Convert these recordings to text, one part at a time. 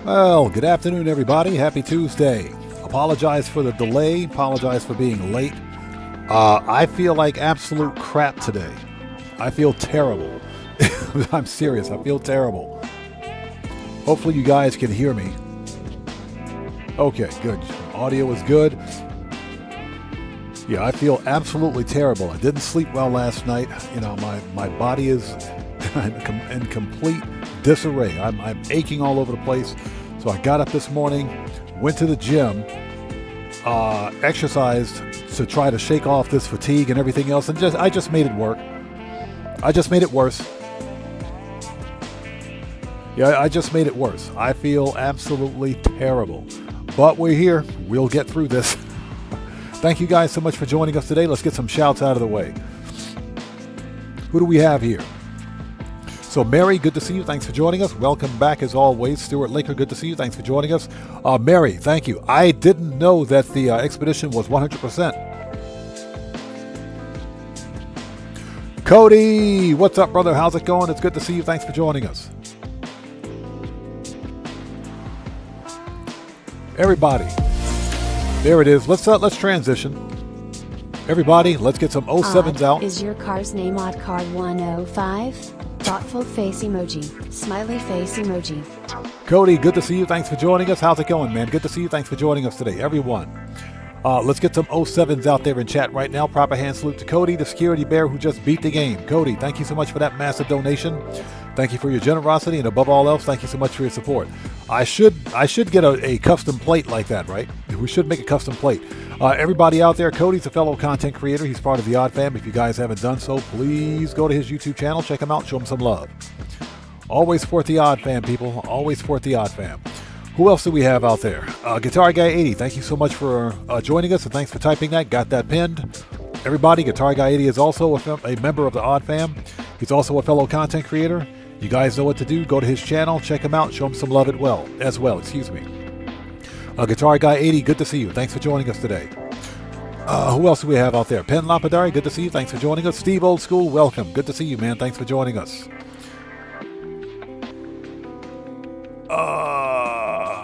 Well, good afternoon, everybody. Happy Tuesday. Apologize for the delay. Apologize for being late. I feel like absolute crap today. I feel terrible. I'm serious. I feel terrible. Hopefully you guys can hear me. Okay, good. Audio is good. Yeah, I feel absolutely terrible. I didn't sleep well last night. You know, my body is in complete disarray. I'm aching all over the place. So I got up this morning, went to the gym, exercised to try to shake off this fatigue and everything else, and I just made it work. I just made it worse. Yeah, I just made it worse. I feel absolutely terrible. But we're here. We'll get through this. Thank you guys so much for joining us today. Let's get some shouts out of the way. Who do we have here? So Mary, good to see you. Thanks for joining us. Welcome back as always. Stuart Laker, good to see you. Thanks for joining us. Mary, thank you. I didn't know that the expedition was 100%. Cody, what's up, brother? How's it going? It's good to see you. Thanks for joining us. Everybody, there it is. Let's transition. Everybody, let's get some 07s out. Is your car's name Oddcar 105? Thoughtful face emoji. Smiley face emoji. Cody, good to see you. Thanks for joining us. How's it going, man? Good to see you. Thanks for joining us today, everyone. Let's get some 07s out there in chat right now. Proper hand salute to Cody, the security bear who just beat the game. Cody, thank you so much for that massive donation. Thank you for your generosity, and above all else, thank you so much for your support. I should get a custom plate like that, right? We should make a custom plate. Everybody out there, Cody's a fellow content creator. He's part of the Odd Fam. If you guys haven't done so, please go to his YouTube channel, check him out, show him some love. Always support the Odd Fam, people. Always support the Odd Fam. Who else do we have out there? Guitar Guy 80, thank you so much for joining us, and thanks for typing that. Got that pinned. Everybody, Guitar Guy 80 is also a member of the Odd Fam. He's also a fellow content creator. You guys know what to do. Go to his channel, check him out, show him some love as well. Excuse me. Guitar Guy 80, good to see you. Thanks for joining us today. Who else do we have out there? Pen Lapidary, good to see you. Thanks for joining us. Steve Old School, welcome. Good to see you, man. Thanks for joining us.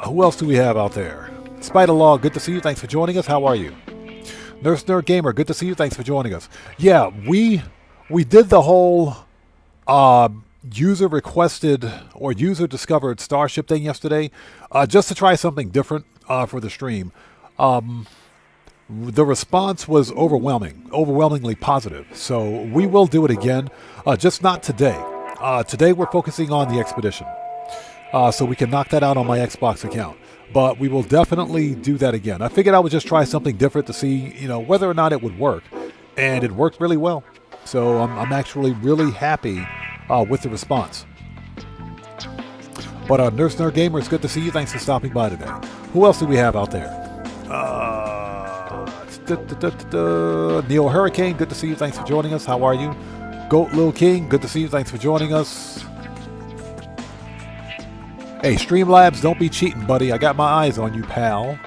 Who else do we have out there? Spider Law, good to see you. Thanks for joining us. How are you? Nurse Nerd Gamer, good to see you. Thanks for joining us. Yeah, we did the whole user requested or user discovered Starship thing yesterday, just to try something different for the stream. The response was overwhelmingly positive. So we will do it again, just not today. Today we're focusing on the expedition, so we can knock that out on my Xbox account. But we will definitely do that again. I figured I would just try something different to see, whether or not it would work, and it worked really well. So I'm actually really happy with the response. But Nurse Nerd Gamer, it's good to see you. Thanks for stopping by today. Who else do we have out there? Neo Hurricane, good to see you. Thanks for joining us. How are you? Goat Lil King, good to see you. Thanks for joining us. Hey, Streamlabs, don't be cheating, buddy. I got my eyes on you, pal.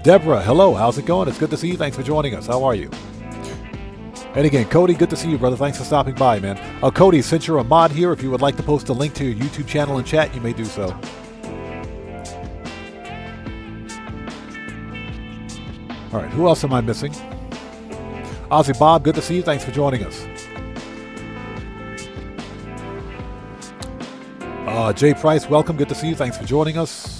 Deborah, hello. How's it going? It's good to see you. Thanks for joining us. How are you? And again, Cody, good to see you, brother. Thanks for stopping by, man. Cody, since you're a mod here, if you would like to post a link to your YouTube channel in chat, you may do so. All right, who else am I missing? Ozzy Bob, good to see you. Thanks for joining us. Jay Price, welcome. Good to see you. Thanks for joining us.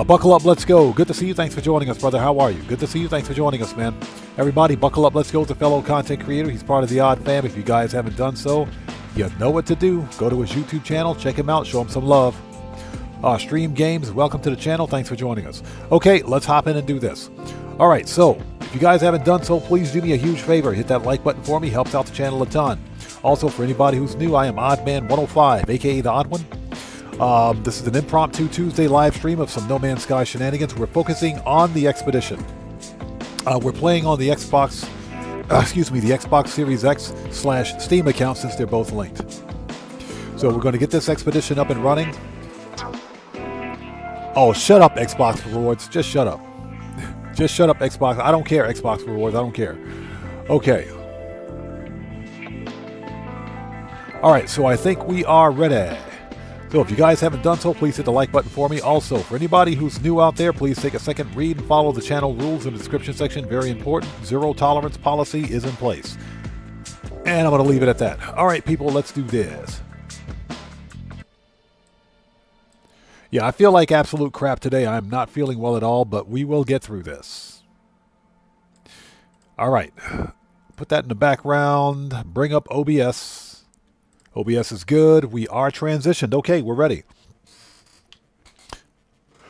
Buckle up, let's go. Good to see you. Thanks for joining us, brother. How are you? Good to see you. Thanks for joining us, man. Everybody, buckle up, let's go. It's a fellow content creator. He's part of the Odd Fam. If you guys haven't done so, you know what to do. Go to his YouTube channel, check him out, show him some love. Stream Games, welcome to the channel. Thanks for joining us. Okay, let's hop in and do this. All right, so if you guys haven't done so, please do me a huge favor. Hit that like button for me. Helps out the channel a ton. Also, for anybody who's new, I am Oddman105, aka the Odd One. This is an impromptu Tuesday live stream of some No Man's Sky shenanigans. We're focusing on the expedition. We're playing on the Xbox, the Xbox Series X / Steam account, since they're both linked. So we're going to get this expedition up and running. Oh, shut up, Xbox Rewards. Just shut up. Just shut up, Xbox. I don't care, Xbox rewards. I don't care. Okay. All right, so I think we are ready. So if you guys haven't done so, please hit the like button for me. Also, for anybody who's new out there, please take a second, read and follow the channel rules in the description section. Very important. Zero tolerance policy is in place. And I'm going to leave it at that. All right, people, let's do this. Yeah, I feel like absolute crap today. I'm not feeling well at all, but we will get through this. All right. Put that in the background. Bring up OBS. OBS is good. We are transitioned. Okay, we're ready.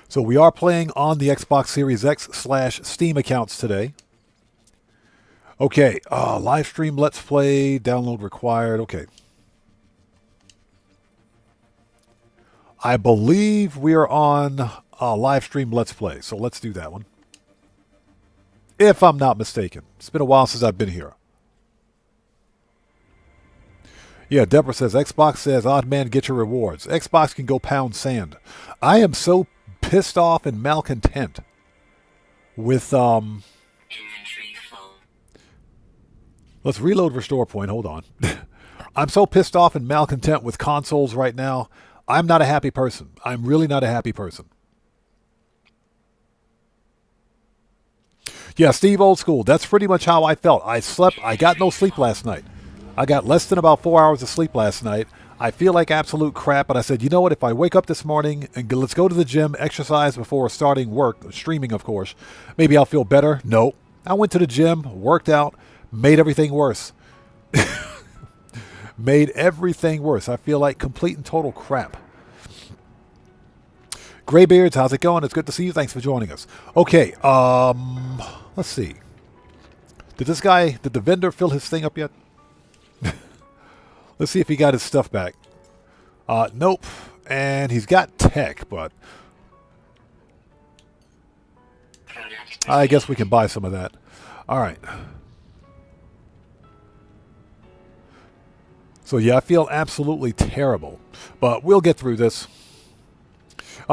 So we are playing on the Xbox Series X/Steam accounts today. Okay, live stream, let's play, download required. Okay. I believe we are on live stream let's play, so let's do that one. If I'm not mistaken. It's been a while since I've been here. Yeah, Deborah says, Xbox says, odd man, get your rewards. Xbox can go pound sand. I am so pissed off and malcontent with, let's reload restore point. Hold on. I'm so pissed off and malcontent with consoles right now. I'm not a happy person. I'm really not a happy person. Yeah, Steve Old School. That's pretty much how I felt. I got no sleep last night. I got less than about 4 hours of sleep last night. I feel like absolute crap, but I said, you know what? If I wake up this morning and let's go to the gym, exercise before starting work, streaming, of course, maybe I'll feel better. Nope. I went to the gym, worked out, made everything worse. Made everything worse. I feel like complete and total crap. Graybeards, how's it going? It's good to see you. Thanks for joining us. Okay, let's see. Did the vendor fill his thing up yet? Let's see if he got his stuff back. Nope. And he's got tech, but I guess we can buy some of that. All right. So yeah, I feel absolutely terrible, but we'll get through this.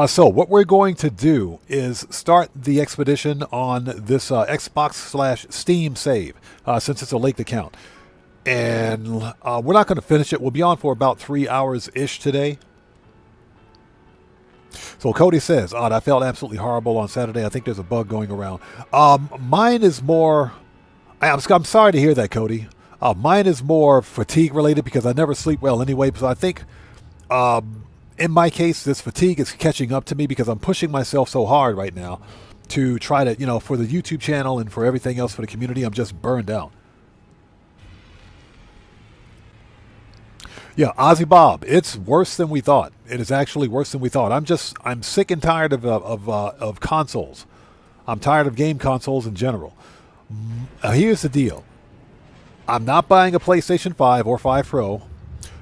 So what we're going to do is start the expedition on this Xbox/Steam save, since it's a linked account. And we're not going to finish it. We'll be on for about 3 hours-ish today. So Cody says, I felt absolutely horrible on Saturday. I think there's a bug going around. Mine is more... I'm sorry to hear that, Cody. Mine is more fatigue-related because I never sleep well anyway. So I think, in my case, this fatigue is catching up to me because I'm pushing myself so hard right now to try to, for the YouTube channel and for everything else for the community. I'm just burned out. Yeah, Ozzy Bob, it's worse than we thought. It is actually worse than we thought. I'm sick and tired of consoles. I'm tired of game consoles in general. Here's the deal. I'm not buying a PlayStation 5 or 5 Pro.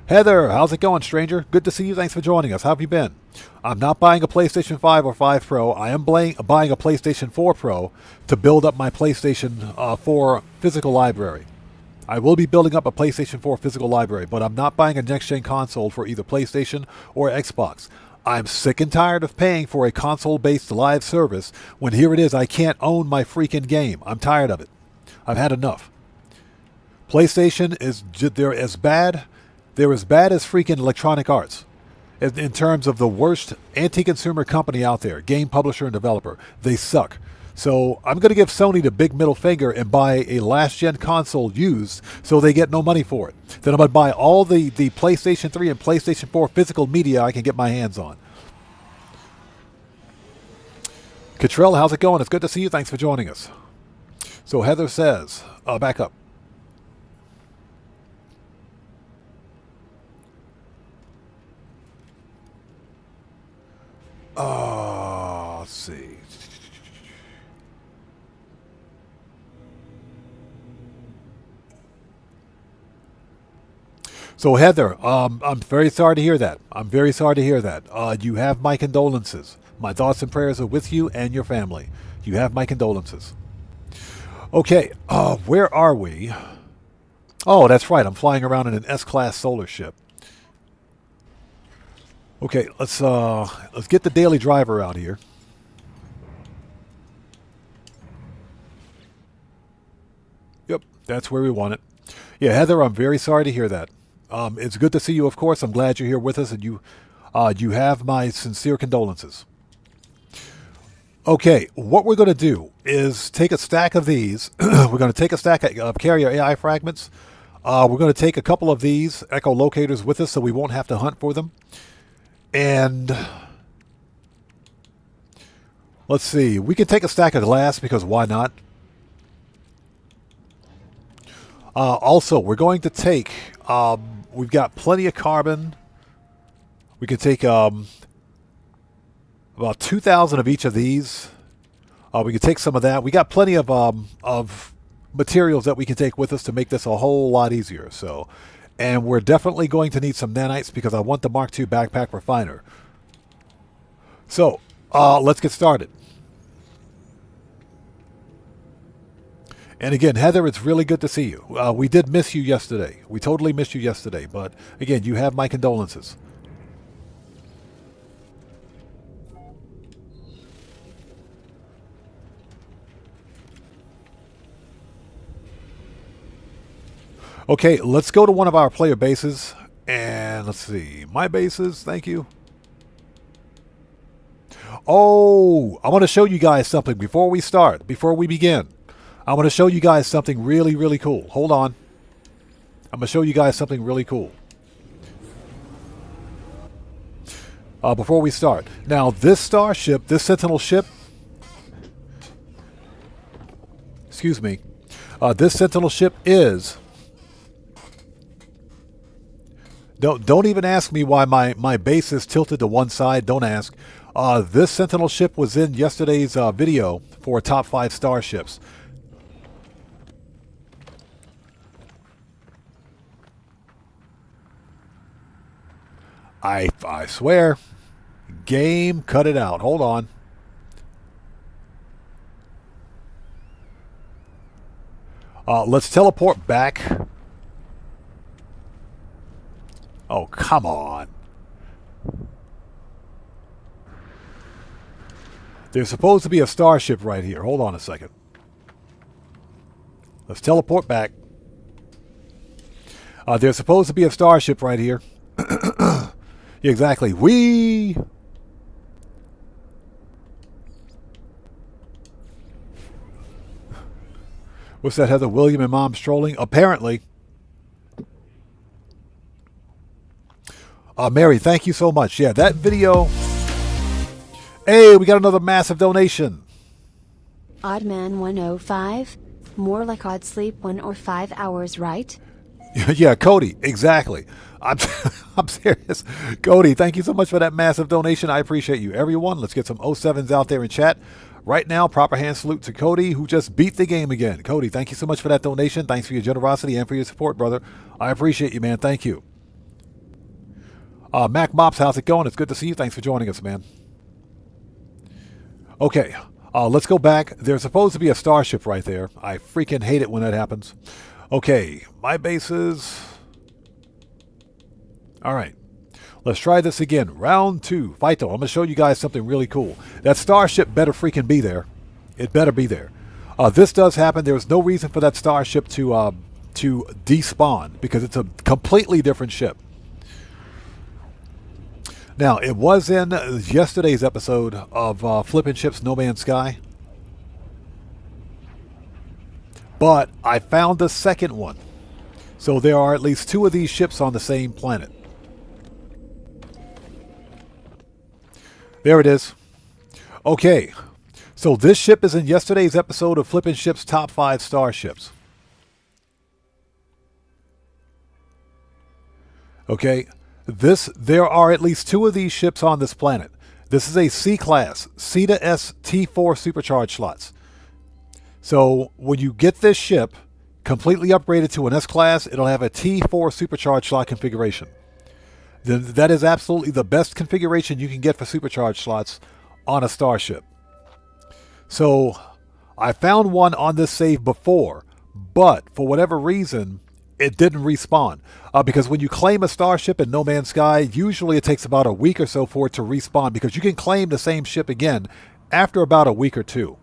Heather, how's it going, stranger? Good to see you. Thanks for joining us. How have you been? I'm not buying a PlayStation 5 or 5 Pro. I am buying a PlayStation 4 Pro to build up my PlayStation 4 physical library. I will be building up a PlayStation 4 physical library, but I'm not buying a next-gen console for either PlayStation or Xbox. I'm sick and tired of paying for a console-based live service when here it is, I can't own my freaking game. I'm tired of it. I've had enough. PlayStation they're as bad as freaking Electronic Arts in terms of the worst anti-consumer company out there, game publisher and developer. They suck. So I'm going to give Sony the big middle finger and buy a last-gen console used so they get no money for it. Then I'm going to buy all the PlayStation 3 and PlayStation 4 physical media I can get my hands on. Cottrell, how's it going? It's good to see you. Thanks for joining us. So Heather says, back up. Let's see. So Heather, I'm very sorry to hear that. I'm very sorry to hear that. You have my condolences. My thoughts and prayers are with you and your family. You have my condolences. Okay, where are we? Oh, that's right. I'm flying around in an S-class solar ship. Okay, let's get the daily driver out here. That's where we want it. Yeah, Heather, I'm very sorry to hear that. It's good to see you, of course. I'm glad you're here with us, and you have my sincere condolences. Okay, what we're going to do is take a stack of these. We're going to take a stack of carrier AI fragments. We're going to take a couple of these echolocators with us so we won't have to hunt for them. And let's see. We can take a stack of glass because why not? Also, we're going to take, we've got plenty of carbon. We can take about 2,000 of each of these. We can take some of that. We got plenty of materials that we can take with us to make this a whole lot easier. So, and we're definitely going to need some nanites because I want the Mark II backpack refiner. So, let's get started. And again, Heather, it's really good to see you. We did miss you yesterday. We totally missed you yesterday. But again, you have my condolences. Okay, let's go to one of our player bases. And let's see. My bases, thank you. Oh, I want to show you guys something before we start, before we begin. I want to show you guys something really, really cool. Hold on. I'm going to show you guys something really cool. Before we start. Now, this starship, this Sentinel ship, excuse me, this Sentinel ship is, don't even ask me why my base is tilted to one side. Don't ask. This Sentinel ship was in yesterday's video for top 5 starships. I swear. Game, cut it out. Hold on. Let's teleport back. Oh, come on. There's supposed to be a starship right here. Hold on a second. Let's teleport back. There's supposed to be a starship right here. Exactly. What's that, Heather? William and Mom strolling? Apparently. Mary, thank you so much. Yeah, that video. Hey, we got another massive donation. Oddman 105. More like odd sleep 1 or 5 hours, right? Yeah, Cody, exactly. I'm serious. Cody, thank you so much for that massive donation. I appreciate you. Everyone, let's get some 07s out there in chat. Right now, proper hand salute to Cody, who just beat the game again. Cody, thank you so much for that donation. Thanks for your generosity and for your support, brother. I appreciate you, man. Thank you. Mac Mops, how's it going? It's good to see you. Thanks for joining us, man. Okay, let's go back. There's supposed to be a starship right there. I freaking hate it when that happens. Okay, my bases. All right, let's try this again. Round 2. Fighto, I'm going to show you guys something really cool. That starship better freaking be there. It better be there. This does happen. There's no reason for that starship to despawn because it's a completely different ship. Now, it was in yesterday's episode of Flippin' Ships No Man's Sky. But I found the second one. So there are at least 2 of these ships on the same planet. There it is. Okay. So this ship is in yesterday's episode of Flippin' Ships Top 5 Starships. Okay. There are at least 2 of these ships on this planet. This is a C-class, C to S T4 supercharged slots. So when you get this ship completely upgraded to an S-class, it'll have a T4 supercharged slot configuration. That is absolutely the best configuration you can get for supercharged slots on a starship. So I found one on this save before, but for whatever reason, it didn't respawn. Because when you claim a starship in No Man's Sky, usually it takes about a week or so for it to respawn because you can claim the same ship again after about a week or two.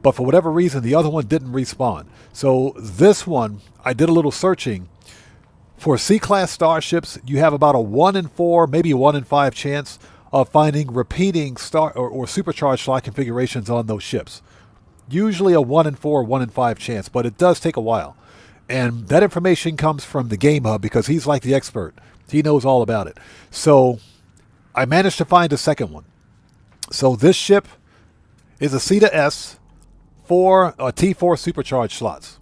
but for whatever reason, the other one didn't respawn. So this one, I did a little searching. For C-class starships, you have about a 1 in 4, maybe a 1 in 5 chance of finding repeating star or supercharged slot configurations on those ships. Usually a 1 in 4, 1 in 5 chance, but it does take a while. And that information comes from the Game Hub because he's like the expert. He knows all about it. So I managed to find a second one. So this ship is a C to S, T4 supercharged slots.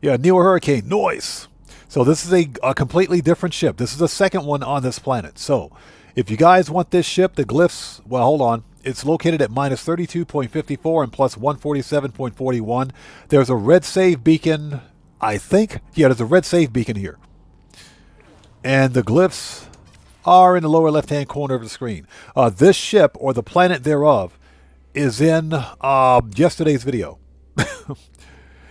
Yeah, Neo Hurricane, noise. So this is a completely different ship. This is the second one on this planet. So if you guys want this ship, the glyphs, well, hold on. It's located at minus 32.54 and plus 147.41. There's a red save beacon, I think. Yeah, there's a red save beacon here. And the glyphs are in the lower left-hand corner of the screen. This ship, or the planet thereof, is in yesterday's video.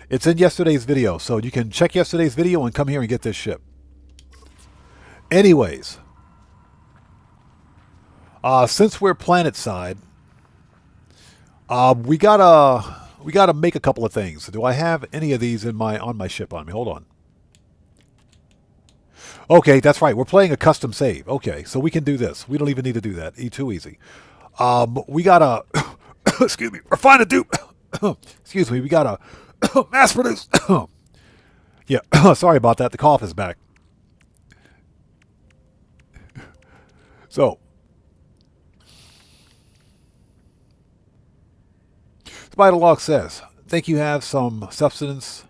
It's in yesterday's video, so you can check yesterday's video and come here and get this ship. Anyways, since we're planet side, we gotta make a couple of things. Do I have any of these on my ship on me? Hold on. Okay, that's right. We're playing a custom save. Okay, so we can do this. We don't even need to do that. Too easy. We gotta excuse me. Refine a dupe. Excuse me. We gotta mass produce. Yeah, sorry about that. The cough is back. So, Spiderlock says, think you have some substance.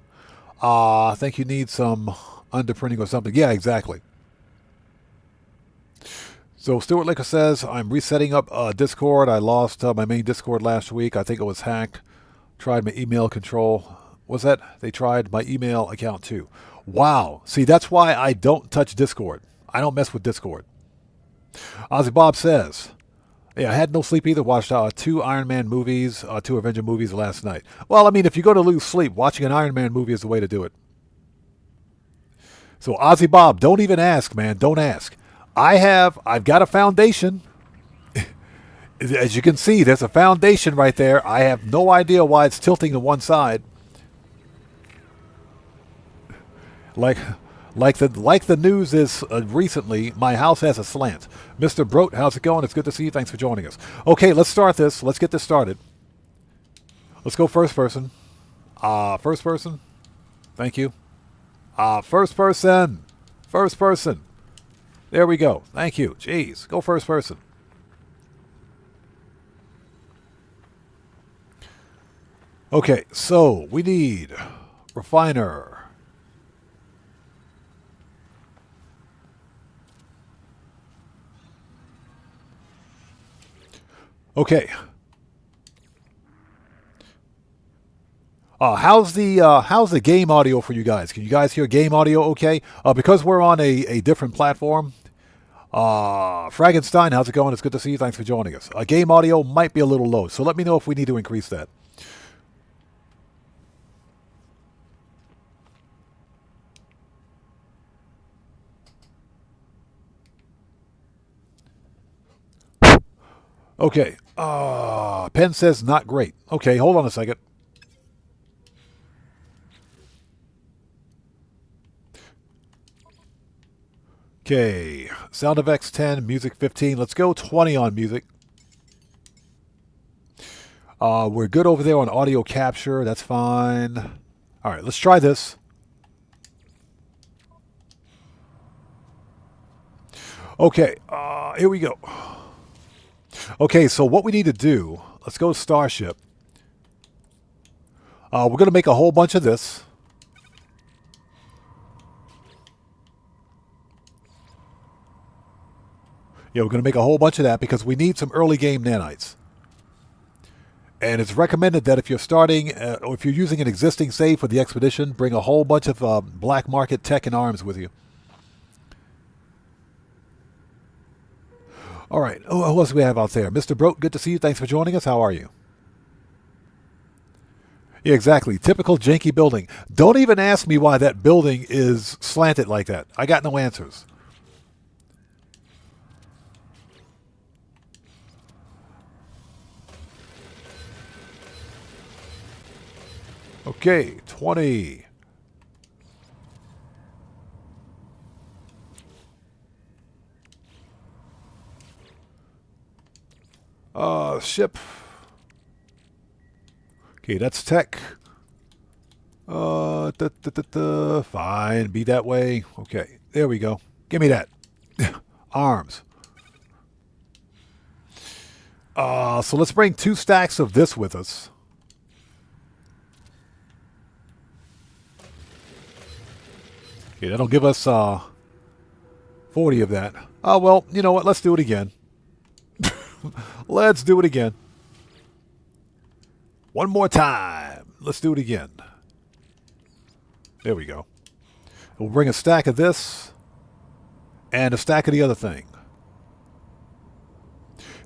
Think you need some underprinting or something. Yeah, exactly. So Stuart Licker says, I'm resetting up Discord. I lost my main Discord last week. I think it was hacked. Tried my email control. Was that? They tried my email account too. Wow. See, that's why I don't touch Discord. I don't mess with Discord. Ozzy Bob says, yeah, I had no sleep either. Watched 2 Iron Man movies, 2 Avenger movies last night. Well, I mean, if you're going to lose sleep, watching an Iron Man movie is the way to do it. So Ozzy Bob, don't even ask, man. Don't ask. I've got a foundation. As you can see, there's a foundation right there. I have no idea why it's tilting to one side. Like the news is recently, my house has a slant. Mr. Brote, how's it going? It's good to see you. Thanks for joining us. Okay, let's start this. Let's get this started. Let's go first person. First person. Thank you. First person. First person. There we go. Thank you. Jeez, go first person. Okay, so we need refiner. Okay. How's the game audio for you guys? Can you guys hear game audio okay? Because we're on a different platform. Fragenstein, how's it going? It's good to see you. Thanks for joining us. Game audio might be a little low, so let me know if we need to increase that. Okay. Penn says not great. Okay, hold on a second. Okay, sound effects 10, music 15. Let's go 20 on music. We're good over there on audio capture. That's fine. All right, let's try this. Okay, here we go. Okay, so what we need to do, let's go to Starship. We're going to make a whole bunch of this. Yeah, we're going to make a whole bunch of that because we need some early game nanites. And it's recommended that if you're starting, or if you're using an existing save for the expedition, bring a whole bunch of black market tech and arms with you. All right, who else do we have out there? Mr. Brote, good to see you. Thanks for joining us. How are you? Yeah, exactly. Typical janky building. Don't even ask me why that building is slanted like that. I got no answers. Okay, 20. Ship. Okay, that's tech. Fine, be that way. Okay, there we go. Give me that. Arms. So let's bring 2 stacks of this with us. Okay, that'll give us 40 of that. Oh, well, you know what? Let's do it again. Let's do it again. One more time. Let's do it again. There we go. We'll bring a stack of this and a stack of the other thing.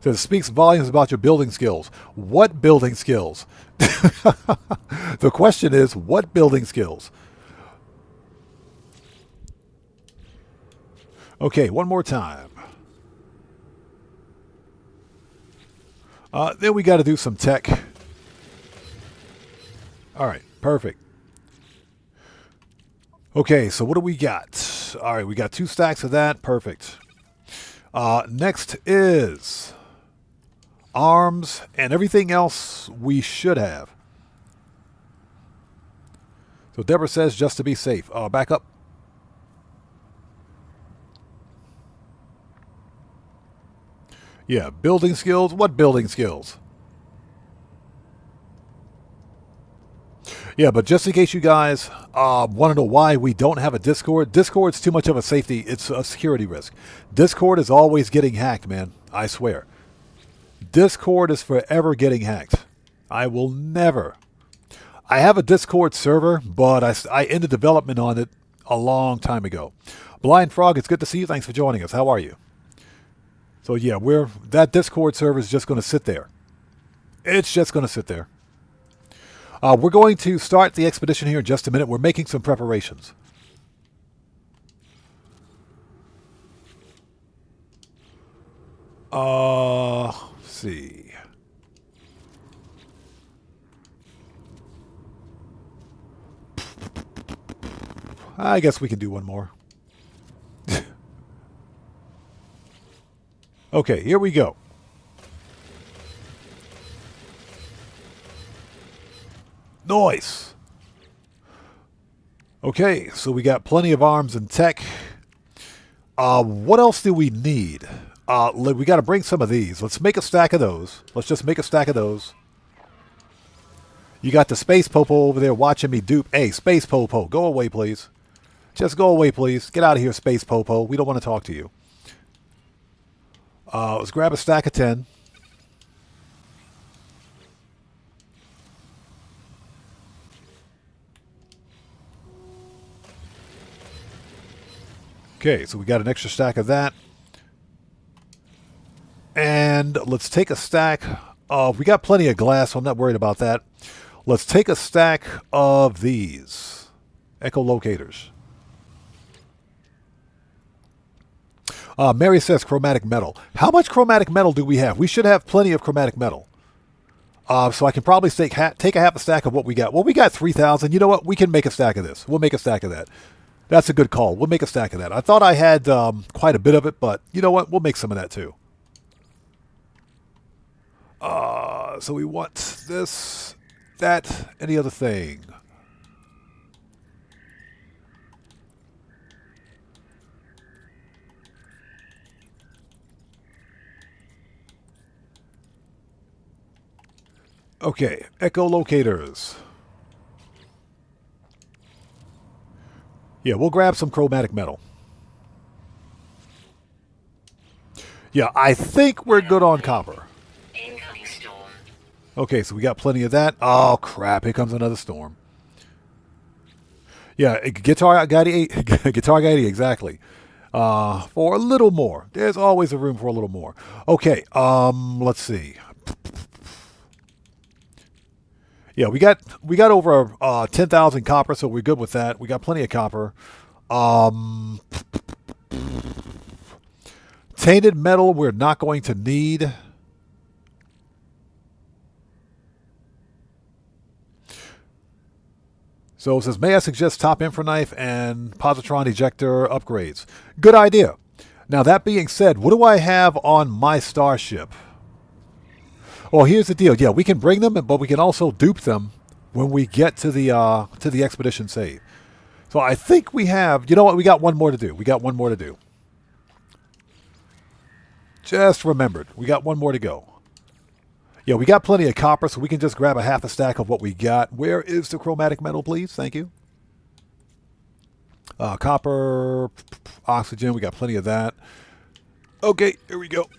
So it speaks volumes about your building skills. What building skills? The question is, what building skills? Okay, one more time. Then we got to do some tech. All right, perfect. Okay, so what do we got? All right, we got 2 stacks of that. Perfect. Next is arms and everything else we should have. So Deborah says just to be safe. Back up. Yeah, building skills. What building skills? Yeah, but just in case you guys want to know why we don't have a Discord, Discord's too much of a safety. It's a security risk. Discord is always getting hacked, man. I swear. Discord is forever getting hacked. I will never. I have a Discord server, but I ended development on it a long time ago. Blind Frog, it's good to see you. Thanks for joining us. How are you? So yeah, that Discord server is just going to sit there. It's just going to sit there. We're going to start the expedition here in just a minute. We're making some preparations. Let's see. I guess we can do one more. Okay, here we go. Nice. Okay, so we got plenty of arms and tech. What else do we need? We got to bring some of these. Let's make a stack of those. Let's just make a stack of those. You got the Space Popo over there watching me dupe. Hey, Space Popo, go away, please. Just go away, please. Get out of here, Space Popo. We don't want to talk to you. Let's grab a stack of 10. Okay, so we got an extra stack of that. And let's take a stack of... We got plenty of glass, so I'm not worried about that. Let's take a stack of these echolocators. Mary says chromatic metal. How much chromatic metal do we have? We should have plenty of chromatic metal. So I can probably take a half a stack of what we got. Well, we got 3,000. You know what? We can make a stack of this. We'll make a stack of that. That's a good call. We'll make a stack of that. I thought I had quite a bit of it, but you know what? We'll make some of that too. So we want this, that, any other thing. Okay, echolocators. Yeah, we'll grab some chromatic metal. Yeah, I think we're good on copper. Incoming storm. Okay, so we got plenty of that. Oh, crap. Here comes another storm. Yeah, Guitar Guy 80, exactly. For a little more. There's always a room for a little more. Okay, let's see. Yeah, we got over 10,000 copper, so we're good with that. We got plenty of copper. Tainted metal we're not going to need. So it says, may I suggest top infra knife and positron ejector upgrades? Good idea. Now that being said, what do I have on my starship? Well, here's the deal. Yeah, we can bring them, but we can also dupe them when we get to the expedition save. So I think we have, you know what, we got one more to do. We got one more to do. Just remembered. We got one more to go. Yeah, we got plenty of copper, so we can just grab a half a stack of what we got. Where is the chromatic metal, please? Thank you. Copper, oxygen, we got plenty of that. Okay, here we go.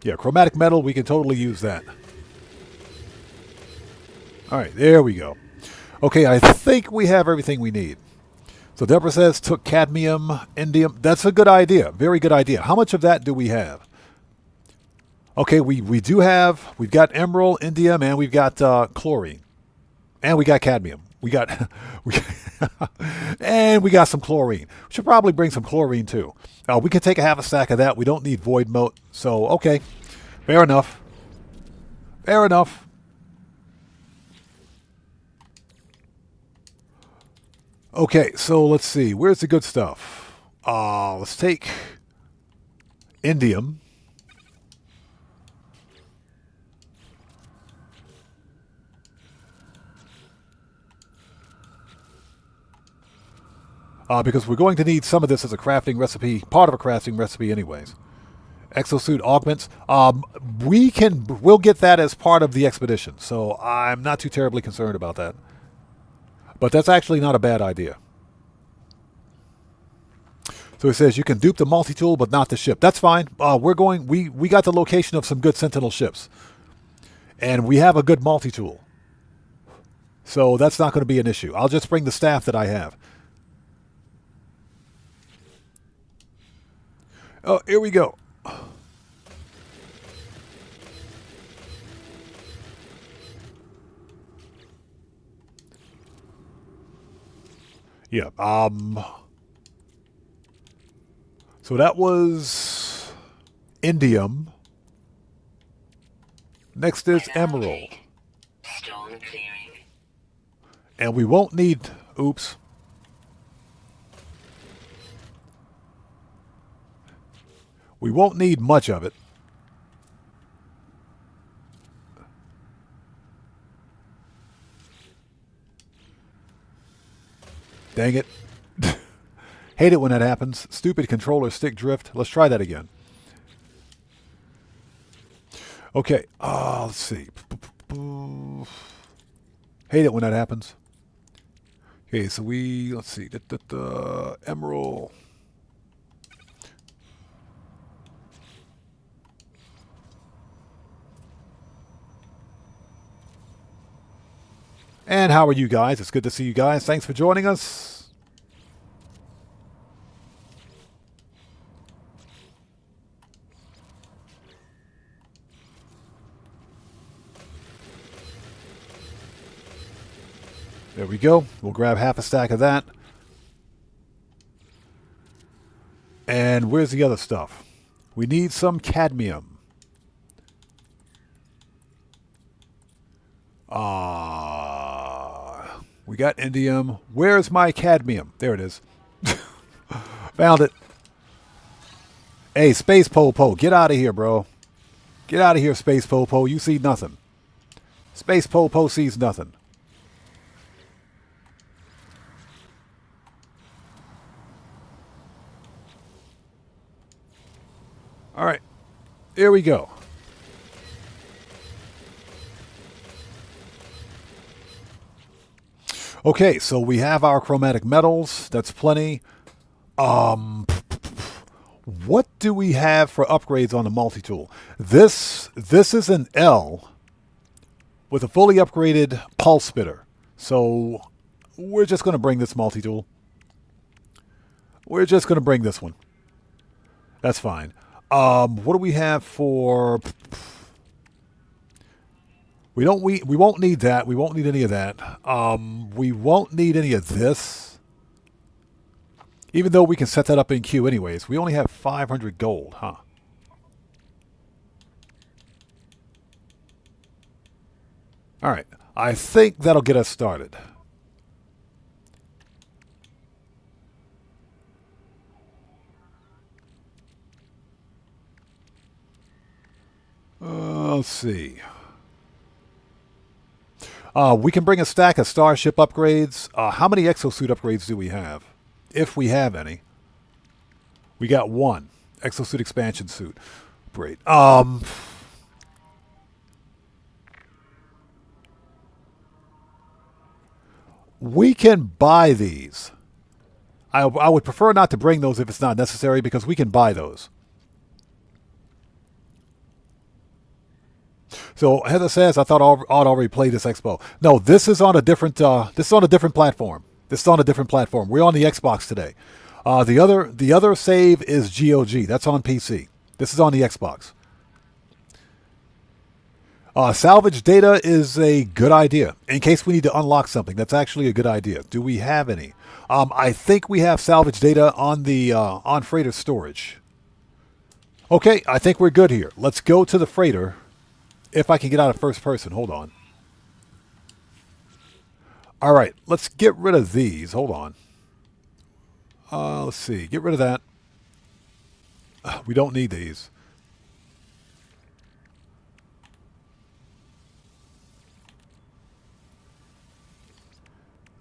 Yeah, chromatic metal, we can totally use that. All right, there we go. Okay, I think we have everything we need. So Deborah says, took cadmium, indium. That's a good idea. Very good idea. How much of that do we have? Okay, we do have, we've got emerald, indium, and we've got chlorine. And we got cadmium. And we got some chlorine. We should probably bring some chlorine too. We can take a half a stack of that. We don't need void mote. So, okay. Fair enough. Fair enough. Okay, so let's see. Where's the good stuff? Let's take indium. Because we're going to need some of this as a crafting recipe, part of a crafting recipe anyways. Exosuit augments. We'll get that as part of the expedition, so I'm not too terribly concerned about that. But that's actually not a bad idea. So it says you can dupe the multi-tool, but not the ship. That's fine. We got the location of some good Sentinel ships. And we have a good multi-tool. So that's not going to be an issue. I'll just bring the staff that I have. Oh, here we go. Yeah, so that was indium. Next is emerald. Storm clearing. And we won't need, oops. We won't need much of it. Dang it. Hate it when that happens. Stupid controller stick drift. Let's try that again. Okay. Let's see. Hate it when that happens. Okay, so let's see. Emerald. And how are you guys? It's good to see you guys. Thanks for joining us. There we go. We'll grab half a stack of that. And where's the other stuff? We need some cadmium. We got indium. Where's my cadmium? There it is. Found it. Hey, Space Popo, get out of here, bro. Get out of here, Space Popo. You see nothing. Space Popo sees nothing. All right. Here we go. Okay, so we have our chromatic metals. That's plenty. What do we have for upgrades on the multi-tool? This is an L with a fully upgraded pulse spitter. So we're just going to bring this multi-tool. We're just going to bring this one. That's fine. What do we have for... We won't need that. We won't need any of that. We won't need any of this. Even though we can set that up in queue anyways. We only have 500 gold, huh? All right. I think that'll get us started. Let's see. We can bring a stack of starship upgrades. How many exosuit upgrades do we have? If we have any. We got one. Exosuit expansion suit. Great. We can buy these. I would prefer not to bring those if it's not necessary because we can buy those. So Heather says, I thought I'd already played this expo. No, this is on a different. This is on a different platform. This is on a different platform. We're on the Xbox today. The other save is GOG. That's on PC. This is on the Xbox. Salvage data is a good idea in case we need to unlock something. That's actually a good idea. Do we have any? I think we have salvage data on the on freighter storage. Okay, I think we're good here. Let's go to the freighter. If I can get out of first person, hold on. All right, let's get rid of these. Hold on. Let's see. Get rid of that. We don't need these.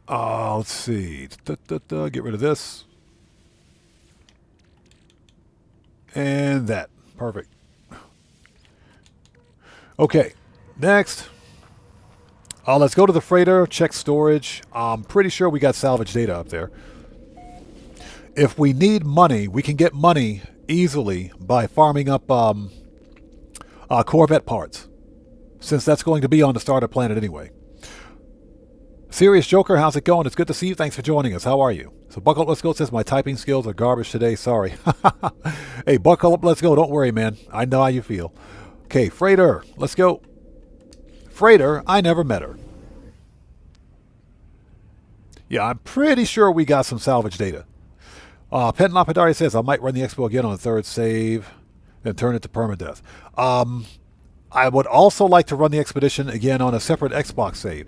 Let's see. Get rid of this. And that. Perfect. Okay, next. Let's go to the freighter, check storage. I'm pretty sure we got salvage data up there. If we need money, we can get money easily by farming up Corvette parts, since that's going to be on the starter planet anyway. Serious Joker, how's it going? It's good to see you. Thanks for joining us. How are you? So Buckle Up, Let's Go says my typing skills are garbage today. Sorry. Hey, Buckle Up, Let's Go. Don't worry, man. I know how you feel. Okay, freighter. Let's go. Freighter, I never met her. Yeah, I'm pretty sure we got some salvage data. Penn Lapidari says I might run the expo again on the third save, then turn it to permadeath. I would also like to run the expedition again on a separate Xbox save.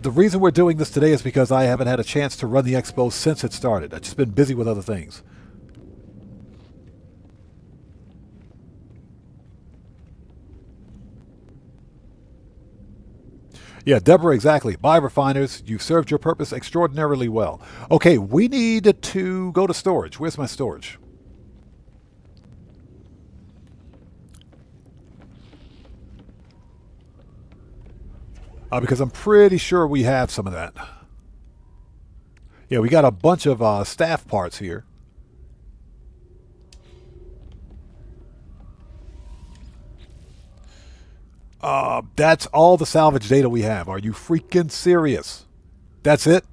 The reason we're doing this today is because I haven't had a chance to run the expo since it started. I've just been busy with other things. Yeah, Deborah, exactly. Bye, refiners. You've served your purpose extraordinarily well. Okay, we need to go to storage. Where's my storage? Because I'm pretty sure we have some of that. Yeah, we got a bunch of staff parts here. That's all the salvage data we have. Are you freaking serious? That's it?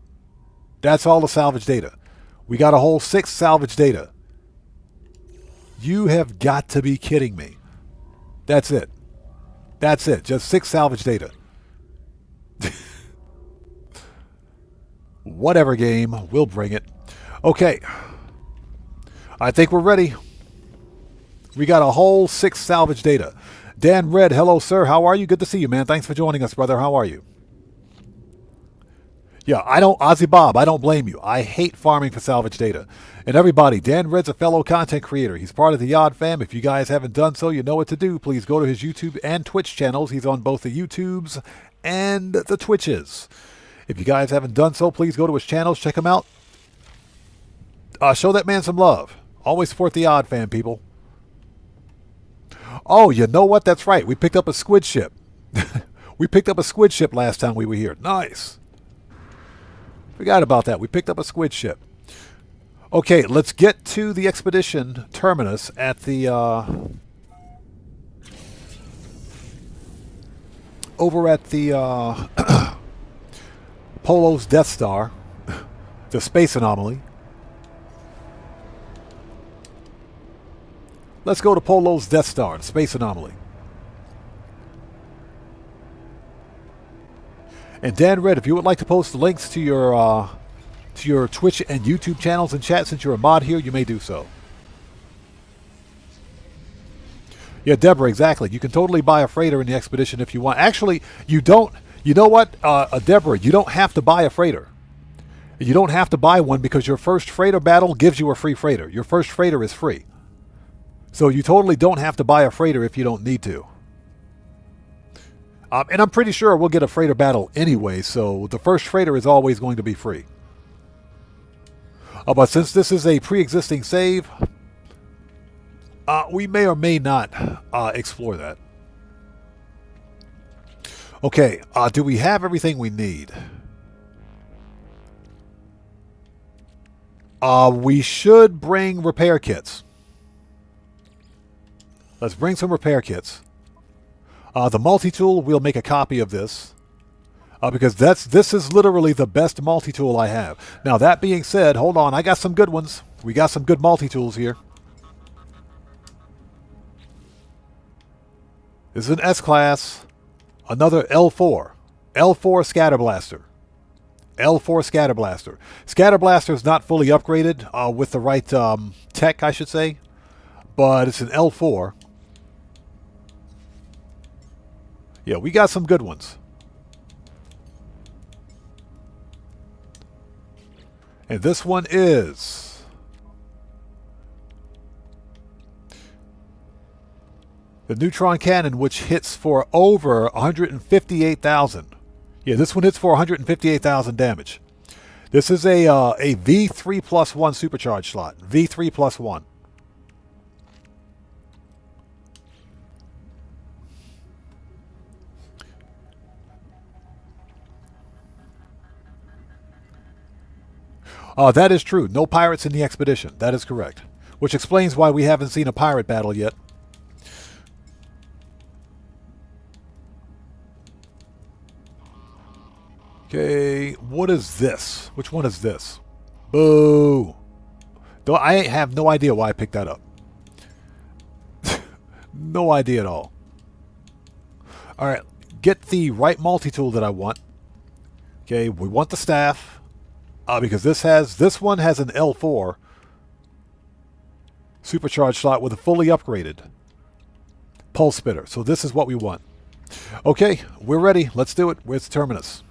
That's all the salvage data. We got a whole 6 salvage data. You have got to be kidding me. That's it. That's it. Just 6 salvage data. Whatever game. We'll bring it. Okay. I think we're ready. We got a whole 6 salvage data. Dan Red, hello, sir. How are you? Good to see you, man. Thanks for joining us, brother. How are you? Yeah, Ozzy Bob, I don't blame you. I hate farming for salvage data. And everybody, Dan Red's a fellow content creator. He's part of the Yod fam. If you guys haven't done so, you know what to do. Please go to his YouTube and Twitch channels. He's on both the YouTubes and the Twitches. If you guys haven't done so, please go to his channels. Check him out. Show that man some love. Always support the Yod fam, people. Oh, you know what? That's right. We picked up a squid ship. We picked up a squid ship last time we were here. Nice. Forgot about that. We picked up a squid ship. Okay, let's get to the expedition terminus at the over at the Polo's Death Star, the space anomaly. Let's go to Polo's Death Star, the space anomaly. And Dan Red, if you would like to post the links to your Twitch and YouTube channels in chat, since you're a mod here, you may do so. Yeah, Deborah, exactly. You can totally buy a freighter in the expedition if you want. Actually, you don't You know what, Deborah, you don't have to buy a freighter. You don't have to buy one because your first freighter battle gives you a free freighter. Your first freighter is free. So you totally don't have to buy a freighter if you don't need to. And I'm pretty sure we'll get a freighter battle anyway, so the first freighter is always going to be free. But since this is a pre-existing save, we may or may not explore that. Okay, do we have everything we need? We should bring repair kits. Let's bring some repair kits. The multi-tool, we'll make a copy of this. Because this is literally the best multi-tool I have. Now, that being said, hold on, I got some good ones. We got some good multi-tools here. This is an S-Class. Another L4. L4 Scatter Blaster. L4 Scatter Blaster. Scatter Blaster is not fully upgraded with the right tech, I should say. But it's an L4. Yeah, we got some good ones. And this one is the neutron cannon, which hits for over 158,000. Yeah, this one hits for 158,000 damage. This is a V3 plus 1 supercharged slot. V3 plus 1. That is true. No pirates in the expedition. That is correct. Which explains why we haven't seen a pirate battle yet. Okay, what is this? Which one is this? Boo! Though I have no idea why I picked that up. No idea at all. Alright, get the right multi-tool that I want. Okay, we want the staff. Because this one has an L4 supercharged slot with a fully upgraded pulse spitter. So this is what we want. Okay, we're ready. Let's do it. Where's the terminus?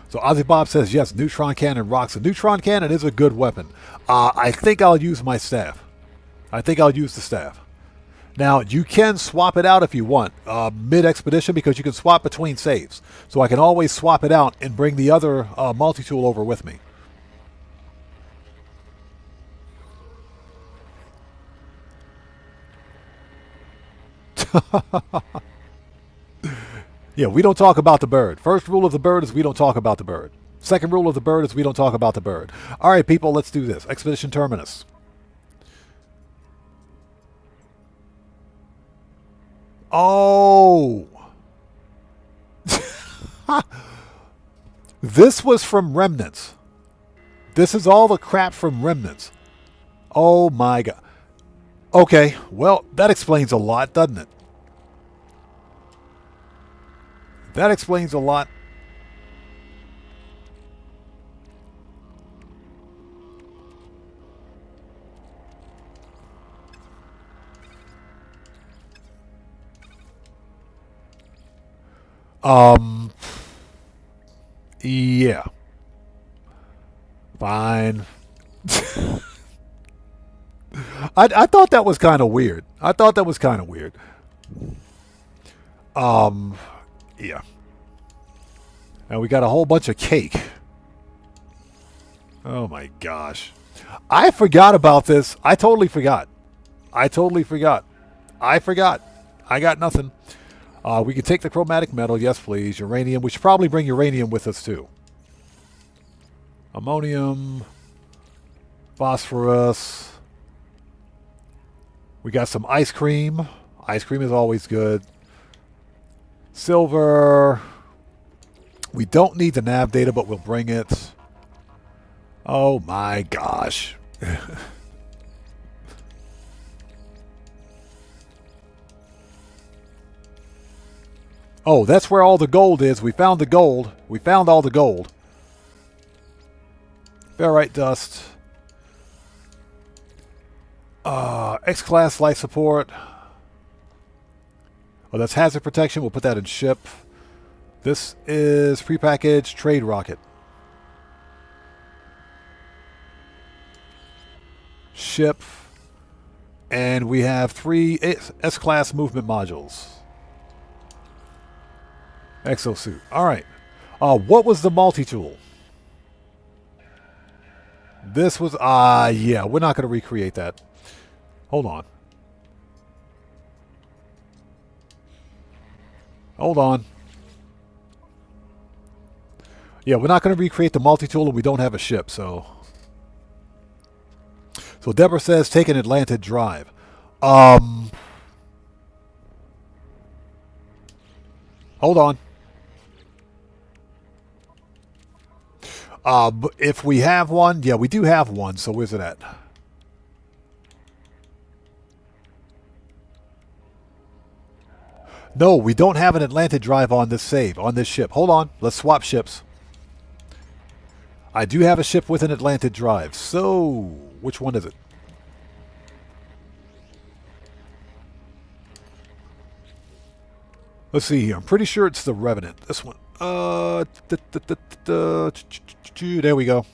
So Ozzy Bob says, yes, neutron cannon rocks. A neutron cannon is a good weapon. I think I'll use my staff. I think I'll use the staff. Now, you can swap it out if you want, mid-expedition, because you can swap between saves. So I can always swap it out and bring the other multi-tool over with me. Yeah, we don't talk about the bird. First rule of the bird is we don't talk about the bird. Second rule of the bird is we don't talk about the bird. All right, people, let's do this. Expedition Terminus. Oh. This was from Remnants. This is all the crap from Remnants. Oh my god. Okay, well, that explains a lot, doesn't it? That explains a lot. Yeah. Fine. I thought that was kind of weird. I thought that was kind of weird. Yeah. And we got a whole bunch of cake. Oh my gosh. I forgot about this. I totally forgot. I forgot. I got nothing. We can take the chromatic metal. Yes, please. Uranium. We should probably bring uranium with us, too. Ammonium. Phosphorus. We got some ice cream. Ice cream is always good. Silver. We don't need the nav data, but we'll bring it. Oh, my gosh. Oh, that's where all the gold is. We found the gold. We found all the gold. Ferrite dust. X-Class life support. Oh, that's hazard protection. We'll put that in ship. This is prepackaged trade rocket. Ship. And we have 3 S-Class movement modules. Exosuit. All right. What was the multi-tool? This was... yeah, we're not going to recreate that. Hold on. Hold on. Yeah, we're not going to recreate the multi-tool and we don't have a ship, so... So Deborah says, take an Atlantid drive. Hold on. If we have one, yeah, we do have one, so where's it at? No, we don't have an Atlantid drive on this save, on this ship. Hold on, let's swap ships. I do have a ship with an Atlantid drive, so which one is it? Let's see here. I'm pretty sure it's the Revenant. This one. There we go.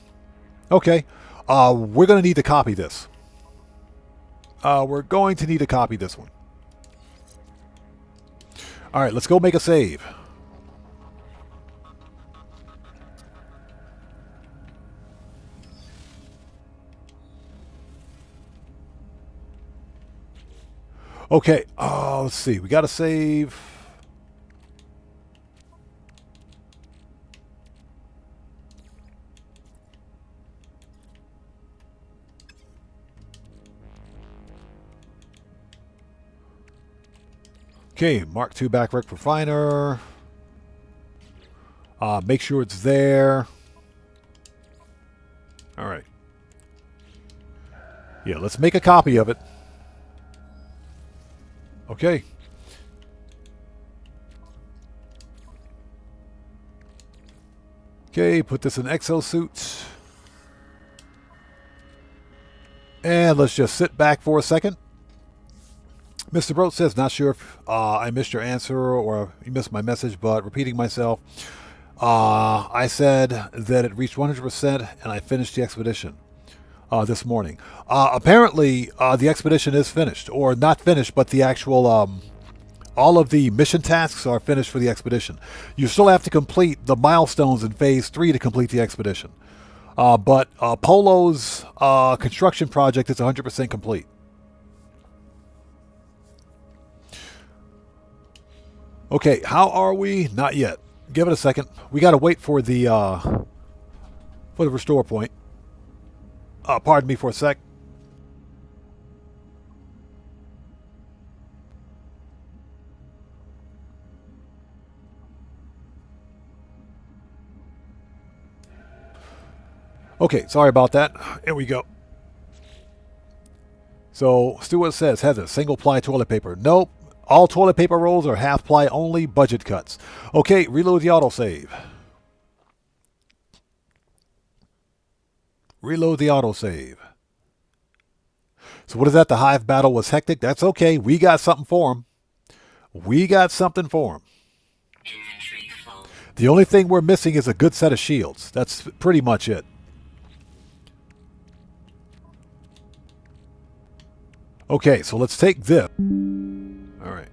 Okay. We're going to need to copy this. We're going to need to copy this one. All right, let's go make a save. Okay, let's see. We got to save. Okay, Mark II Backwreck Refiner. Make sure it's there. All right. Yeah, let's make a copy of it. Okay. Okay, put this in exosuit. And let's just sit back for a second. Mr. Brote says, not sure if I missed your answer or you missed my message, but repeating myself, I said that it reached 100% and I finished the expedition this morning. Apparently, the expedition is finished, or not finished, but the actual, all of the mission tasks are finished for the expedition. You still have to complete the milestones in Phase 3 to complete the expedition. But Polo's construction project is 100% complete. Okay, how are we? Not yet. Give it a second. We got to wait for the restore point. Pardon me for a sec. Okay, sorry about that. Here we go. So, Stuart says, Heather, single-ply toilet paper. Nope. All toilet paper rolls are half-ply only, budget cuts. Okay, reload the autosave. Reload the autosave. So what is that? The Hive battle was hectic? That's okay. We got something for him. We got something for him. The only thing we're missing is a good set of shields. That's pretty much it. Okay, so let's take this. All right.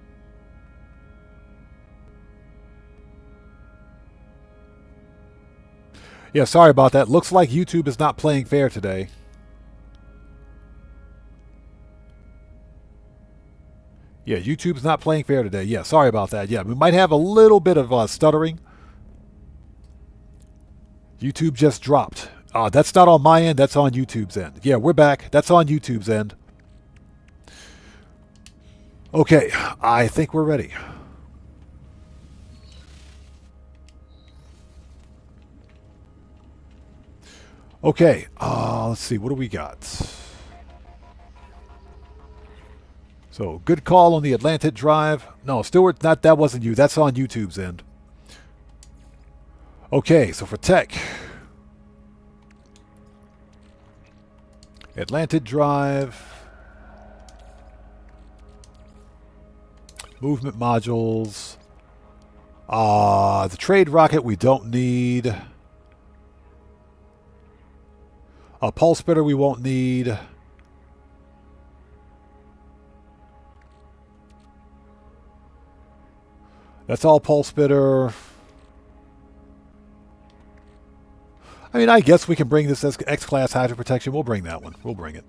Yeah, sorry about that. Looks like YouTube is not playing fair today. Yeah, YouTube's not playing fair today. Yeah, sorry about that. Yeah, we might have a little bit of stuttering. YouTube just dropped. That's not on my end. That's on YouTube's end. Yeah, we're back. That's on YouTube's end. Okay, I think we're ready. Okay, let's see. What do we got? So, good call on the Atlantid drive. No, Stuart, that wasn't you. That's on YouTube's end. Okay, so for tech. Atlantid drive. Movement modules. The trade rocket we don't need. A pulse splitter we won't need. That's all pulse splitter. I mean, I guess we can bring this as X-Class Hydro Protection. We'll bring that one. We'll bring it.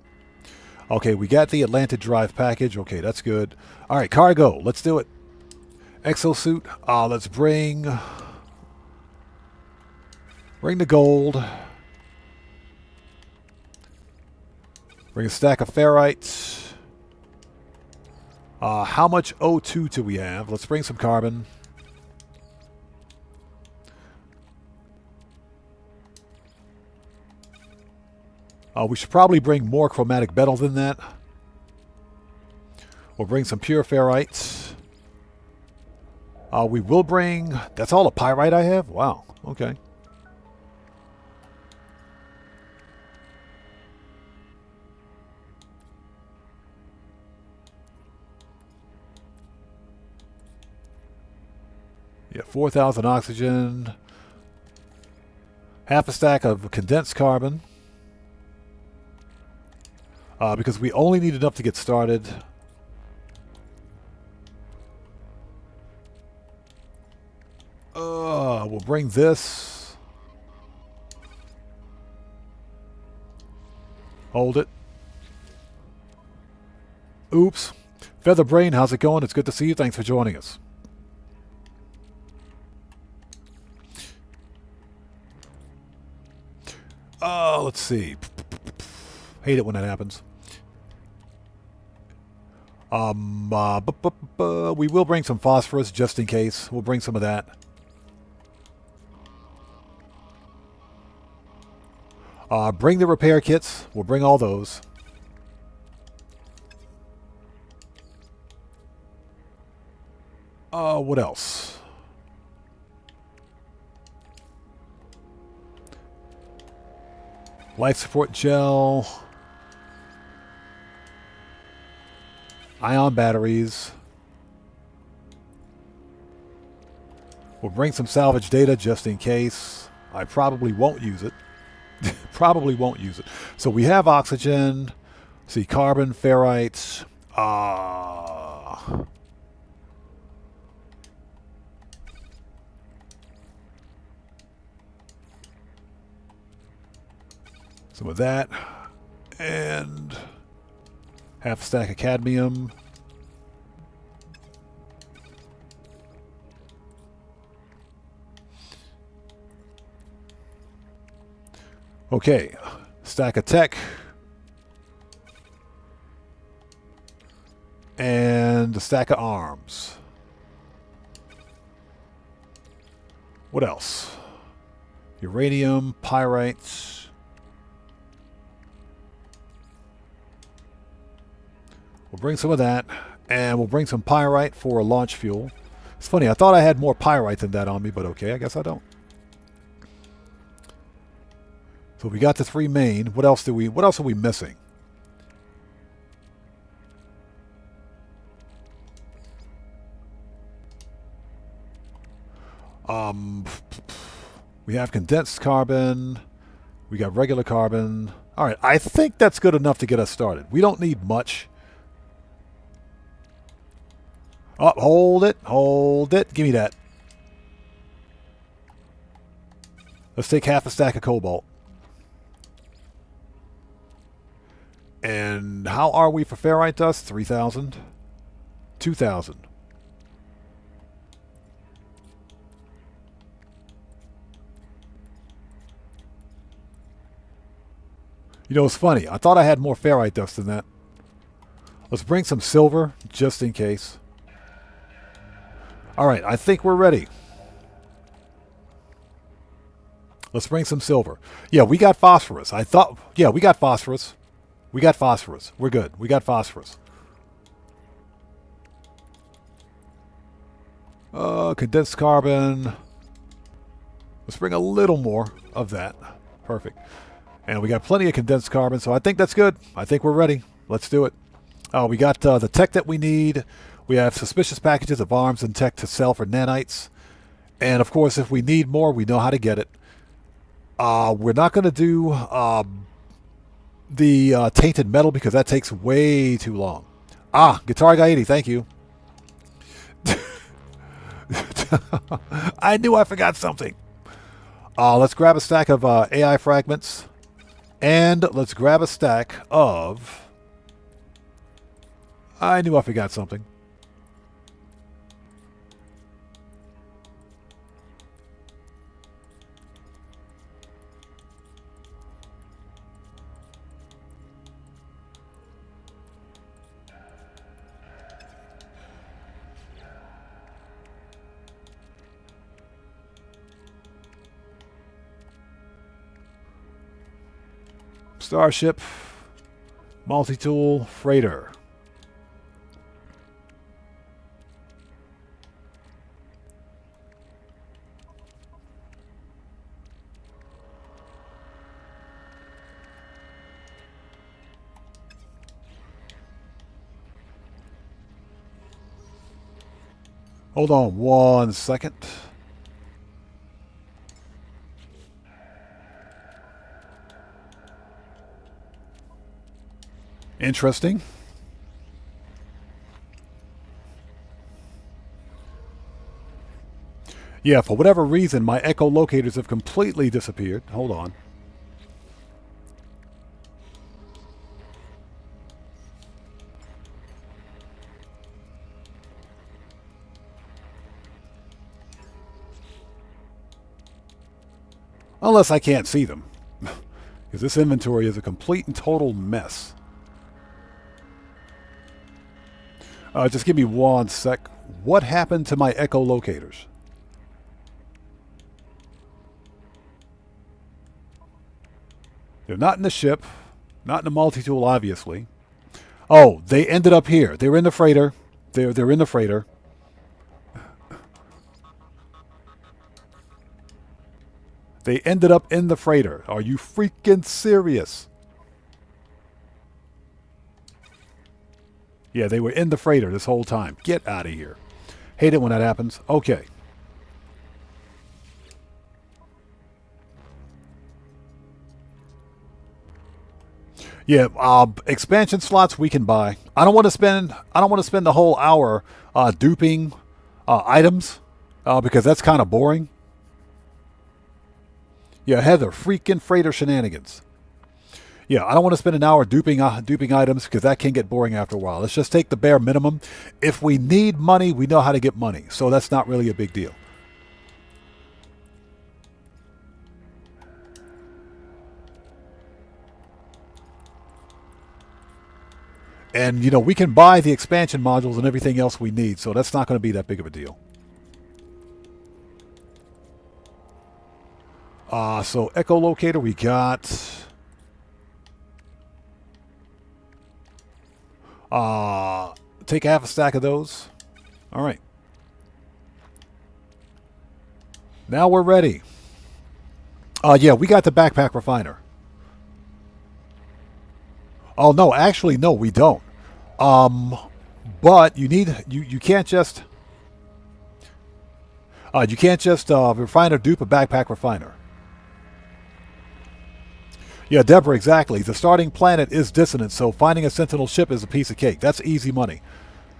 Okay, we got the Atlantic Drive package. Okay, that's good. All right, cargo. Let's do it. Exosuit. Let's bring the gold. Bring a stack of ferrites. How much O2 do we have? Let's bring some carbon. We should probably bring more chromatic metal than that. We'll bring some pure ferrites. We will bring... That's all the pyrite I have? Wow. Okay. Yeah, 4,000 oxygen. Half a stack of condensed carbon. Because we only need enough to get started. We'll bring this. Hold it. Oops. Feather Brain, how's it going? It's good to see you. Thanks for joining us. Let's see. Hate it when that happens. We will bring some phosphorus just in case. We'll bring some of that. Bring the repair kits. We'll bring all those. What else? Life support gel. Ion batteries. We'll bring some salvage data just in case. I probably won't use it. Probably won't use it. So we have oxygen. See, carbon, ferrites. Some of that. And half a stack of cadmium. Okay, stack of tech. And a stack of arms. What else? Uranium, pyrites. We'll bring some of that, and we'll bring some pyrite for launch fuel. It's funny, I thought I had more pyrite than that on me, but okay, I guess I don't. So we got the 3 main. What else are we missing? We have condensed carbon. We got regular carbon. All right, I think that's good enough to get us started. We don't need much. Oh, hold it. Hold it. Give me that. Let's take half a stack of cobalt. And how are we for ferrite dust? 3,000. 2,000. You know, it's funny. I thought I had more ferrite dust than that. Let's bring some silver, just in case. All right, I think we're ready. Let's bring some silver. Yeah, we got phosphorus. I thought... Yeah, we got phosphorus. We got phosphorus. We're good. We got phosphorus. Condensed carbon. Let's bring a little more of that. Perfect. And we got plenty of condensed carbon, so I think that's good. I think we're ready. Let's do it. We got the tech that we need. We have suspicious packages of arms and tech to sell for nanites. And of course, if we need more, we know how to get it. We're not going to do the tainted metal because that takes way too long. Ah, Guitar Guy 80, thank you. I knew I forgot something. Let's grab a stack of AI fragments. And let's grab a stack of... I knew I forgot something. Starship, multi-tool, freighter. Hold on 1 second. Interesting. Yeah, for whatever reason, my echolocators have completely disappeared. Hold on. Unless I can't see them. Because this inventory is a complete and total mess. Just give me 1 sec. What happened to my echolocators? They're not in the ship. Not in the multi-tool, obviously. Oh, they ended up here. They were in the freighter. They're in the freighter. They ended up in the freighter. Are you freaking serious? Yeah, they were in the freighter this whole time. Get out of here. Hate it when that happens. Okay. Yeah, expansion slots we can buy. I don't want to spend the whole hour duping items because that's kind of boring. Yeah, Heather, freaking freighter shenanigans. Yeah, I don't want to spend an hour duping items because that can get boring after a while. Let's just take the bare minimum. If we need money, we know how to get money. So that's not really a big deal. And, you know, we can buy the expansion modules and everything else we need. So that's not going to be that big of a deal. So echolocator we got... take half a stack of those. All right. Now we're ready. Yeah, we got the backpack refiner. Oh no, actually no, we don't. But you need you can't just refine or dupe a backpack refiner. Yeah, Deborah, exactly. The starting planet is dissonance, so finding a Sentinel ship is a piece of cake. That's easy money.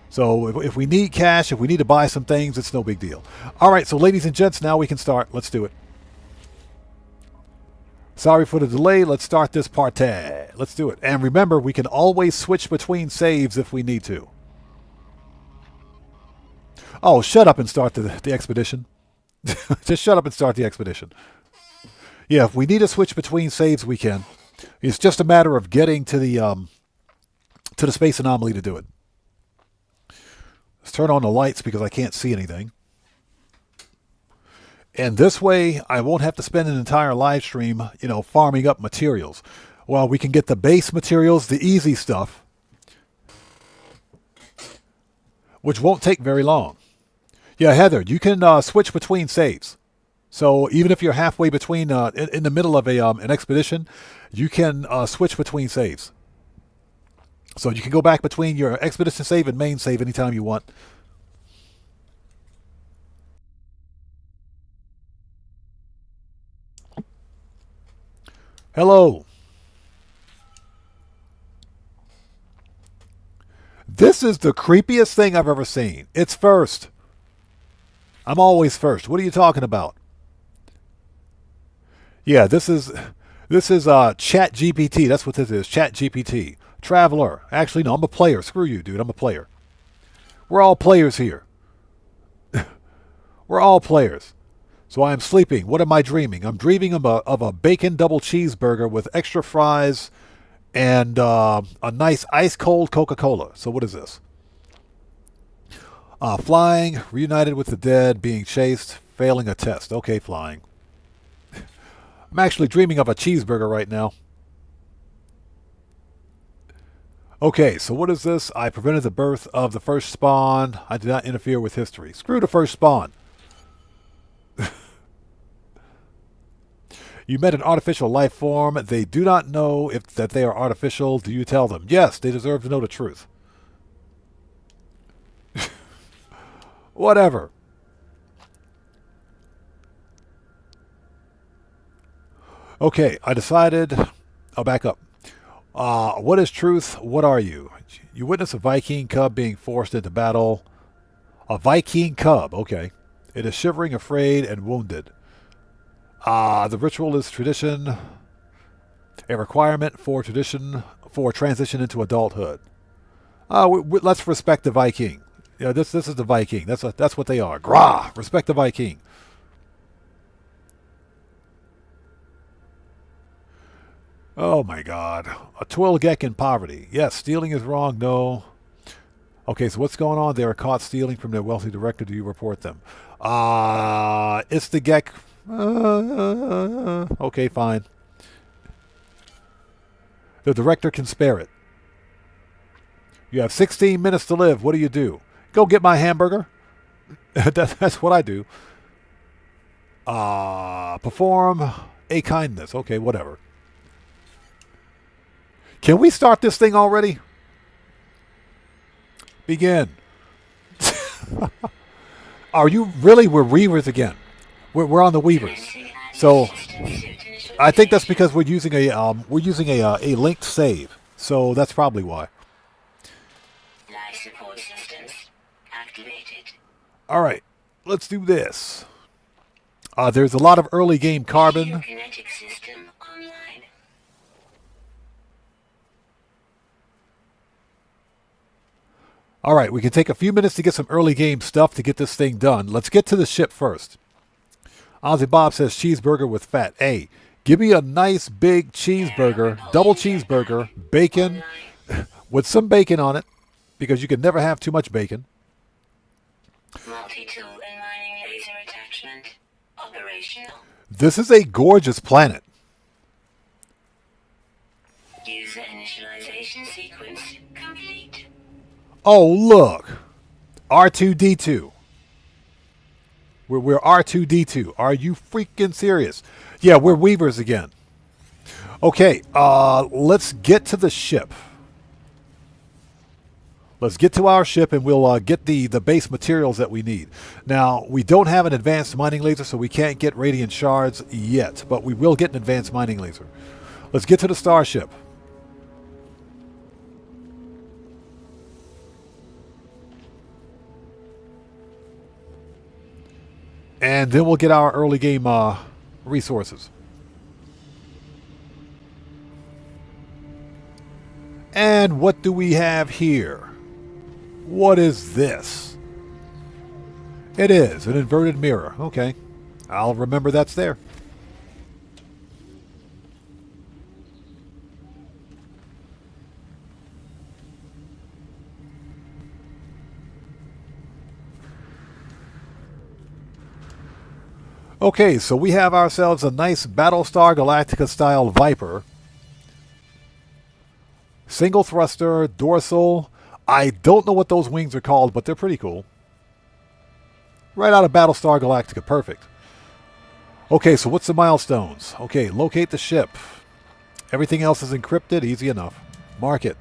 So if we need cash, if we need to buy some things, it's no big deal. All right, so ladies and gents, now we can start. Let's do it. Sorry for the delay. Let's start this party. Let's do it. And remember, we can always switch between saves if we need to. Oh, shut up and start the expedition. Just shut up and start the expedition. Yeah, if we need to switch between saves, we can. It's just a matter of getting to the space anomaly to do it. Let's turn on the lights because I can't see anything. And this way, I won't have to spend an entire live stream, you know, farming up materials. Well, we can get the base materials, the easy stuff, which won't take very long. Yeah, Heather, you can switch between saves. So even if you're halfway between, in the middle of an expedition, you can switch between saves. So you can go back between your expedition save and main save anytime you want. Hello. This is the creepiest thing I've ever seen. It's first. I'm always first. What are you talking about? Yeah, this is Chat GPT. That's what this is. Chat GPT. Traveler. Actually, no, I'm a player. Screw you, dude. I'm a player. We're all players here. We're all players. So I am sleeping. What am I dreaming? I'm dreaming of a bacon double cheeseburger with extra fries and a nice ice-cold Coca-Cola. So what is this? Flying, reunited with the dead, being chased, failing a test. Okay, flying. I'm actually dreaming of a cheeseburger right now. Okay, so what is this? I prevented the birth of the first spawn. I did not interfere with history. Screw the first spawn. You met an artificial life form. They do not know that they are artificial. Do you tell them? Yes, they deserve to know the truth. Whatever. Okay, I decided. I'll back up. What is truth? What are you? You witness a Viking cub being forced into battle. A Viking cub, okay. It is shivering, afraid, and wounded. The ritual is tradition, a requirement for transition into adulthood. Let's respect the Viking. Yeah, this is the Viking. That's what they are. Grah! Respect the Viking. Oh my God. A Twilgeck in poverty. Yes, stealing is wrong. No. Okay, so what's going on? They are caught stealing from their wealthy director. Do you report them? It's the Geck. Okay, fine. The director can spare it. You have 16 minutes to live. What do you do? Go get my hamburger. That's what I do. Perform a kindness. Okay, whatever. Can we start this thing already? Begin. Are you really? We're Weavers again. We're on the Weavers. So I think that's because we're using a linked save. So that's probably why. Life support systems activated. All right, let's do this. There's a lot of early game carbon. Kinetic system online. All right, we can take a few minutes to get some early game stuff to get this thing done. Let's get to the ship first. Ozzy Bob says cheeseburger with fat. Hey, give me a nice big cheeseburger, double cheeseburger, bacon, with some bacon on it, because you can never have too much bacon. Multi-tool and mining laser attachment operational. This is a gorgeous planet. User initialization sequence complete. Oh, look. R2-D2. We're R2-D2. Are you freaking serious? Yeah, we're Weavers again. Okay, let's get to the ship. Let's get to our ship and we'll get the base materials that we need. Now, we don't have an advanced mining laser, so we can't get radiant shards yet, but we will get an advanced mining laser. Let's get to the starship. And then we'll get our early game resources. And what do we have here? What is this? It is an inverted mirror. Okay. I'll remember that's there. Okay, so we have ourselves a nice Battlestar Galactica style Viper. Single thruster, dorsal. I don't know what those wings are called, but they're pretty cool. Right out of Battlestar Galactica. Perfect. Okay, so what's the milestones? Okay, locate the ship. Everything else is encrypted. Easy enough. Mark it.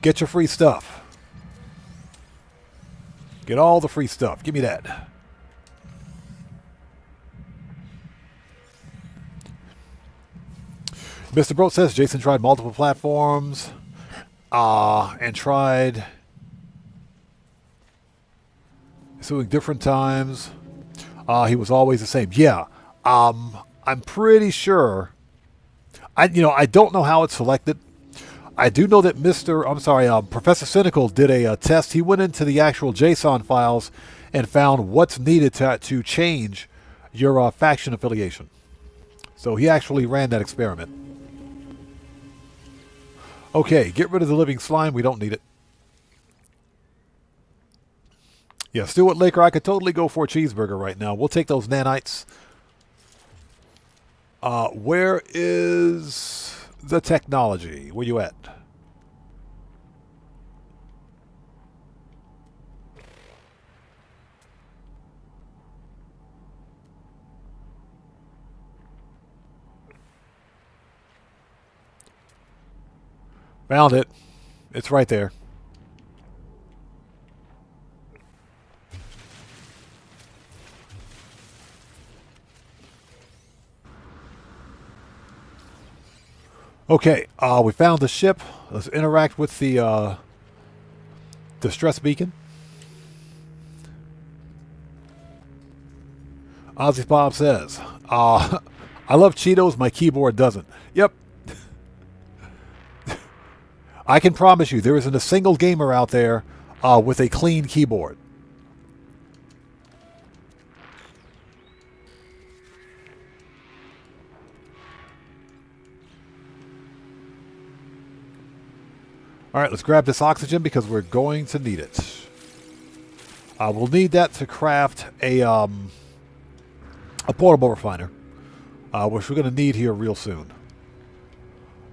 Get your free stuff. Get all the free stuff. Give me that. Mr. Bro says Jason tried multiple platforms and tried suing different times. He was always the same. Yeah. I'm pretty sure. I don't know how it's selected. I do know that Professor Cynical did a test. He went into the actual JSON files and found what's needed to change your faction affiliation. So he actually ran that experiment. Okay, get rid of the living slime. We don't need it. Yeah, Stuart Laker, I could totally go for a cheeseburger right now. We'll take those nanites. Where is the technology? Where you at? Found it. It's right there. Okay, we found the ship. Let's interact with the distress beacon. Ozzy Bob says, I love Cheetos, my keyboard doesn't. Yep. I can promise you there isn't a single gamer out there with a clean keyboard. All right, let's grab this oxygen because we're going to need it. We'll need that to craft a portable refiner, which we're going to need here real soon.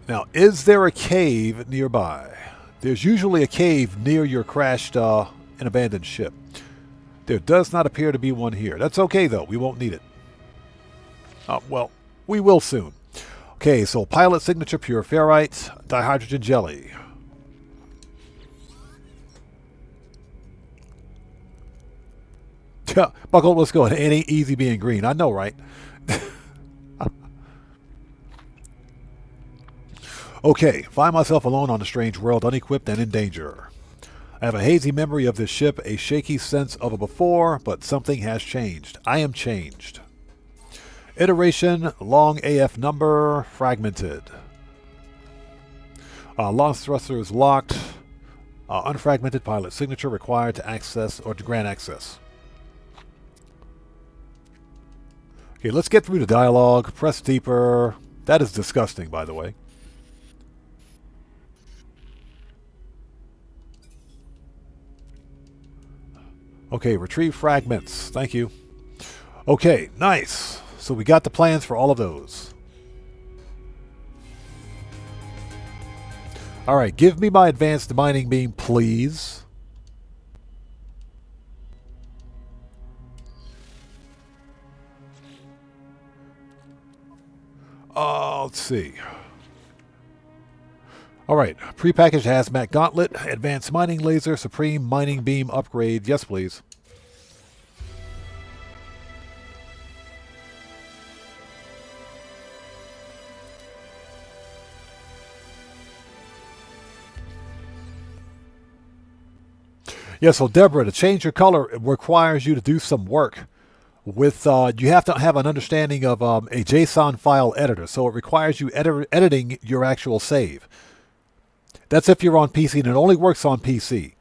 Now, is there a cave nearby? There's usually a cave near your crashed and abandoned ship. There does not appear to be one here. That's okay, though. We won't need it. Well, we will soon. Okay, so pilot signature pure ferrite, dihydrogen jelly. Buckle, let's go. It ain't easy being green. I know, right? Okay, find myself alone on a strange world, unequipped and in danger. I have a hazy memory of this ship, a shaky sense of a before, but something has changed. I am changed. Iteration, long AF number, fragmented. Launch thruster is locked. Unfragmented pilot signature required to access or to grant access. Okay, let's get through the dialogue. Press deeper. That is disgusting, by the way. Okay, retrieve fragments. Thank you. Okay, nice. So we got the plans for all of those. All right, give me my advanced mining beam, please. Let's see. All right, prepackaged hazmat gauntlet, advanced mining laser, supreme mining beam upgrade. Yes, please. Yeah, so Deborah, to change your color requires you to do some work. With you have to have an understanding of a JSON file editor, so it requires you editing your actual save. That's if you're on PC, and it only works on PC.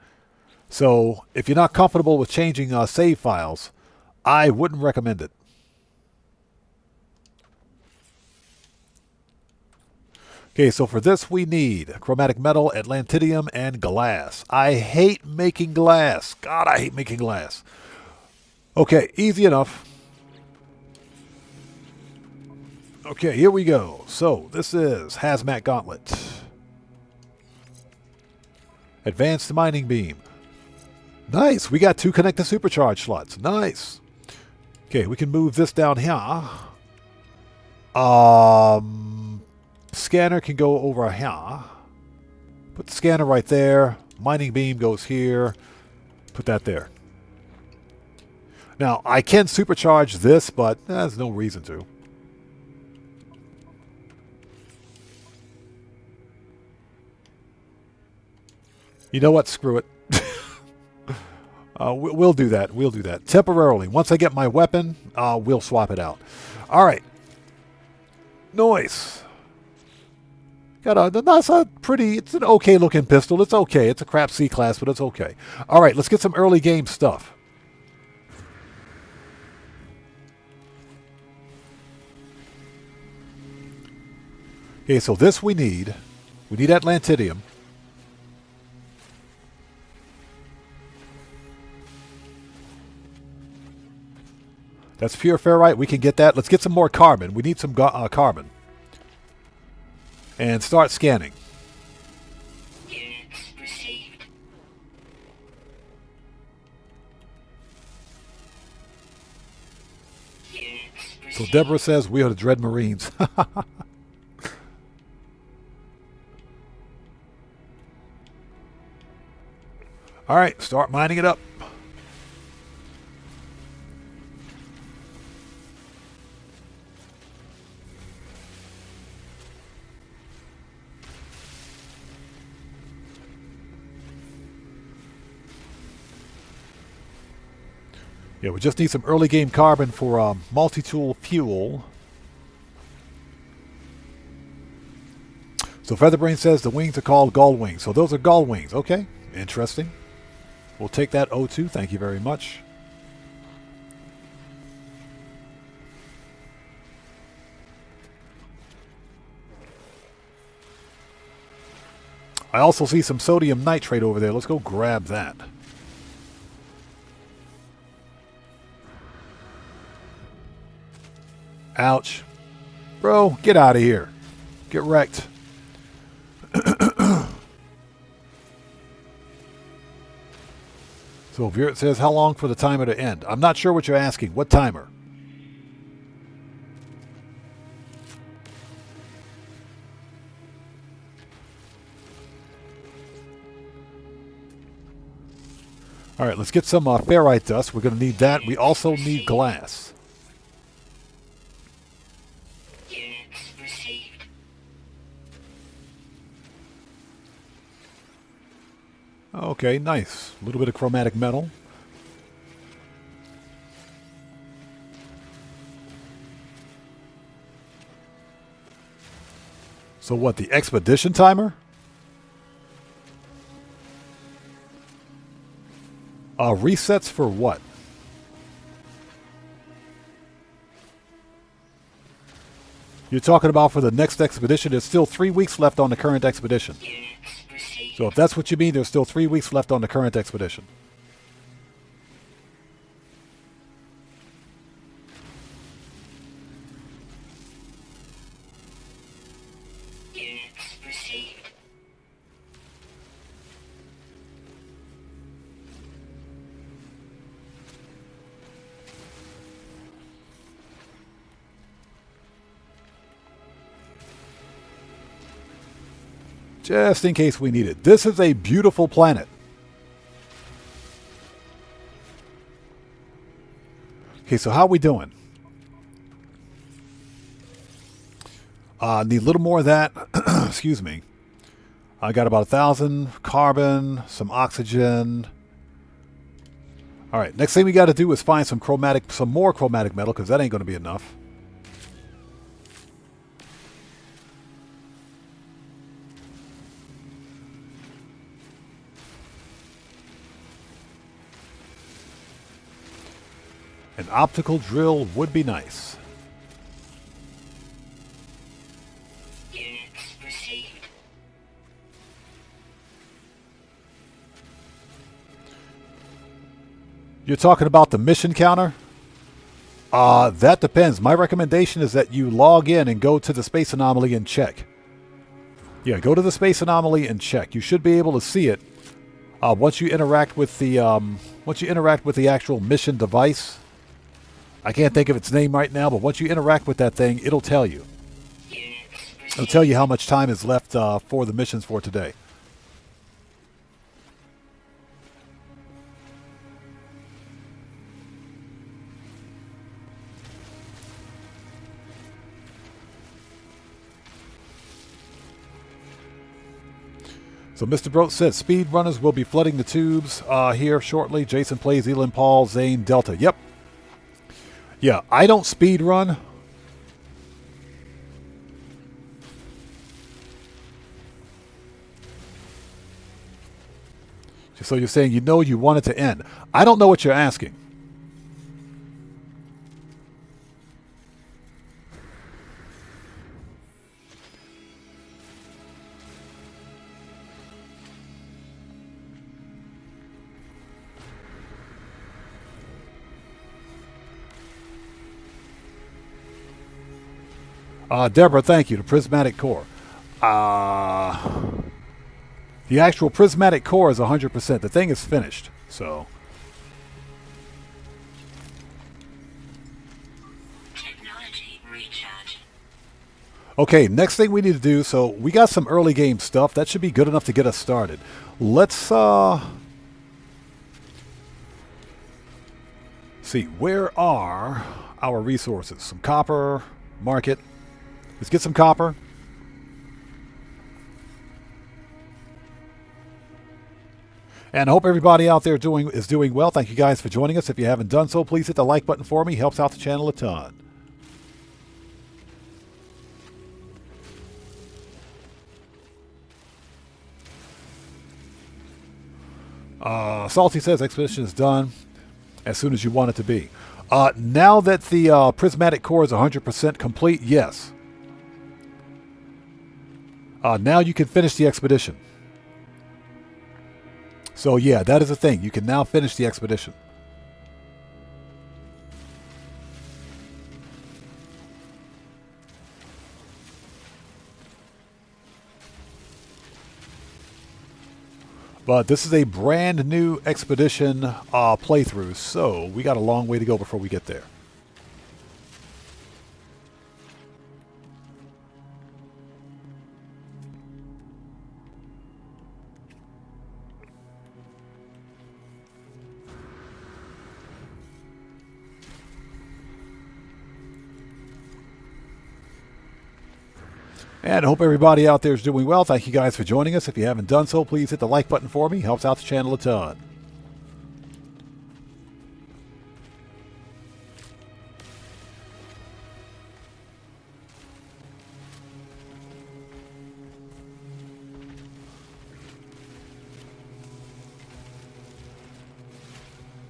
So if you're not comfortable with changing save files, I wouldn't recommend it. Okay, so for this we need chromatic metal, atlantidium, and glass. I hate making glass. God, I hate making glass. Okay, easy enough. Okay, here we go. So this is hazmat gauntlet. Advanced mining beam. Nice. We got 2 connected supercharge slots. Nice. Okay, we can move this down here. Scanner can go over here. Put the scanner right there. Mining beam goes here. Put that there. Now, I can supercharge this, but there's no reason to. You know what? Screw it. We'll do that. We'll do that. Temporarily. Once I get my weapon, we'll swap it out. All right. Noise. That's a pretty, it's an okay looking pistol. It's okay. It's a crap C class, but it's okay. All right, let's get some early game stuff. Okay, so this we need. We need Atlantidium. That's pure ferrite. We can get that. Let's get some more carbon. We need some carbon. And start scanning. Units received. Units So received. Deborah says we are the Dread Marines. All right, start mining it up. Yeah, we just need some early game carbon for multi-tool fuel. So Featherbrain says the wings are called gull wings. So those are gull wings. Okay, interesting. We'll take that O2. Thank you very much. I also see some sodium nitrate over there. Let's go grab that. Ouch. Bro, get out of here. Get wrecked. So Virat says, how long for the timer to end? I'm not sure what you're asking. What timer? All right, let's get some ferrite dust. We're going to need that. We also need glass. Units received. Okay, nice. A little bit of chromatic metal. So what, the expedition timer? Resets for what? You're talking about for the next expedition. There's still 3 weeks left on the current expedition. Units received. So if that's what you mean, there's still 3 weeks left on the current expedition. Units received. Just in case we need it. This is a beautiful planet. Okay, so how are we doing? Need a little more of that. Excuse me. I got about 1,000 carbon, some oxygen. All right, next thing we got to do is find some more chromatic metal, because that ain't going to be enough. An optical drill would be nice. Units received. You're talking about the mission counter? That depends. My recommendation is that you log in and go to the space anomaly and check. Yeah, go to the space anomaly and check. You should be able to see it once you interact with the actual mission device. I can't think of its name right now, but once you interact with that thing, it'll tell you. Units It'll received. tell you how much time is left for the missions for today. So Mr. Broat says speedrunners will be flooding the tubes here shortly. Jason plays Elon Paul, Zane, Delta. Yep. Yeah, I don't speed run. So you're saying you know you want it to end. I don't know what you're asking. Deborah, thank you. The prismatic core. The actual prismatic core is 100%. The thing is finished. So. Technology recharge. Okay, next thing we need to do. So we got some early game stuff. That should be good enough to get us started. Let's see. Where are our resources? Some copper. Market. Let's get some copper. And I hope everybody out there is doing well. Thank you guys for joining us. If you haven't done so, please hit the like button for me. Helps out the channel a ton. Salty says expedition is done as soon as you want it to be. Now that the prismatic core is 100% complete, yes. Now you can finish the expedition. So yeah, that is the thing. You can now finish the expedition. But this is a brand new expedition playthrough, so we got a long way to go before we get there. And I hope everybody out there is doing well. Thank you guys for joining us. If you haven't done so, please hit the like button for me. Helps out the channel a ton.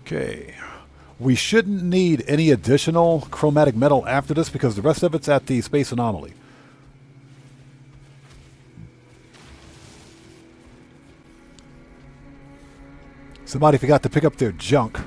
Okay. We shouldn't need any additional chromatic metal after this because the rest of it's at the space anomaly. Somebody forgot to pick up their junk.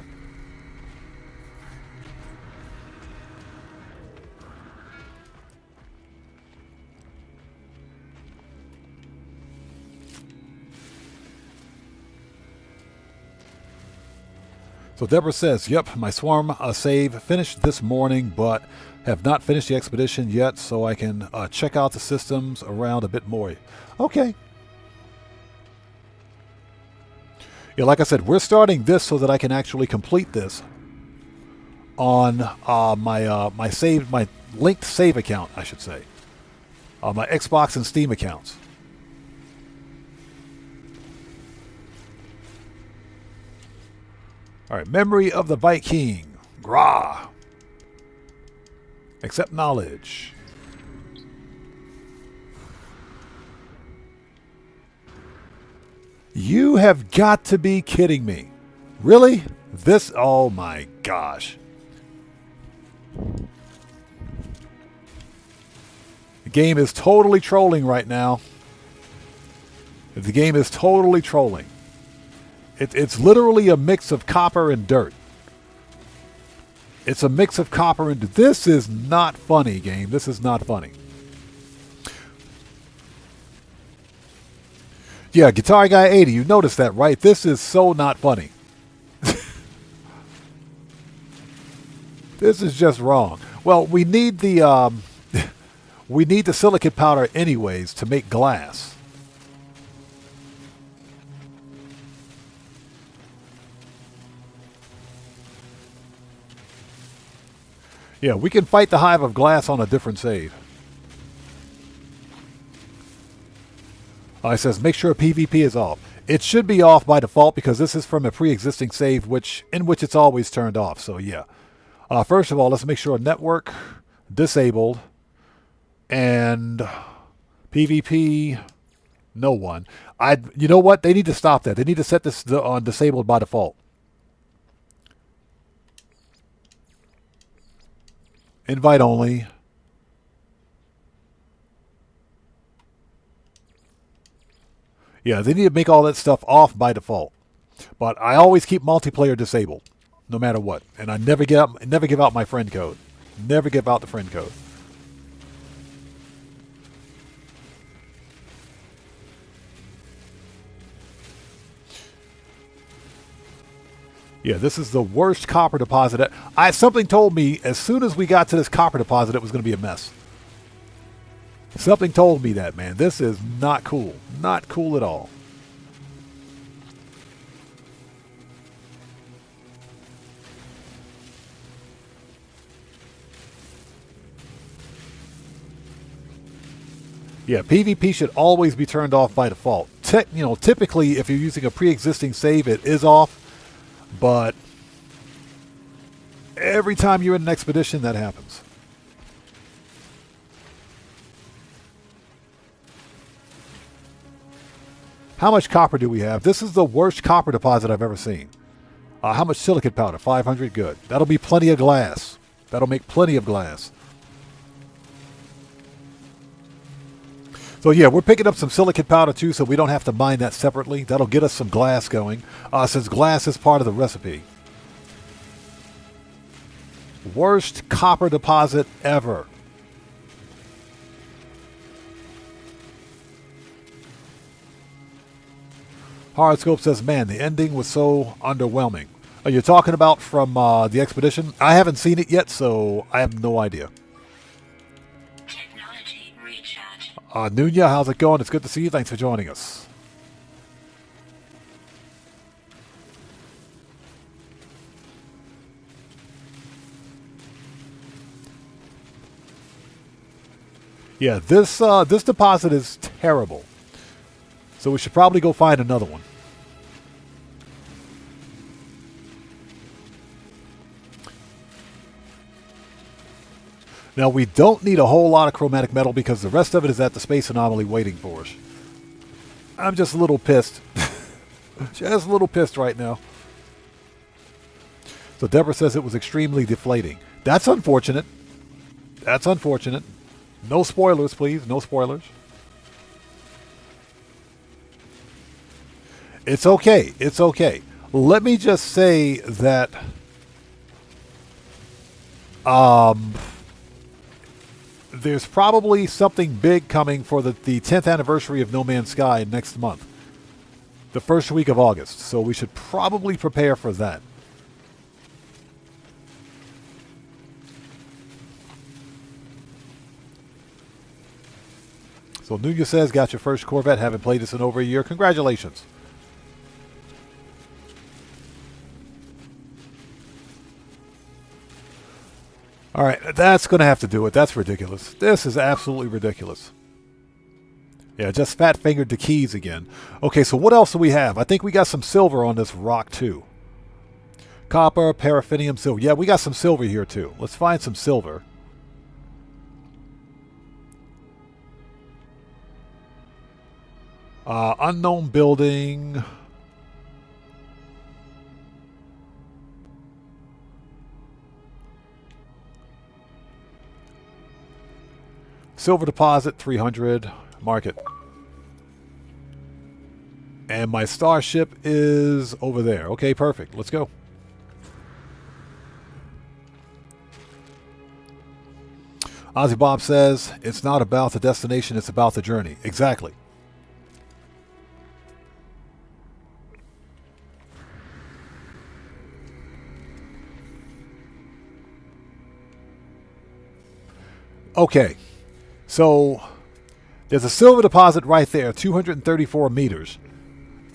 So Deborah says, yep, my swarm save finished this morning, but have not finished the expedition yet, so I can check out the systems around a bit more. Okay. Yeah, like I said, we're starting this so that I can actually complete this on my linked save account, I should say, my Xbox and Steam accounts. All right, memory of the Viking, Grah. Accept knowledge. You have got to be kidding me. Really? This, oh my gosh. The game is totally trolling right now. The game is totally trolling. It's literally a mix of copper and dirt. It's a mix of copper and dirt. This is not funny, game. This is not funny. Yeah, Guitar Guy 80, you noticed that, right? This is so not funny. This is just wrong. Well, we need the silicate powder anyways to make glass. Yeah, we can fight the Hive of Glass on a different save. It says make sure PvP is off. It should be off by default because this is from a pre-existing save in which it's always turned off. So yeah. First of all, let's make sure network disabled and PvP no one. You know what? They need to stop that. They need to set this on disabled by default. Invite only. Yeah, they need to make all that stuff off by default. But I always keep multiplayer disabled, no matter what. And I never give out my friend code. Never give out the friend code. Yeah, this is the worst copper deposit. Something told me as soon as we got to this copper deposit, it was going to be a mess. Something told me that, man. This is not cool. Not cool at all. Yeah, PvP should always be turned off by default. Typically, if you're using a pre-existing save, it is off. But every time you're in an expedition, that happens. How much copper do we have? This is the worst copper deposit I've ever seen. How much silicate powder? 500. Good. That'll be plenty of glass. That'll make plenty of glass. So yeah, we're picking up some silicate powder too, so we don't have to mine that separately. That'll get us some glass going, since glass is part of the recipe. Worst copper deposit ever. Horoscope says, man, the ending was so underwhelming. Are you talking about from the expedition? I haven't seen it yet, so I have no idea. Technology recharge. Nunya, how's it going? It's good to see you. Thanks for joining us. Yeah, this deposit is terrible. So we should probably go find another one. Now, we don't need a whole lot of chromatic metal because the rest of it is at the space anomaly waiting for us. I'm just a little pissed. Just a little pissed right now. So Deborah says it was extremely deflating. That's unfortunate. That's unfortunate. No spoilers, please. No spoilers. It's okay. It's okay. Let me just say that there's probably something big coming for the 10th anniversary of No Man's Sky next month. The first week of August. So we should probably prepare for that. So Nunya says, got your first Corvette. Haven't played this in over a year. Congratulations. All right, that's going to have to do it. That's ridiculous. This is absolutely ridiculous. Yeah, just fat-fingered the keys again. Okay, so what else do we have? I think we got some silver on this rock, too. Copper, paraffinium, silver. Yeah, we got some silver here, too. Let's find some silver. Unknown building. Silver deposit, 300. Mark it. And my starship is over there. Okay, perfect. Let's go. Ozzy Bob says, it's not about the destination, it's about the journey. Exactly. Okay. So, there's a silver deposit right there, 234 meters.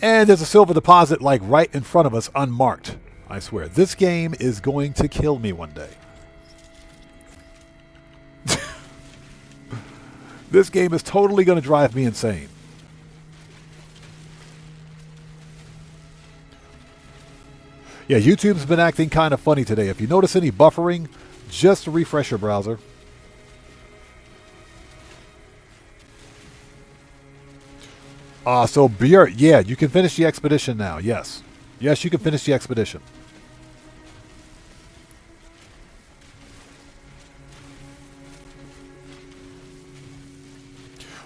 And there's a silver deposit like right in front of us, unmarked. I swear, this game is going to kill me one day. This game is totally going to drive me insane. Yeah, YouTube's been acting kind of funny today. If you notice any buffering, just refresh your browser. So Björk, yeah, you can finish the expedition now. Yes. Yes, you can finish the expedition.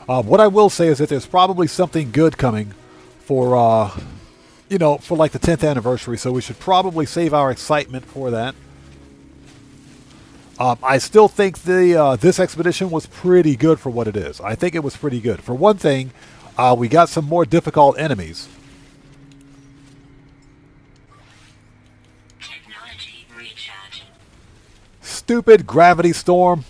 What I will say is that there's probably something good coming for, you know, for like the 10th anniversary, so we should probably save our excitement for that. I still think this expedition was pretty good for what it is. I think it was pretty good. For one thing, we got some more difficult enemies. Technology recharge. Stupid gravity storm.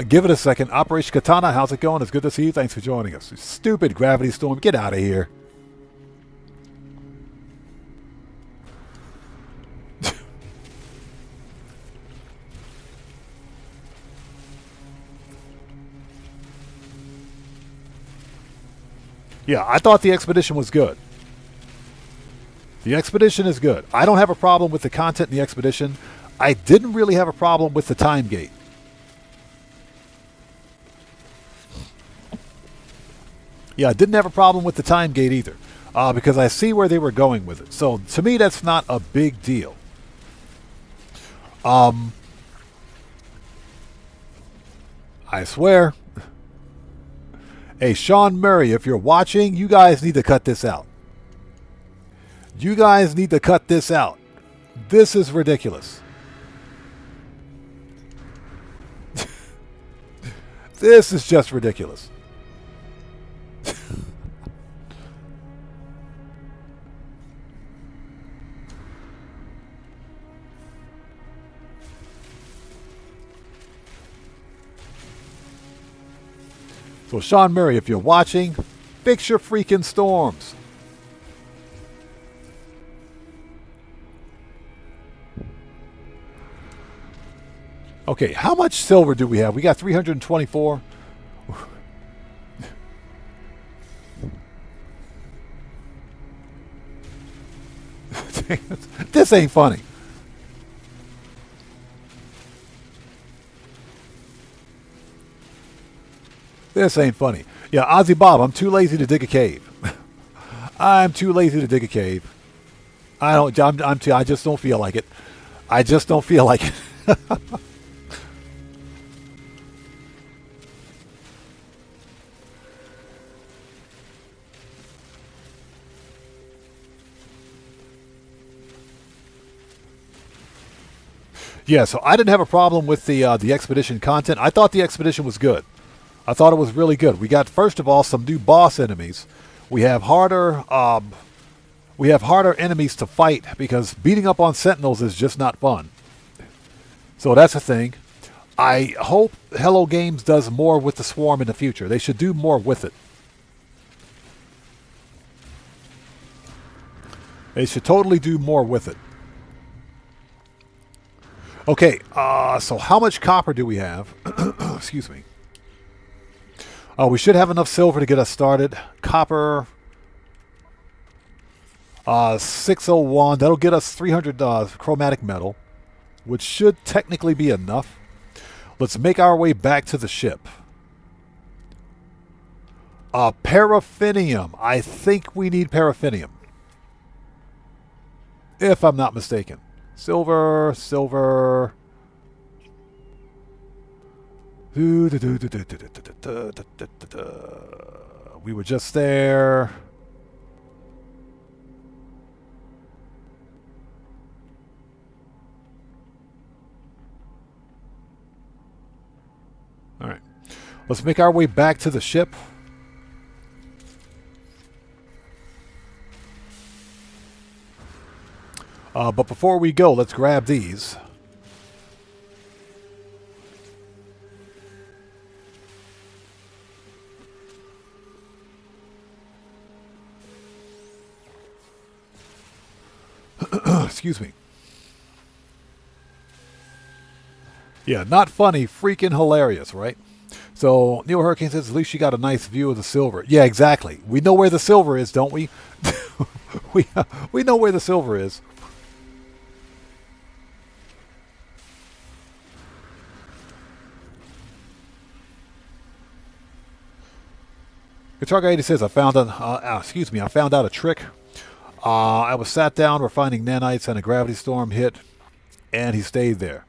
Give it a second. Operation Katana, how's it going? It's good to see you. Thanks for joining us. Stupid gravity storm. Get out of here. Yeah, I thought the expedition was good. The expedition is good. I don't have a problem with the content in the expedition. I didn't really have a problem with the time gate. Yeah, I didn't have a problem with the time gate either, because I see where they were going with it. So to me, that's not a big deal. I swear. Hey, Sean Murray, if you're watching, you guys need to cut this out. You guys need to cut this out. This is ridiculous. This is just ridiculous. So Sean Murray, if you're watching, fix your freaking storms. Okay, how much silver do we have? We got 324. This ain't funny. This ain't funny. Yeah, Ozzy Bob, I'm too lazy to dig a cave. I'm too lazy to dig a cave. I just don't feel like it. I just don't feel like it. Yeah, so I didn't have a problem with the expedition content. I thought the expedition was good. I thought it was really good. We got, first of all, some new boss enemies. We have harder enemies to fight because beating up on sentinels is just not fun. So that's a thing. I hope Hello Games does more with the swarm in the future. They should do more with it. They should totally do more with it. Okay, so how much copper do we have? Excuse me. We should have enough silver to get us started. Copper, 601. That'll get us 300 chromatic metal, which should technically be enough. Let's make our way back to the ship. Paraffinium. I think we need paraffinium, if I'm not mistaken. Silver. We were just there. All right. Let's make our way back to the ship. But before we go, let's grab these. Excuse me. Yeah, not funny, freaking hilarious, right? So Neil Hurricane says, at least you got a nice view of the silver. Yeah, exactly. We know where the silver is, don't we? we know where the silver is. Guitar Guy 80 says, I found out a trick. I was sat down refining nanites and a gravity storm hit, and he stayed there.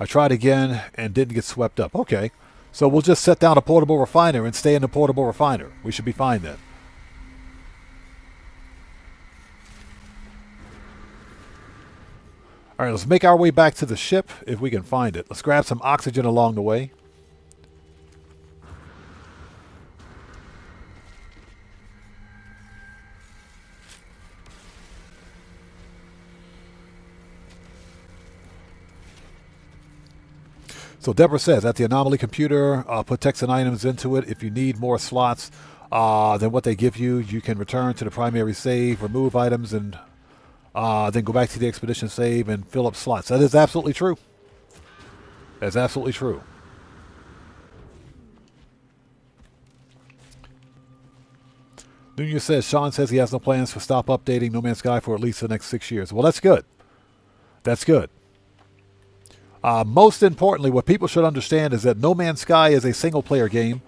I tried again and didn't get swept up. Okay, so we'll just set down a portable refiner and stay in the portable refiner. We should be fine then. All right, let's make our way back to the ship if we can find it. Let's grab some oxygen along the way. So Deborah says, at the anomaly computer, put text and items into it. If you need more slots than what they give you, you can return to the primary save, remove items, and then go back to the expedition save and fill up slots. That is absolutely true. That's absolutely true. Nunya says, Sean says he has no plans to stop updating No Man's Sky for at least the next 6 years. Well, that's good. That's good. Most importantly, what people should understand is that No Man's Sky is a single-player game.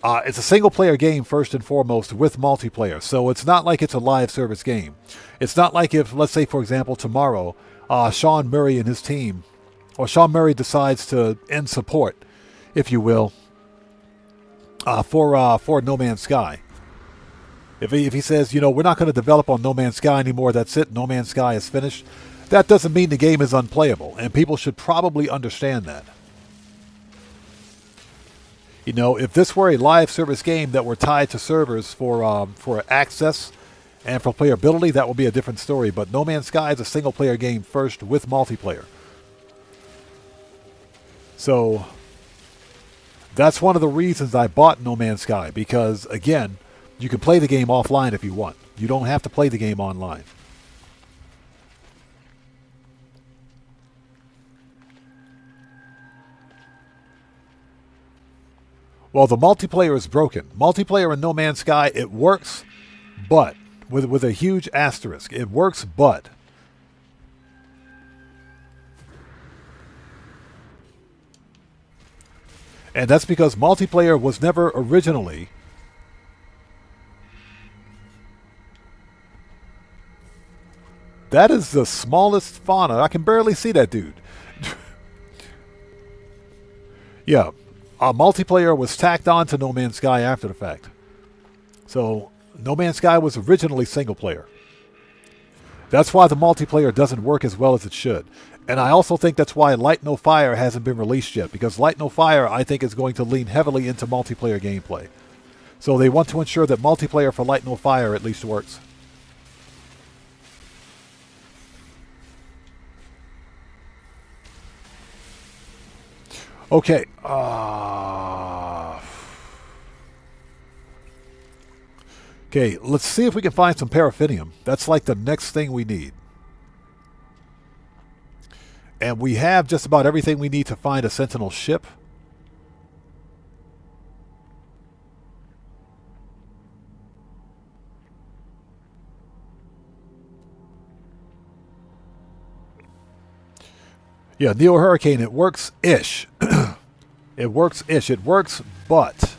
It's a single-player game first and foremost with multiplayer. So it's not like it's a live service game. It's not like if, let's say, for example, tomorrow, Sean Murray and his team, or Sean Murray decides to end support, if you will, for No Man's Sky. If he says, you know, we're not going to develop on No Man's Sky anymore, that's it, No Man's Sky is finished, that doesn't mean the game is unplayable, and people should probably understand that. You know, if this were a live service game that were tied to servers for access and for playability, that would be a different story. But No Man's Sky is a single-player game first with multiplayer. So that's one of the reasons I bought No Man's Sky, because, again, you can play the game offline if you want. You don't have to play the game online. Well, the multiplayer is broken. Multiplayer in No Man's Sky, it works, but with a huge asterisk. It works, but and that's because multiplayer was never originally that is the smallest fauna. I can barely see that dude. Yeah. Multiplayer was tacked on to No Man's Sky after the fact. So, No Man's Sky was originally single player. That's why the multiplayer doesn't work as well as it should. And I also think that's why Light No Fire hasn't been released yet, because Light No Fire, I think, is going to lean heavily into multiplayer gameplay. So they want to ensure that multiplayer for Light No Fire at least works. Okay. Okay, let's see if we can find some paraffinium. That's like the next thing we need. And we have just about everything we need to find a Sentinel ship. Yeah, Neo Hurricane, it works-ish. It works-ish. It works, but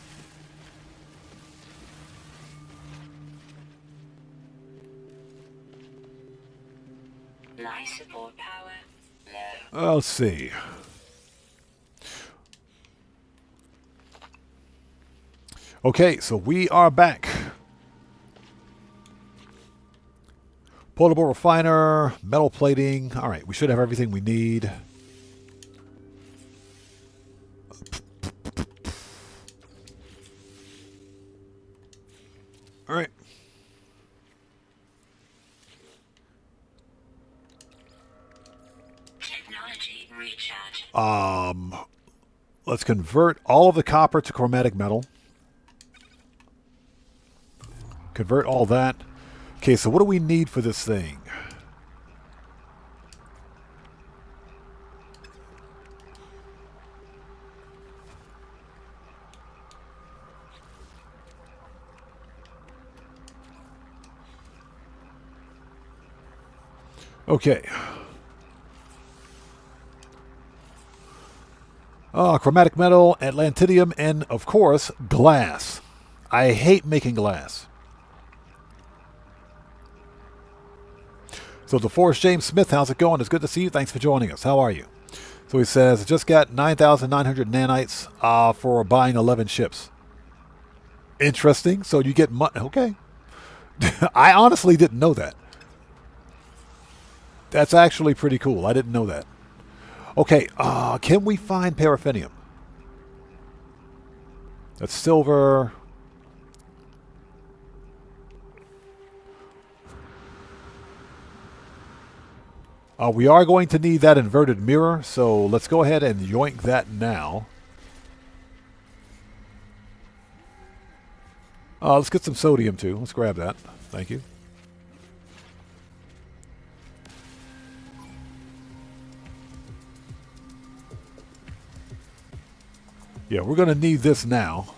Life support power low. let's see. Okay, so we are back. Portable refiner, metal plating. All right, we should have everything we need. All right. Technology recharge. Let's convert all of the copper to chromatic metal. Convert all that. Okay, so what do we need for this thing? Okay. Chromatic metal, atlantidium, and of course, glass. I hate making glass. So DeForest James Smith, how's it going? It's good to see you. Thanks for joining us. How are you? So he says, I just got 9,900 nanites for buying 11 ships. Interesting. So you get money. Okay. I honestly didn't know that. That's actually pretty cool. I didn't know that. Okay, can we find paraffinium? That's silver. We are going to need that inverted mirror, so let's go ahead and yoink that now. Let's get some sodium too. Let's grab that. Thank you. Yeah, we're going to need this now.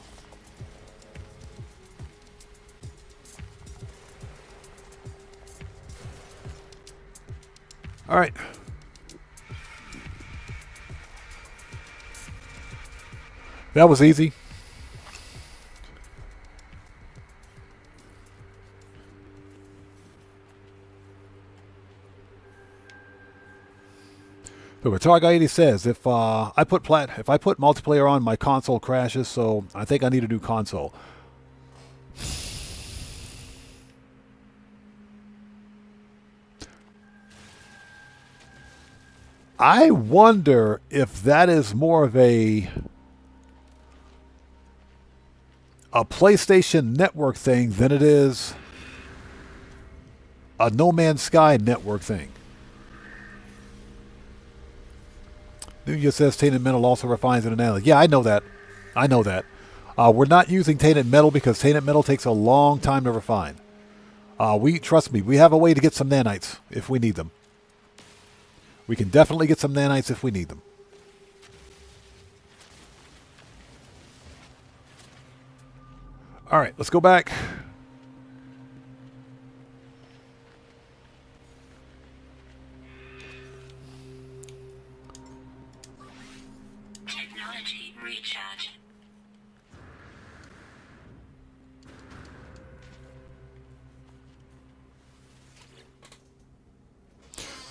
All right. That was easy. So Guitar Guy 80 says if I put multiplayer on, my console crashes, so I think I need a new console. I wonder if that is more of a PlayStation Network thing than it is a No Man's Sky network thing. Nunya says tainted metal also refines in an analog. Yeah, I know that. I know that. We're not using tainted metal because tainted metal takes a long time to refine. Trust me, we have a way to get some nanites if we need them. We can definitely get some nanites if we need them. All right, let's go back. Technology recharge.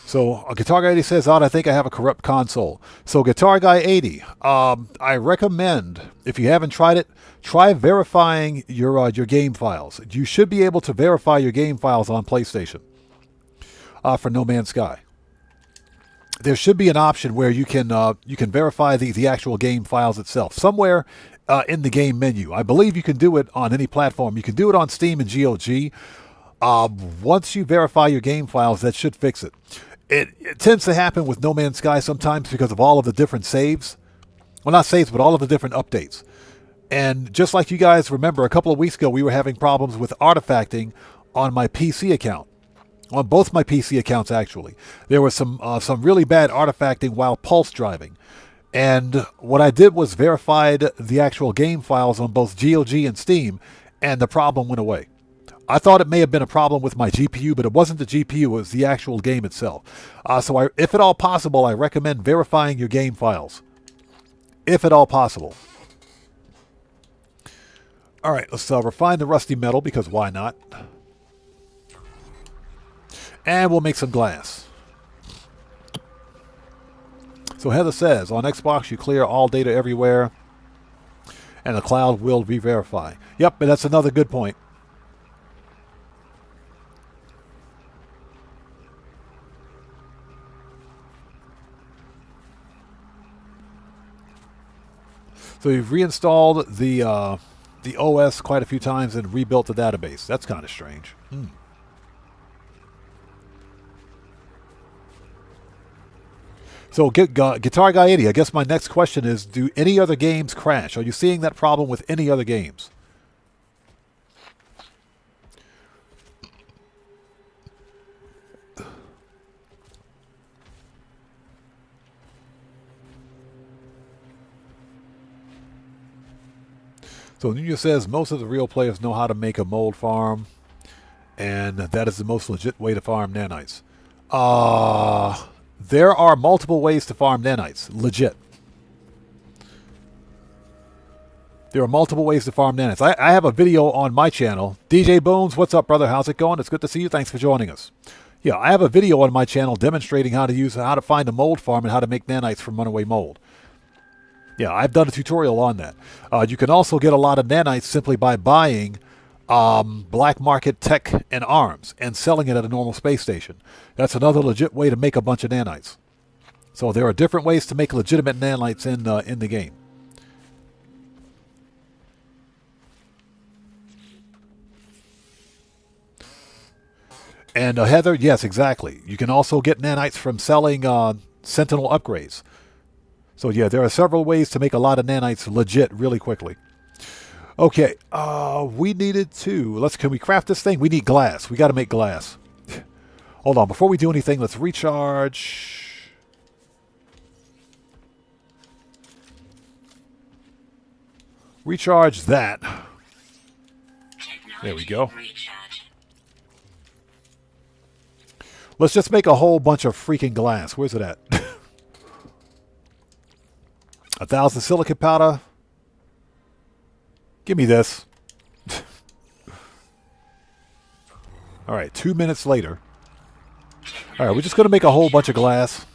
So Guitar Guy 80 says, I think I have a corrupt console. So Guitar Guy 80, I recommend, if you haven't tried it, try verifying your game files. You should be able to verify your game files on PlayStation for No Man's Sky. There should be an option where you can verify the actual game files itself somewhere in the game menu. I believe you can do it on any platform. You can do it on Steam and GOG. Once you verify your game files, that should fix it. It tends to happen with No Man's Sky sometimes because of all of the different saves. Well, not saves, but all of the different updates. And just like you guys remember, a couple of weeks ago, we were having problems with artifacting on my PC account. On both my PC accounts, actually. There was some really bad artifacting while pulse driving. And what I did was verified the actual game files on both GOG and Steam, and the problem went away. I thought it may have been a problem with my GPU, but it wasn't the GPU, it was the actual game itself. So if at all possible, I recommend verifying your game files. If at all possible. All right, let's refine the rusty metal, because why not? And we'll make some glass. So Heather says, on Xbox, you clear all data everywhere, and the cloud will re-verify. Yep, but that's another good point. So you've reinstalled the OS quite a few times and rebuilt the database. That's kind of strange. So Guitar Guy 80, I guess my next question is, do any other games crash? Are you seeing that problem with any other games? So Nuno says most of the real players know how to make a mold farm, and that is the most legit way to farm nanites. There are multiple ways to farm nanites. Legit. There are multiple ways to farm nanites. I have a video on my channel. DJ Bones, what's up, brother? How's it going? It's good to see you. Thanks for joining us. Yeah, I have a video on my channel demonstrating how to find a mold farm and how to make nanites from runaway mold. Yeah, I've done a tutorial on that. You can also get a lot of nanites simply by buying black market tech and arms and selling it at a normal space station. That's another legit way to make a bunch of nanites. So there are different ways to make legitimate nanites in the game. And Heather, yes, exactly. You can also get nanites from selling Sentinel upgrades. So yeah, there are several ways to make a lot of nanites legit really quickly. Okay, we needed to... Can we craft this thing? We need glass. We got to make glass. Hold on, before we do anything, let's recharge. Recharge that. There we go. Let's just make a whole bunch of freaking glass. Where's it at? 1,000 silicate powder. Give me this. All right, 2 minutes later. All right, we're just going to make a whole bunch of glass.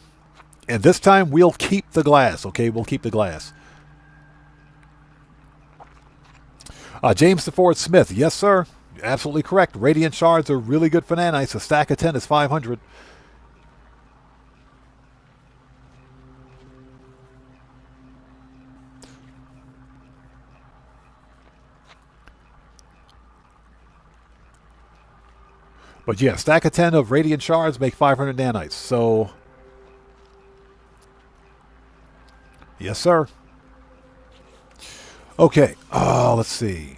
And this time we'll keep the glass, okay? We'll keep the glass. James DeFord Smith. Yes, sir. Absolutely correct. Radiant shards are really good for nanites. A stack of 10 is 500. But yeah, stack of 10 of radiant shards make 500 nanites. So, yes, sir. Okay, let's see.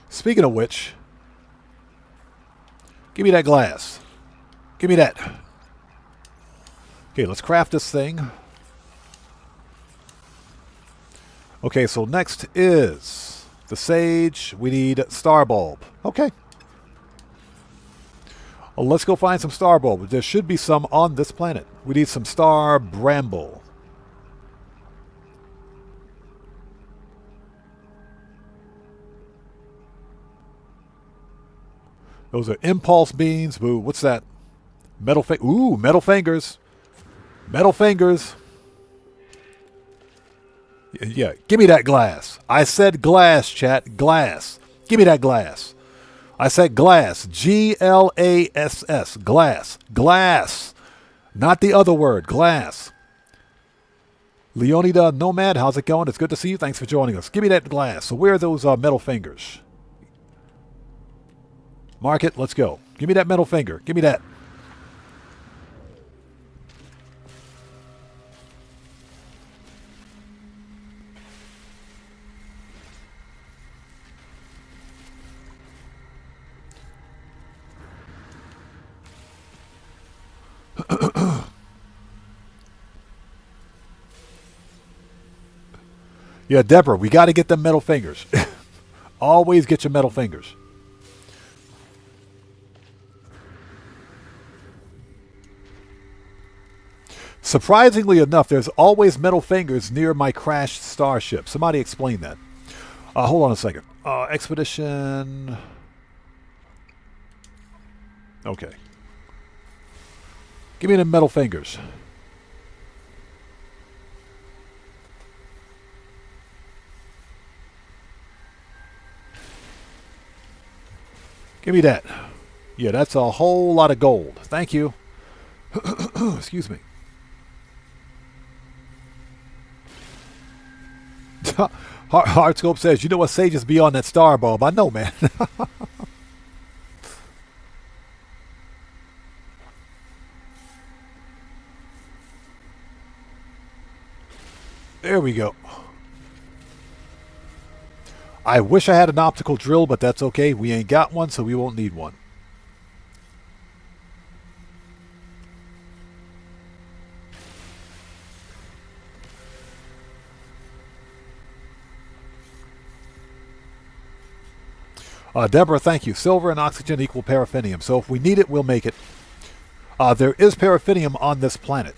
Speaking of which, give me that glass. Give me that. Okay, let's craft this thing. Okay, so next is the sage. We need star bulb. Okay. Well, let's go find some star bulb. There should be some on this planet. We need some star bramble. Those are impulse beans. Boo. What's that? Metal Ooh, metal fingers. Metal fingers. Yeah, give me that glass. I said glass, chat. Glass. Give me that glass. I said glass. G-L-A-S-S. Glass. Glass. Not the other word. Glass. Leonida Nomad, how's it going? It's good to see you. Thanks for joining us. Give me that glass. So where are those metal fingers? Mark it. Let's go. Give me that metal finger. Give me that. Yeah, Deborah, we got to get them metal fingers. Always get your metal fingers. Surprisingly enough, there's always metal fingers near my crashed starship. Somebody explain that. Hold on a second. Expedition. Okay. Give me the metal fingers. Give me that. Yeah, that's a whole lot of gold. Thank you. Excuse me. Heartscope says, you know what sages be on that star bulb. I know, man. There we go. I wish I had an optical drill, but that's okay. We ain't got one, so we won't need one. Deborah, thank you. Silver and oxygen equal paraffinium. So if we need it, we'll make it. There is paraffinium on this planet.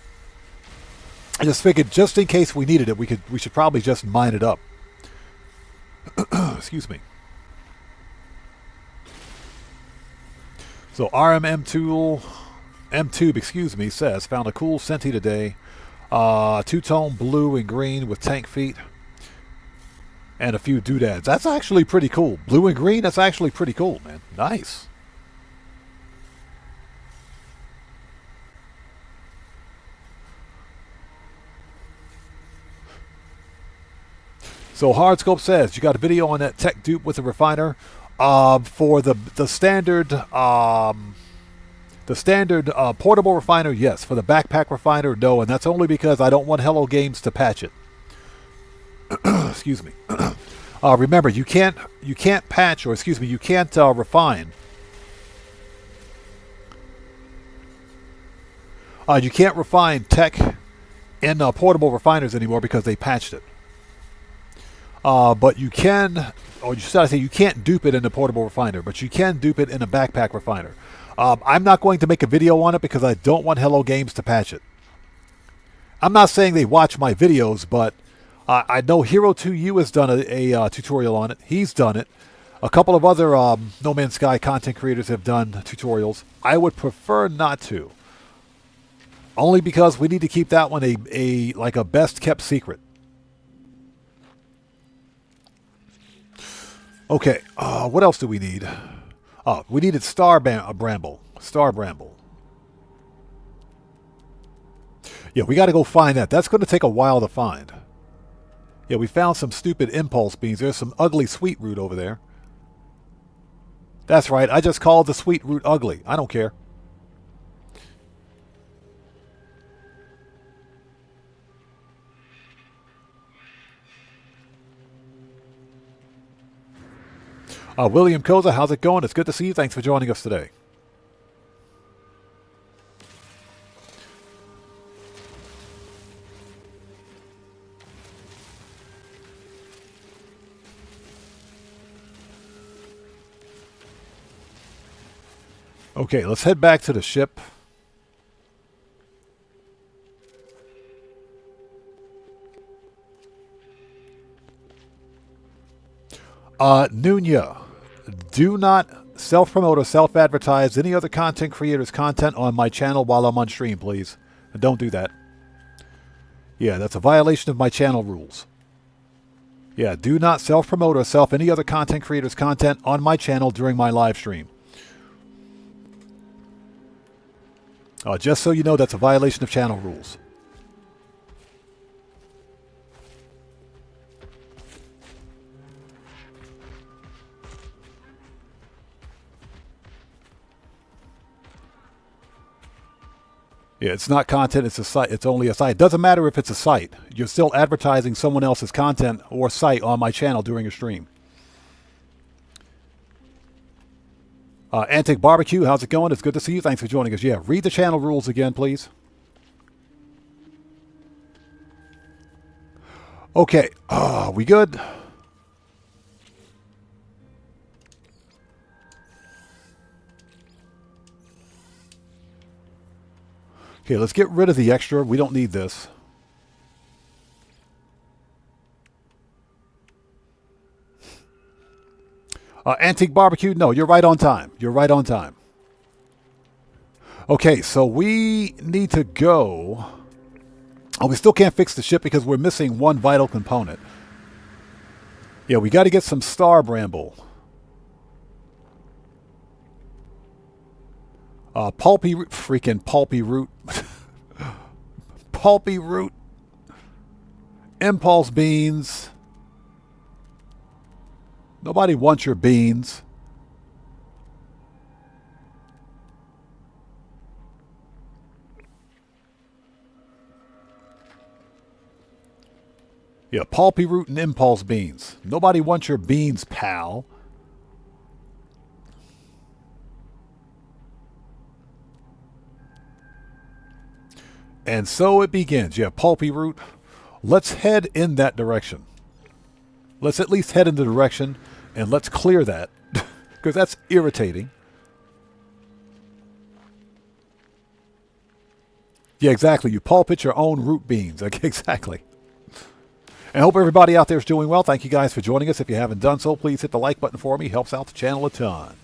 I just figured, just in case we needed it, we should probably just mine it up. Excuse me. So M-Tube, excuse me, says, found a cool Senti today. Two-tone blue and green with tank feet. And a few doodads. That's actually pretty cool. Blue and green, that's actually pretty cool, man. Nice. So Hardscope says, you got a video on that tech dupe with the refiner. For the standard portable refiner, yes. For the backpack refiner, no. And that's only because I don't want Hello Games to patch it. Excuse me. Remember, you can't patch, or excuse me, you can't refine. You can't refine tech in portable refiners anymore because they patched it. But you can, or should I say, you can't dupe it in a portable refiner, but you can dupe it in a backpack refiner. I'm not going to make a video on it because I don't want Hello Games to patch it. I'm not saying they watch my videos, but I know Hero2U has done a tutorial on it. He's done it. A couple of other No Man's Sky content creators have done tutorials. I would prefer not to. Only because we need to keep that one like a best kept secret. Okay, what else do we need? Oh, we needed Star Bramble. Star Bramble. Yeah, we got to go find that. That's going to take a while to find. Yeah, we found some stupid impulse beans. There's some ugly sweet root over there. That's right. I just called the sweet root ugly. I don't care. William Koza, how's it going? It's good to see you. Thanks for joining us today. Okay, let's head back to the ship. Nunya, do not self-promote or self-advertise any other content creator's content on my channel while I'm on stream, please. And don't do that. Yeah, that's a violation of my channel rules. Yeah, do not self-promote or any other content creator's content on my channel during my live stream. Just so you know, that's a violation of channel rules. Yeah, it's not content, it's a site. It's only a site. It doesn't matter if it's a site. You're still advertising someone else's content or site on my channel during a stream. Antic Barbecue, how's it going? It's good to see you. Thanks for joining us. Yeah, read the channel rules again, please. Okay, we good? Okay, let's get rid of the extra. We don't need this. Antique Barbecue, no, you're right on time. You're right on time. Okay, so we need to go. Oh, we still can't fix the ship because we're missing one vital component. Yeah, we got to get some Star Bramble. Pulpy root, freaking pulpy root. Pulpy root. Impulse beans. Nobody wants your beans. Yeah, pulpy root and impulse beans. Nobody wants your beans, pal. And so it begins. Yeah, pulpy root. Let's head in that direction. Let's at least head in the direction, and let's clear that. because that's irritating. Yeah, exactly. You pulpit your own root beans. Okay, exactly. And I hope everybody out there is doing well. Thank you guys for joining us. If you haven't done so, please hit the like button for me. Helps out the channel a ton.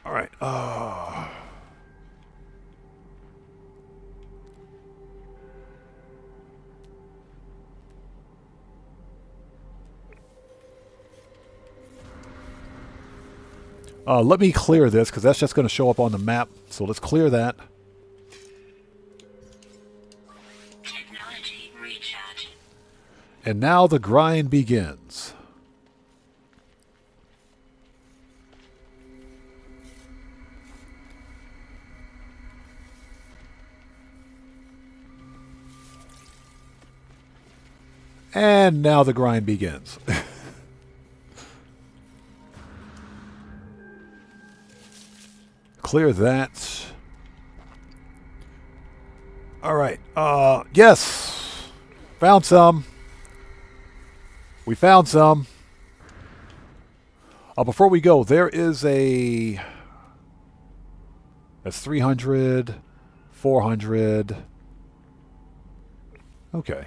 All right. Let me clear this because that's just going to show up on the map. So let's clear that. Technology recharge. And now the grind begins. And now the grind begins. Clear that. All right. Yes. Found some. We found some. Before we go, there is a... That's 300, 400. Okay.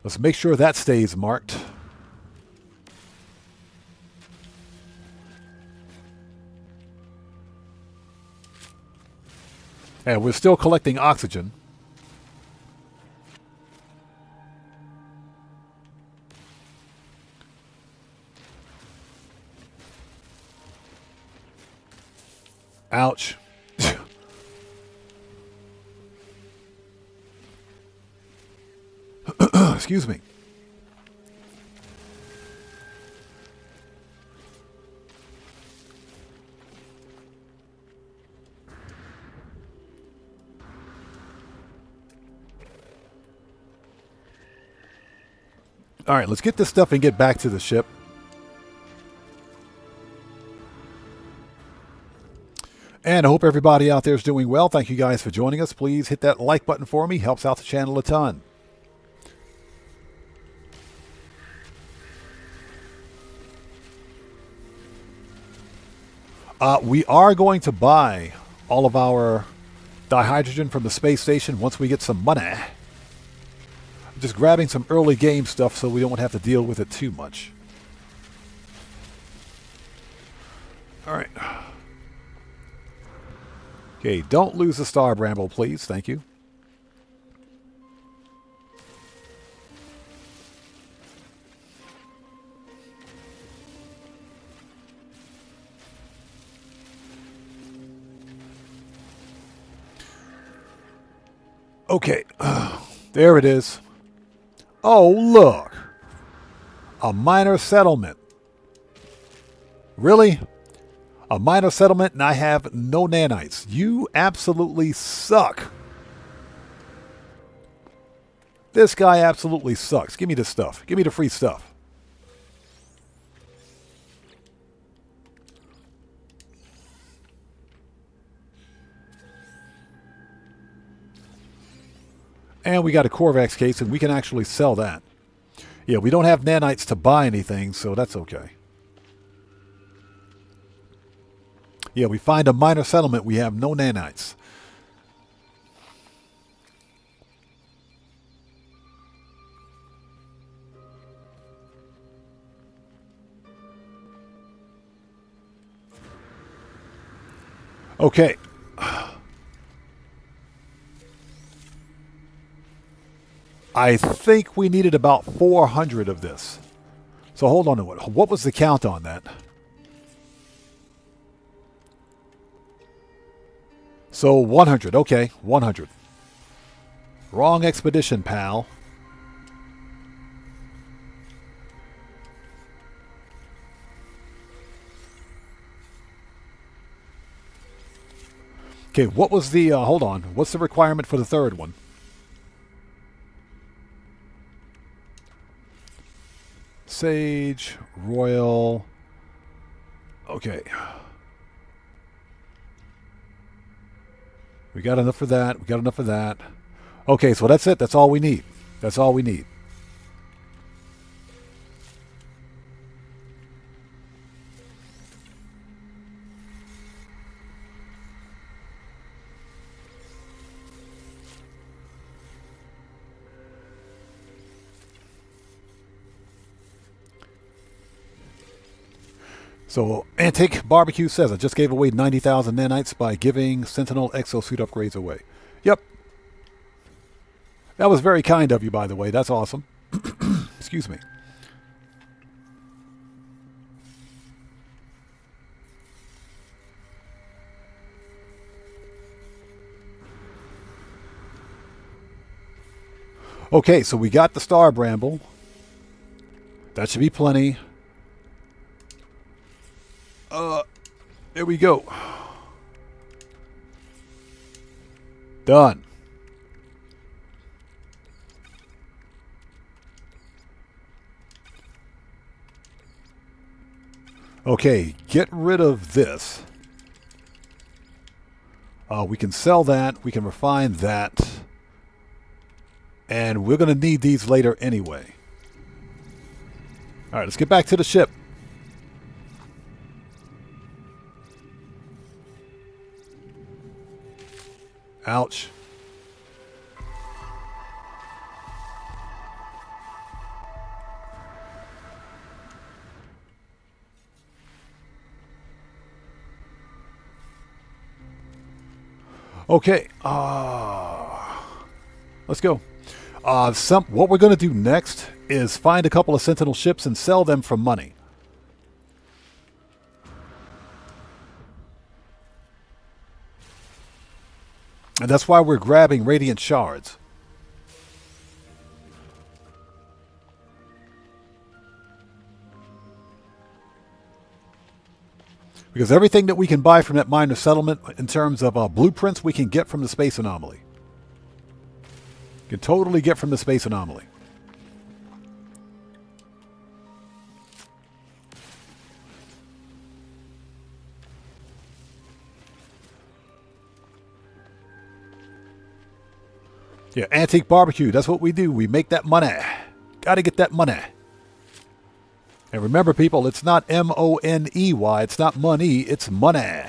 Let's make sure that stays marked. And we're still collecting oxygen. Ouch. Excuse me. All right, let's get this stuff and get back to the ship. And I hope everybody out there is doing well. Thank you guys for joining us. Please hit that like button for me. Helps out the channel a ton. We are going to buy all of our dihydrogen from the space station once we get some money. Just grabbing some early game stuff so we don't have to deal with it too much. All right. Okay, don't lose the star, Bramble, please. Thank you. Okay, there it is. Oh, look. A minor settlement. Really? A minor settlement and I have no nanites. You absolutely suck. This guy absolutely sucks. Give me the stuff. Give me the free stuff. And we got a Corvax case, and we can actually sell that. Yeah, we don't have nanites to buy anything, so that's okay. Yeah, we find a minor settlement. We have no nanites. Okay. I think we needed about 400 of this. So hold on a minute. What was the count on that? So 100. Okay, 100. Wrong expedition, pal. Okay, what was the, hold on. What's the requirement for the third one? Sage, Royal. Okay. We got enough for that. We got enough for that. Okay, so that's it. That's all we need. That's all we need. So, Antique Barbecue says, I just gave away 90,000 nanites by giving Sentinel exosuit upgrades away. Yep. That was very kind of you, by the way. That's awesome. Excuse me. Okay, so we got the Star Bramble. That should be plenty. There we go. Done. Okay, get rid of this. We can sell that. We can refine that. And we're going to need these later anyway. All right, let's get back to the ship. Ouch. Okay. Let's go. What we're going to do next is find a couple of Sentinel ships and sell them for money. And that's why we're grabbing Radiant Shards. Because everything that we can buy from that minor settlement in terms of blueprints, we can get from the Space Anomaly. You can totally get from the Space Anomaly. Yeah, Antique Barbecue, that's what we do. We make that money. Gotta get that money. And remember, people, it's not M-O-N-E-Y. It's not money, it's money.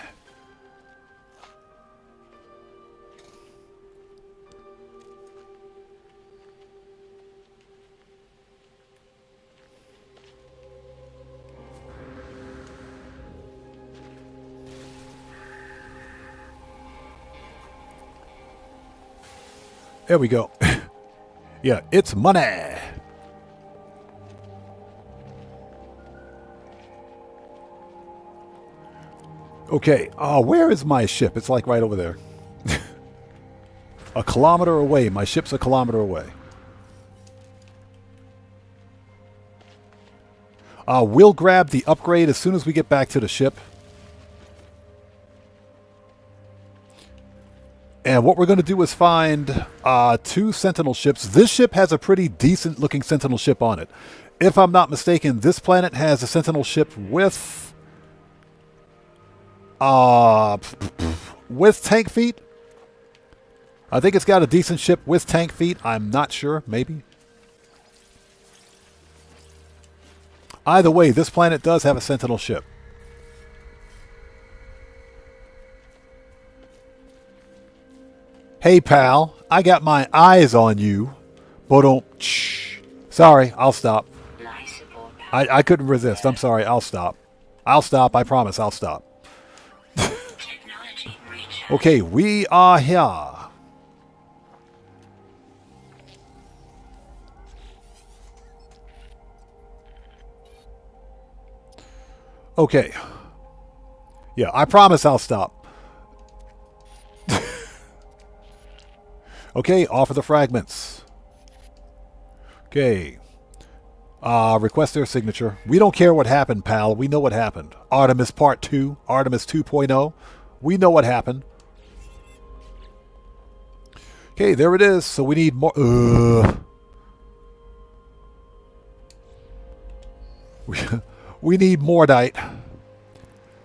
There we go. Yeah, it's money. Okay, where is my ship? It's like right over there. A kilometer away. My ship's a kilometer away. We'll grab the upgrade as soon as we get back to the ship. And what we're going to do is find 2 Sentinel ships. This ship has a pretty decent looking Sentinel ship on it. If I'm not mistaken, this planet has a Sentinel ship with tank feet. I think it's got a decent ship with tank feet. I'm not sure. Maybe. Either way, this planet does have a Sentinel ship. Hey, pal, I got my eyes on you, but don't. Shh. Sorry, I'll stop. I couldn't resist. I'm sorry, I'll stop. I'll stop, I promise, I'll stop. Okay, we are here. Okay. Yeah, I promise I'll stop. Okay, offer the fragments. Okay. Request their signature. We don't care what happened, pal. We know what happened. Artemis Part 2. Artemis 2.0. We know what happened. Okay, there it is. So we need more. We need Mordite.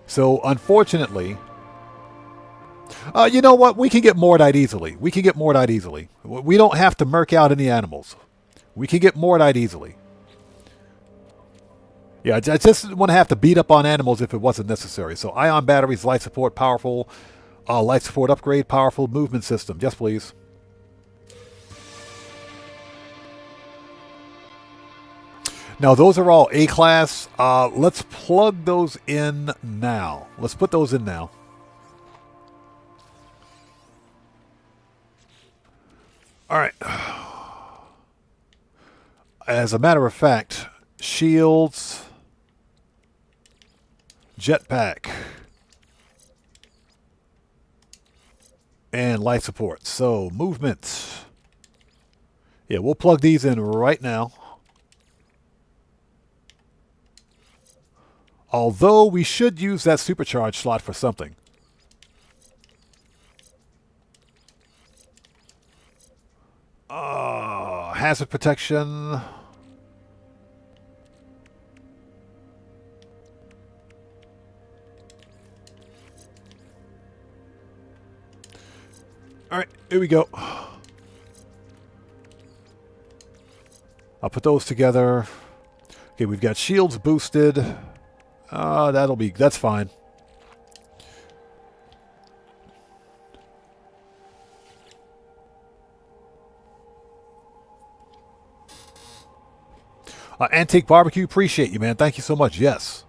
So unfortunately, you know what? We can get Mordite easily. We can get Mordite easily. We don't have to murk out any animals. We can get Mordite easily. Yeah, I just wouldn't have to beat up on animals if it wasn't necessary. So ion batteries, life support, powerful. Life support upgrade, powerful movement system. Yes, please. Now, those are all A-class. Let's plug those in now. Let's put those in now. All right. As a matter of fact, shields, jetpack, and life support. So, movement. Yeah, we'll plug these in right now. Although we should use that supercharge slot for something. Hazard protection. All right, here we go. I'll put those together. Okay, we've got shields boosted. That's fine. Antique Barbecue, appreciate you, man. Thank you so much. Yes.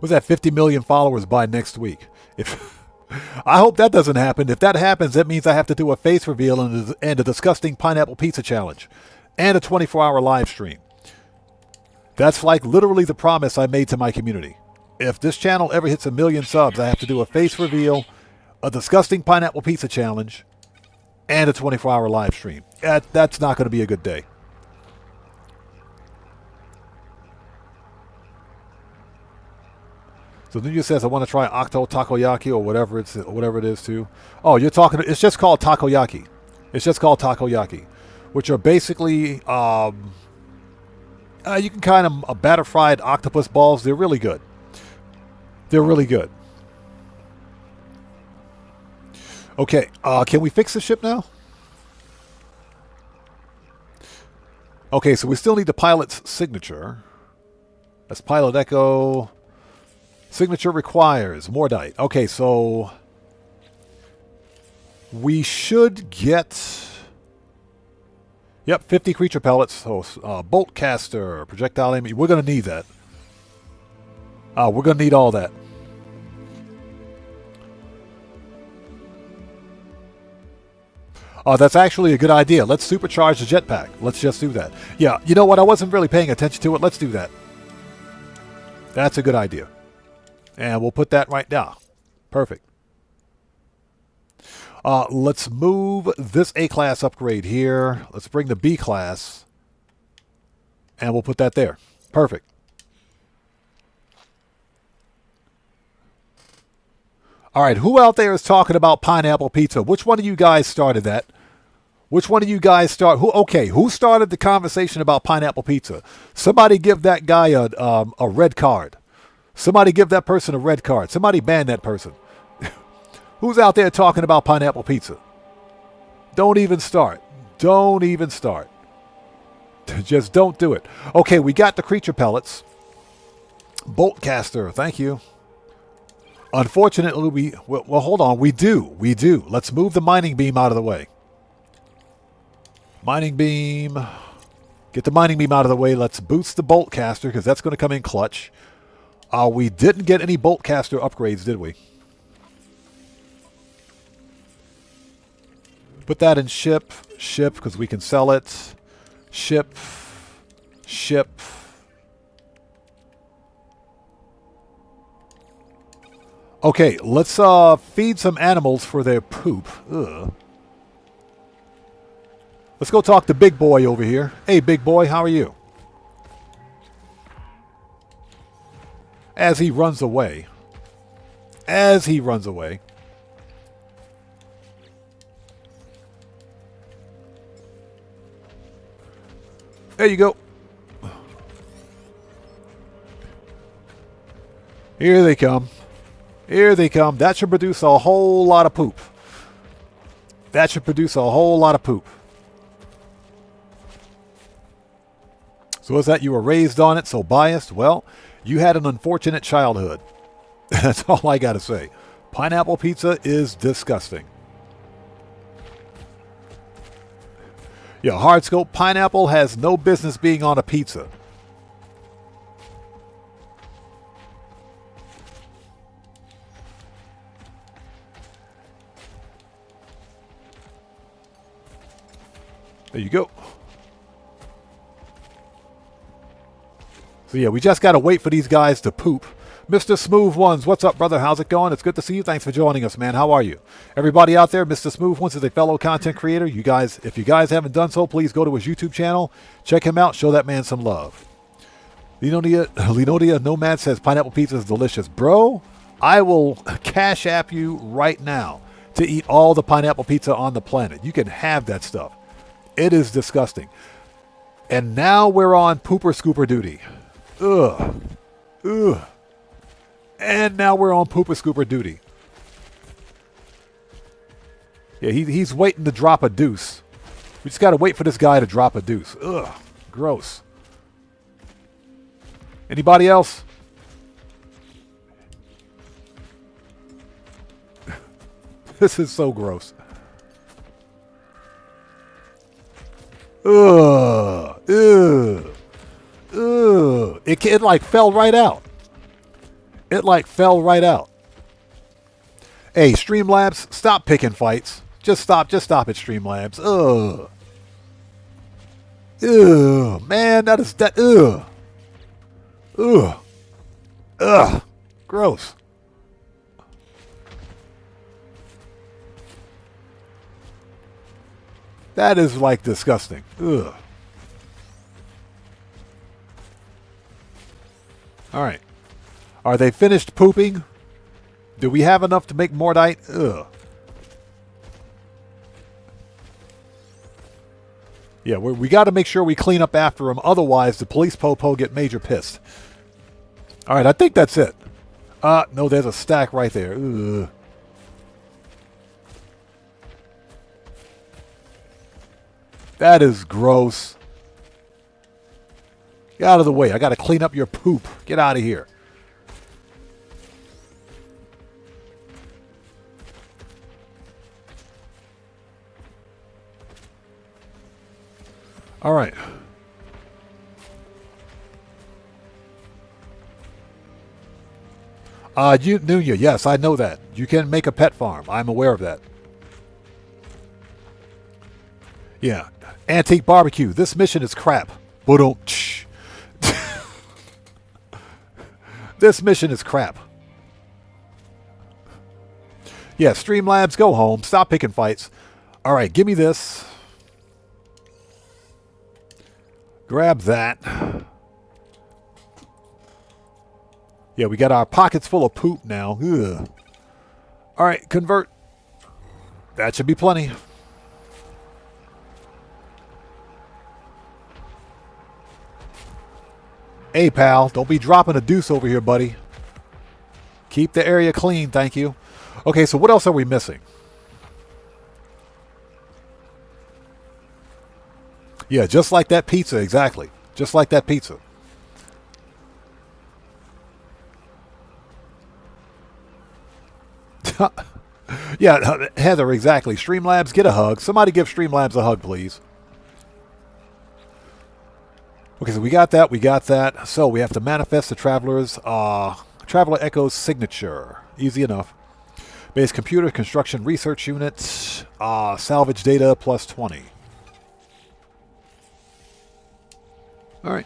Was that 50 million followers by next week? If I hope that doesn't happen. If that happens, that means I have to do a face reveal and a disgusting pineapple pizza challenge and a 24-hour live stream. That's like literally the promise I made to my community. If this channel ever hits 1 million subs, I have to do a face reveal, a disgusting pineapple pizza challenge, and a 24-hour live stream. That's not going to be a good day. So Ninja says, I want to try Octo Takoyaki or whatever it is too. Oh, you're talking, it's just called Takoyaki. It's just called Takoyaki, which are basically, you can kind of batter fried octopus balls. They're really good. They're really good. Okay, can we fix the ship now? Okay, so we still need the pilot's signature. That's Pilot Echo. Signature requires Mordite. Okay, so we should get... Yep, 50 creature pellets. So, bolt caster, projectile aiming. We're going to need that. We're going to need all that. That's actually a good idea. Let's supercharge the jetpack. Let's just do that. Yeah, you know what? I wasn't really paying attention to it. Let's do that. That's a good idea. And we'll put that right now. Perfect. Let's move this A-class upgrade here. Let's bring the B-class. And we'll put that there. Perfect. All right, who out there is talking about pineapple pizza? Which one of you guys started that? Which one of you guys who started the conversation about pineapple pizza? Somebody give that guy a red card. Somebody give that person a red card. Somebody ban that person. Who's out there talking about pineapple pizza? Don't even start. Don't even start. Just don't do it. Okay, we got the creature pellets. Bolt caster, thank you. Unfortunately, well, hold on. We do. Let's move the mining beam out of the way. Mining beam. Get the mining beam out of the way. Let's boost the bolt caster because that's going to come in clutch. We didn't get any bolt caster upgrades, did we? Put that in ship because we can sell it. Ship. Okay, let's feed some animals for their poop. Ugh. Let's go talk to Big Boy over here. Hey, Big Boy, how are you? As he runs away. There you go. Here they come. Here they come. That should produce a whole lot of poop. That should produce a whole lot of poop. So is that you were raised on it, so biased? Well, you had an unfortunate childhood. That's all I got to say. Pineapple pizza is disgusting. Yeah, Hardscope, pineapple has no business being on a pizza. There you go. So yeah, we just got to wait for these guys to poop. Mr. Smooth Ones, what's up, brother? How's it going? It's good to see you. Thanks for joining us, man. How are you? Everybody out there, Mr. Smooth Ones is a fellow content creator. You guys, if you guys haven't done so, please go to his YouTube channel. Check him out. Show that man some love. Linodia Nomad says pineapple pizza is delicious. Bro, I will cash app you right now to eat all the pineapple pizza on the planet. You can have that stuff. It is disgusting. And now we're on pooper scooper duty. Ugh. Ugh. And now we're on pooper scooper duty. Yeah, he's waiting to drop a deuce. We just got to wait for this guy to drop a deuce. Ugh. Gross. Anybody else? This is so gross. Ugh. Ugh. Ugh. It like fell right out. It like fell right out. Hey, Streamlabs, stop picking fights. Just stop it, Streamlabs. Ugh. Ugh. Man, ugh. Ugh. Ugh. Gross. That is like disgusting. Ugh. All right. Are they finished pooping? Do we have enough to make Mordite? Ugh. Yeah, we got to make sure we clean up after them. Otherwise, the police po-po get major pissed. All right, I think that's it. No, there's a stack right there. Ugh. That is gross. Get out of the way. I got to clean up your poop. Get out of here. All right. Nunya, yes, I know that. You can make a pet farm. I'm aware of that. Yeah. Antique Barbecue. This mission is crap. This mission is crap. Yeah, Streamlabs, go home. Stop picking fights. All right, give me this. Grab that. Yeah, we got our pockets full of poop now. Ugh. All right, convert. That should be plenty. Hey, pal, don't be dropping a deuce over here, buddy. Keep the area clean, thank you. Okay, so what else are we missing? Yeah, just like that pizza, exactly. Just like that pizza. Yeah, Heather, exactly. Streamlabs, get a hug. Somebody give Streamlabs a hug, please. Okay, so we got that. We got that. So we have to manifest the Traveler Echo's signature. Easy enough. Base computer, construction research unit, salvage data plus 20. All right.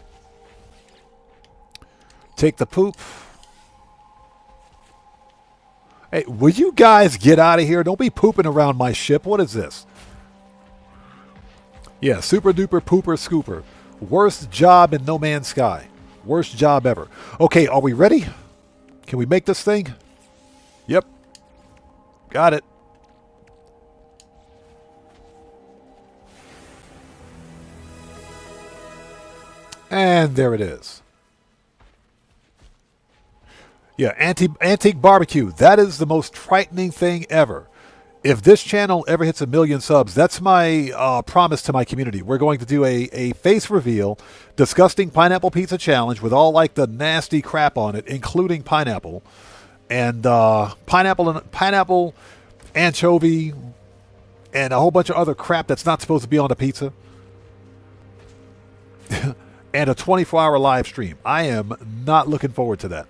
Take the poop. Hey, will you guys get out of here? Don't be pooping around my ship. What is this? Yeah, super duper pooper scooper. Worst job in No Man's Sky. Worst job ever. Okay, are we ready? Can we make this thing? Yep. Got it. And there it is. Yeah, antique barbecue. That is the most frightening thing ever. If this channel ever hits 1 million subs, that's my promise to my community. We're going to do a face reveal, disgusting pineapple pizza challenge with all like the nasty crap on it, including pineapple, and pineapple, anchovy, and a whole bunch of other crap that's not supposed to be on the pizza. And a 24-hour live stream. I am not looking forward to that.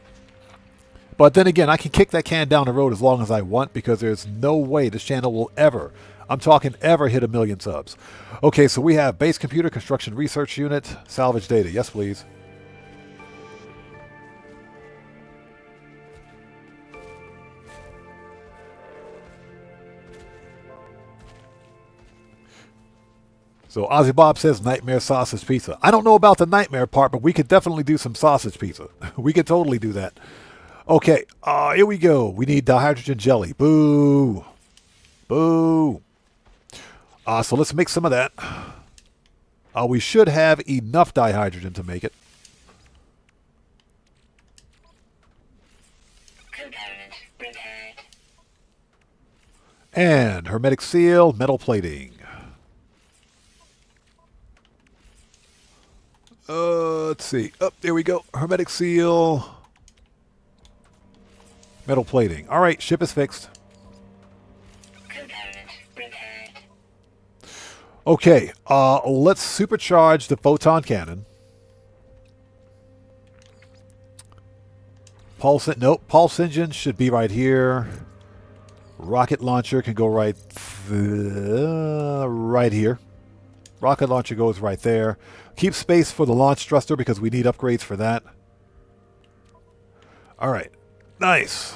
But then again, I can kick that can down the road as long as I want because there's no way this channel will ever, I'm talking ever, hit 1 million subs. Okay, so we have base computer construction research unit, salvage data. Yes, please. So Ozzy Bob says nightmare sausage pizza. I don't know about the nightmare part, but we could definitely do some sausage pizza. We could totally do that. Okay, here we go. We need dihydrogen jelly. Boo. Boo. So let's make some of that. We should have enough dihydrogen to make it. Component repaired. And hermetic seal, metal plating. Let's see. Oh, there we go. Hermetic seal. Metal plating. All right, ship is fixed. Component repaired. Okay, let's supercharge the photon cannon. Pulse engine should be right here. Rocket launcher can go right here. Rocket launcher goes right there. Keep space for the launch thruster because we need upgrades for that. All right. Nice.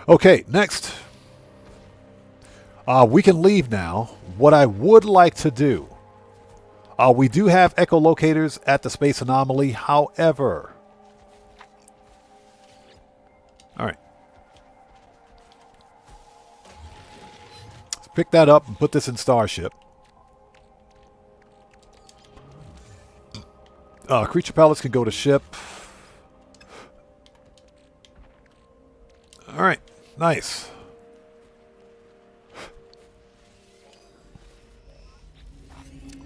Okay, next. We can leave now. What I would like to do, we do have echolocators at the space anomaly. However, all right. Let's pick that up and put this in Starship. Creature pellets can go to ship. All right, nice.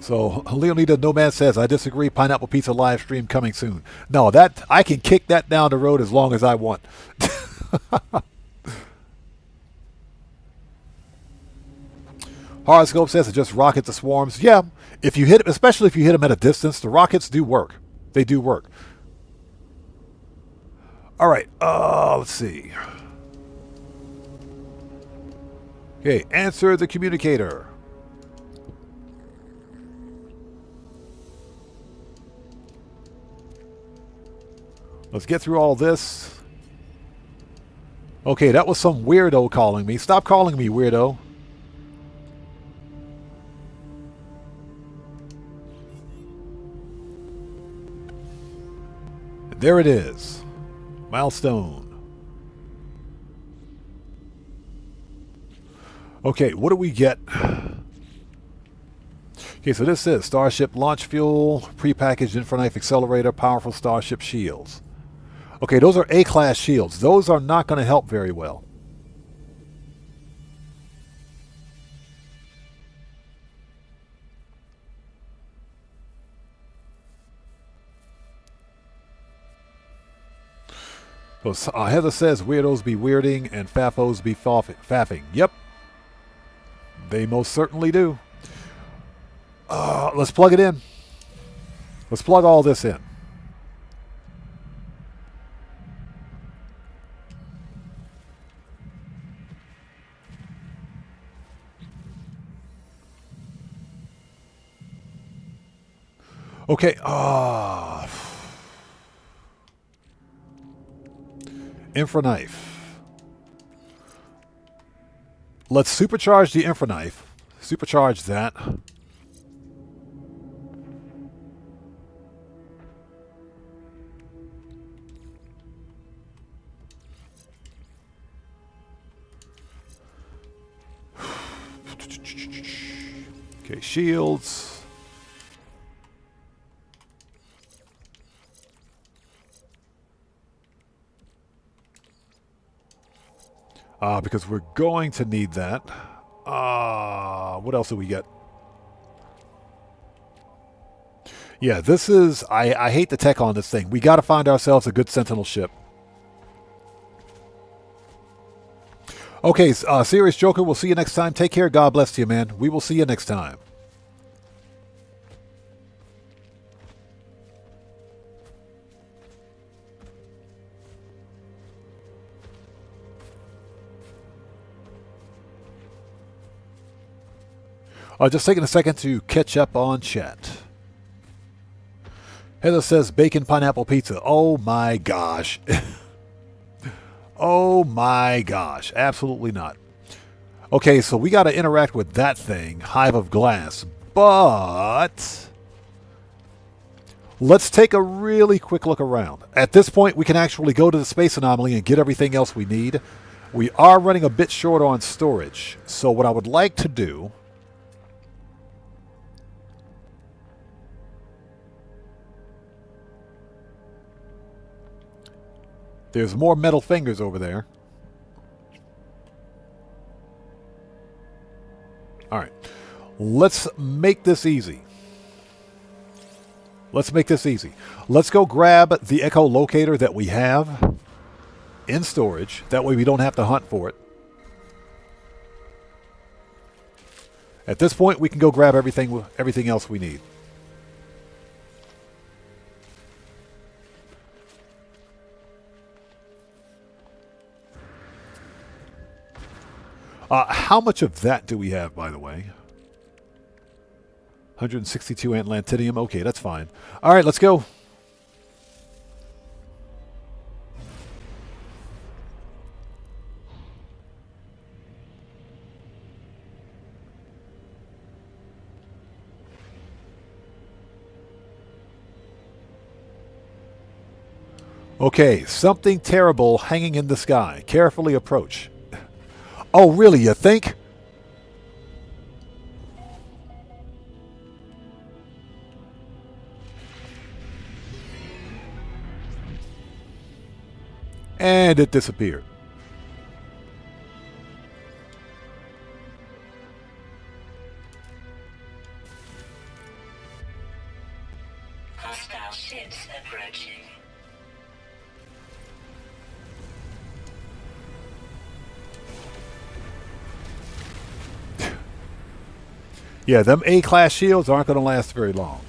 So Leonida Nomad says, I disagree. Pineapple pizza live stream coming soon. No, that I can kick that down the road as long as I want. Horoscope says it just rockets the swarms. Yeah, if you hit, especially if you hit them at a distance, the rockets do work. They do work. All right, let's see. Okay, answer the communicator. Let's get through all this. Okay, that was some weirdo calling me. Stop calling me weirdo. There it is. Milestone. Okay, what do we get? Okay, so this is Starship launch fuel, prepackaged Infraknife accelerator, powerful Starship shields. Okay, those are A-class shields. Those are not going to help very well. So Heather says weirdos be weirding and faffos be faffing. Yep. They most certainly do. Let's plug it in. Let's plug all this in. Okay. Infraknife. Let's supercharge the Infraknife. Supercharge that. Okay, shields. Because we're going to need that. What else do we get? Yeah, this is... I hate the tech on this thing. We got to find ourselves a good Sentinel ship. Okay, Serious Joker, we'll see you next time. Take care. God bless you, man. We will see you next time. Just taking a second to catch up on chat. Heather says bacon pineapple pizza. Oh my gosh. Oh my gosh. Absolutely not. Okay, so we got to interact with that thing, Hive of Glass. But let's take a really quick look around. At this point, we can actually go to the space anomaly and get everything else we need. We are running a bit short on storage. So what I would like to do... There's more metal fingers over there. All right. Let's make this easy. Let's make this easy. Let's go grab the echolocator that we have in storage. That way we don't have to hunt for it. At this point, we can go grab everything else we need. How much of that do we have, by the way? 162 Atlantidium. Okay, that's fine. All right, let's go. Okay, something terrible hanging in the sky. Carefully approach. Oh, really, you think? And it disappeared. Hostile ships approaching. Yeah, them A-class shields aren't going to last very long.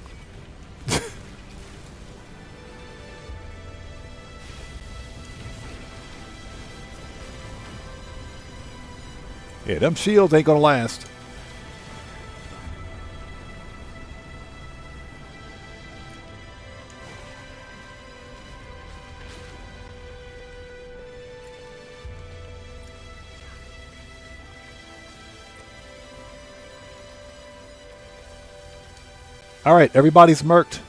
Yeah, them shields ain't going to last. All right, everybody's murked.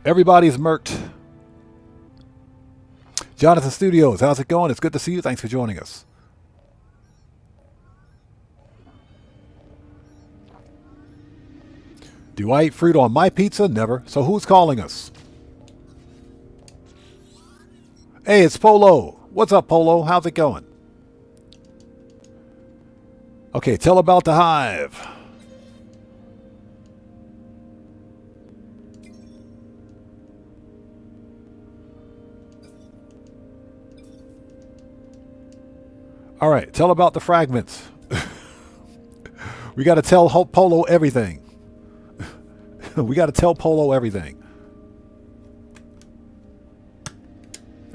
Everybody's murked. Jonathan Studios, how's it going? It's good to see you. Thanks for joining us. Do I eat fruit on my pizza? Never. So who's calling us? Hey, it's Polo. What's up, Polo? How's it going? Okay, tell about the hive. All right, tell about the fragments. We got to tell Polo everything. We got to tell Polo everything.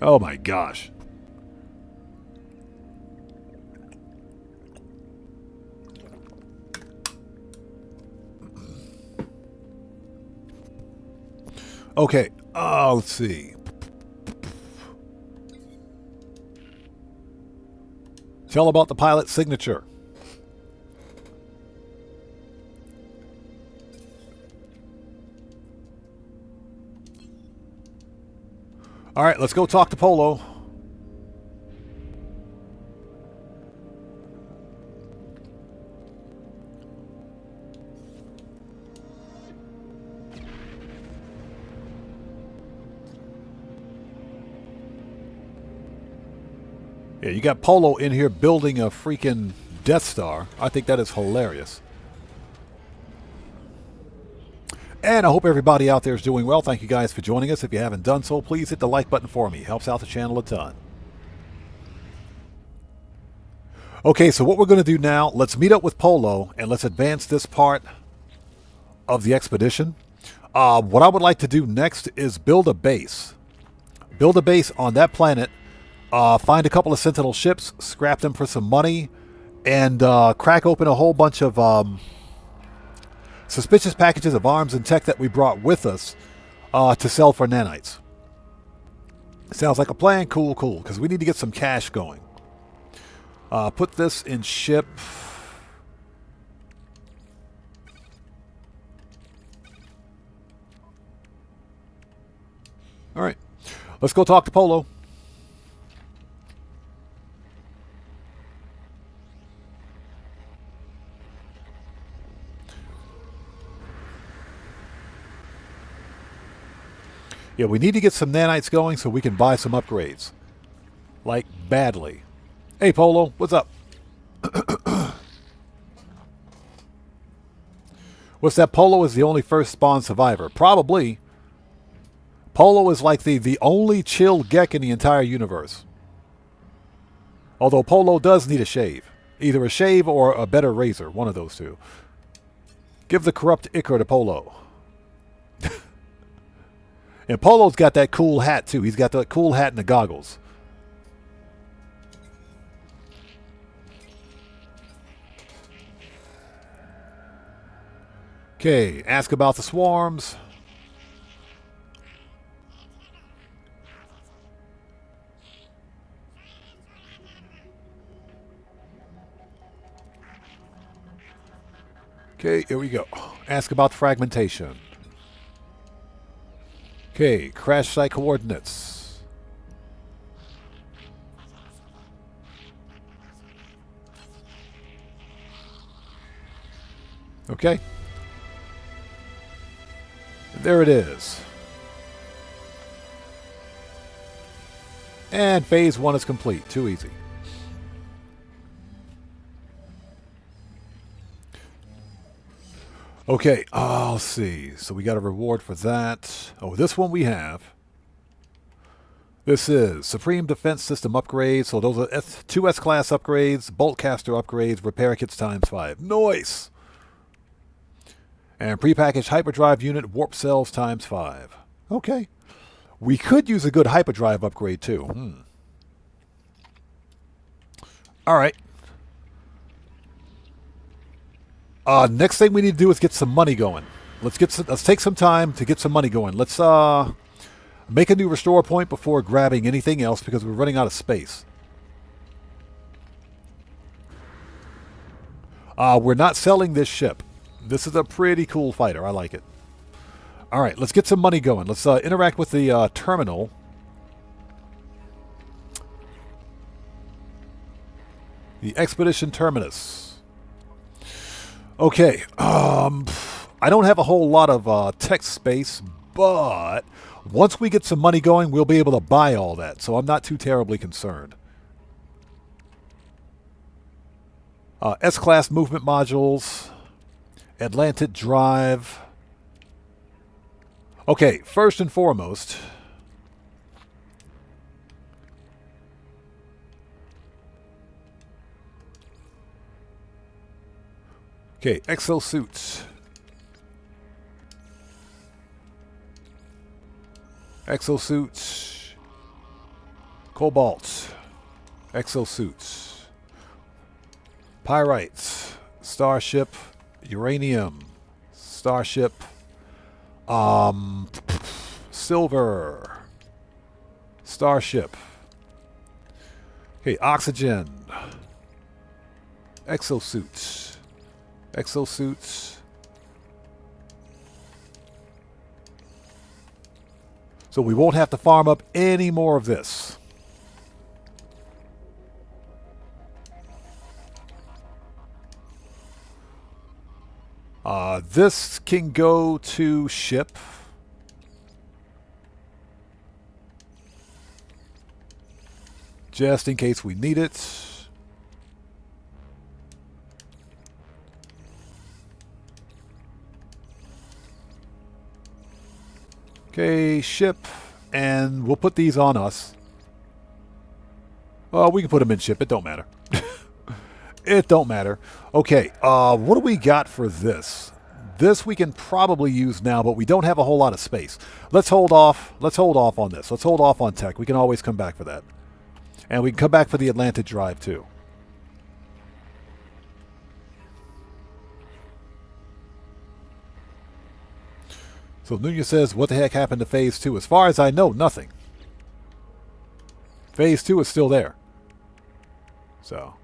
Oh my gosh. Okay, let's see. Tell about the pilot's signature. All right, let's go talk to Polo. Yeah, you got Polo in here building a freaking Death Star. I think that is hilarious. And I hope everybody out there is doing well. Thank you guys for joining us. If you haven't done so, please hit the like button for me. Helps out the channel a ton. Okay, so what we're going to do now, let's meet up with Polo and let's advance this part of the expedition. What I would like to do next is build a base. Build a base on that planet. Find a couple of Sentinel ships, scrap them for some money, and crack open a whole bunch of suspicious packages of arms and tech that we brought with us to sell for nanites. Sounds like a plan. Cool, cool, because we need to get some cash going. Put this in ship. All right, let's go talk to Polo. Yeah, we need to get some nanites going so we can buy some upgrades. Like, badly. Hey, Polo, what's up? What's that? Polo is the only first spawn survivor. Probably. Polo is like the only chill Gek in the entire universe. Although Polo does need a shave. Either a shave or a better razor. One of those two. Give the corrupt ichor to Polo. And Polo's got that cool hat, too. He's got that cool hat and the goggles. Okay, ask about the swarms. Okay, here we go. Ask about fragmentation. Okay, crash site coordinates. Okay. There it is. And phase 1 is complete. Too easy. Okay, let's see. So we got a reward for that. Oh, this one we have. This is Supreme Defense System upgrades. So those are 2 S-Class upgrades, Bolt Caster upgrades, repair kits ×5. Nice! And prepackaged hyperdrive unit, warp cells ×5. Okay. We could use a good hyperdrive upgrade too. All right. Next thing we need to do is get some money going. Let's take some time to get some money going. Let's make a new restore point before grabbing anything else because we're running out of space. We're not selling this ship. This is a pretty cool fighter. I like it. All right, let's get some money going. Let's interact with the terminal. The Expedition Terminus. Okay, I don't have a whole lot of text space, but once we get some money going, we'll be able to buy all that, so I'm not too terribly concerned. S-Class movement modules, Atlantic drive. Okay, first and foremost, okay, exosuits. Exosuits. Cobalt. Exosuits. Pyrites. Starship. Uranium. Starship. Silver. Starship. Okay, oxygen. Exosuits. Exosuits. So we won't have to farm up any more of this. This can go to ship. just in case we need it. Okay, ship, and we'll put these on us. Well, we can put them in ship. It don't matter. It don't matter. Okay, what do we got for this? This we can probably use now, but we don't have a whole lot of space. Let's hold off. Let's hold off on this. Let's hold off on tech. We can always come back for that. And we can come back for the Atlantic drive, too. So Nunez says, what the heck happened to Phase 2? As far as I know, nothing. Phase 2 is still there. So.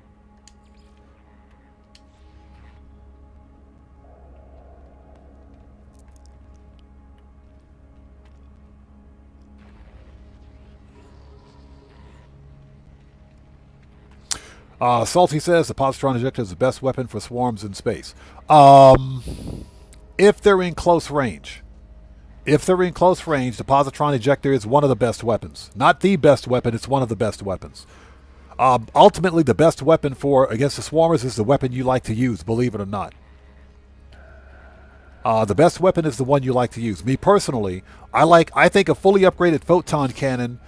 Salty says, the positron ejector is the best weapon for swarms in space. If they're in close range. If they're in close range, the positron ejector is one of the best weapons. Not the best weapon, it's one of the best weapons. Ultimately, the best weapon for against the swarmers is the weapon you like to use, believe it or not. The best weapon is the one you like to use. Me personally, I think a fully upgraded photon cannon,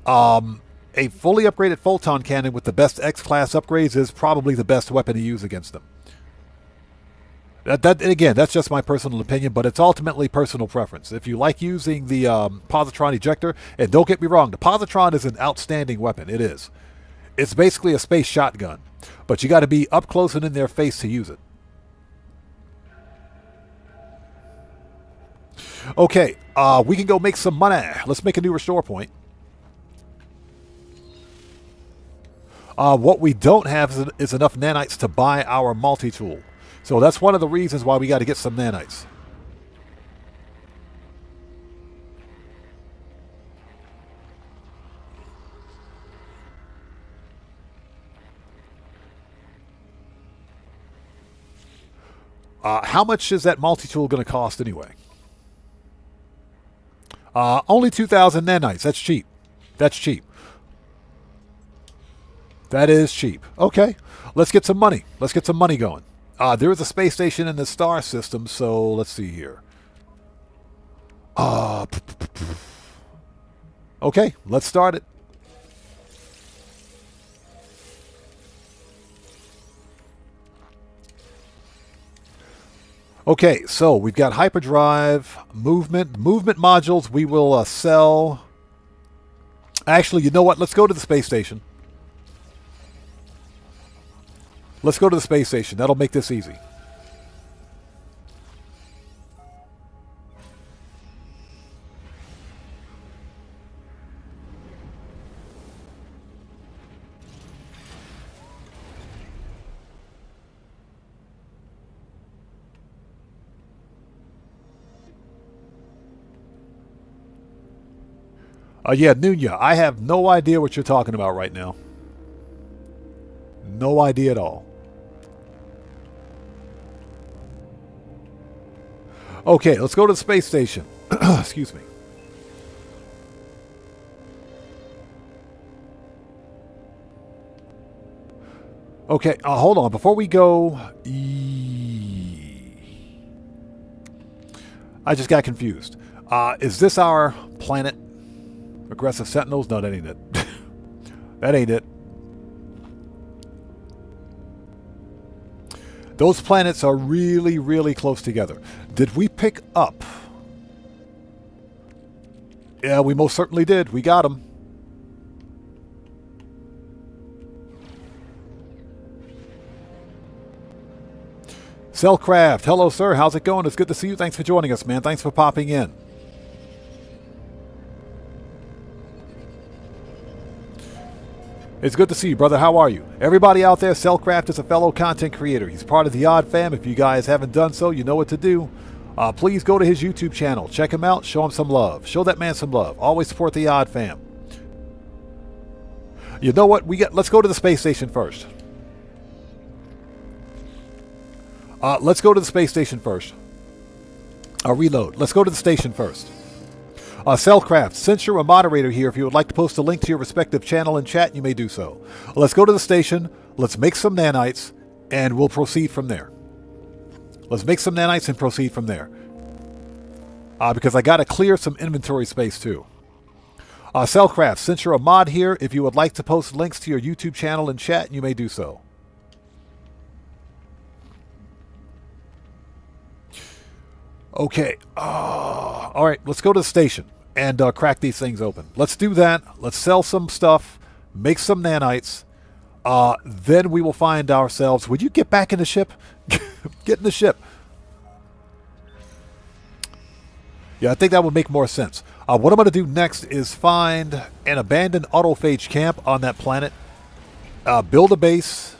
a fully upgraded photon cannon with the best X-class upgrades is probably the best weapon to use against them. Again, that's just my personal opinion, but it's ultimately personal preference. If you like using the positron ejector, and don't get me wrong, the positron is an outstanding weapon. It is. It's basically a space shotgun, but you got to be up close and in their face to use it. Okay, we can go make some money. Let's make a new restore point. What we don't have is enough nanites to buy our multi-tool. So that's one of the reasons why we got to get some nanites. How much is that multi-tool going to cost anyway? Only 2,000 nanites. That's cheap. That's cheap. That is cheap. Okay, let's get some money. Let's get some money going. There is a space station in the star system, so let's see here. Okay, let's start it. Okay, so we've got hyperdrive, movement modules we will sell. Actually, you know what? Let's go to the space station. Let's go to the space station. That'll make this easy. Yeah, Nunya, I have no idea what you're talking about right now. No idea at all. Okay, let's go to the space station. Excuse me. Okay, hold on. Before we go... I just got confused. Is this our planet? Aggressive Sentinels? No, that ain't it. That ain't it. Those planets are really, really close together. Did we pick up? Yeah, we most certainly did. We got them. Cellcraft. Hello, sir. How's it going? It's good to see you. Thanks for joining us, man. Thanks for popping in. It's good to see you, brother. How are you? Everybody out there, Cellcraft is a fellow content creator. He's part of the Odd Fam. If you guys haven't done so, you know what to do. Please go to his YouTube channel. Check him out. Show him some love. Show that man some love. Always support the Odd Fam. You know what? Let's go to the space station first. Let's go to the space station first. Reload. Let's go to the station first. Cellcraft, since you're a moderator here, if you would like to post a link to your respective channel in chat, you may do so. Let's go to the station, let's make some nanites, and we'll proceed from there. Let's make some nanites and proceed from there. Because I got to clear some inventory space too. Cellcraft, since you're a mod here, if you would like to post links to your YouTube channel in chat, you may do so. Okay. All right, let's go to the station and crack these things open. Let's do that. Let's sell some stuff, make some nanites. Then we will find ourselves... Would you get back in the ship? Get in the ship. Yeah, I think that would make more sense. What I'm going to do next is find an abandoned autophage camp on that planet. Build a base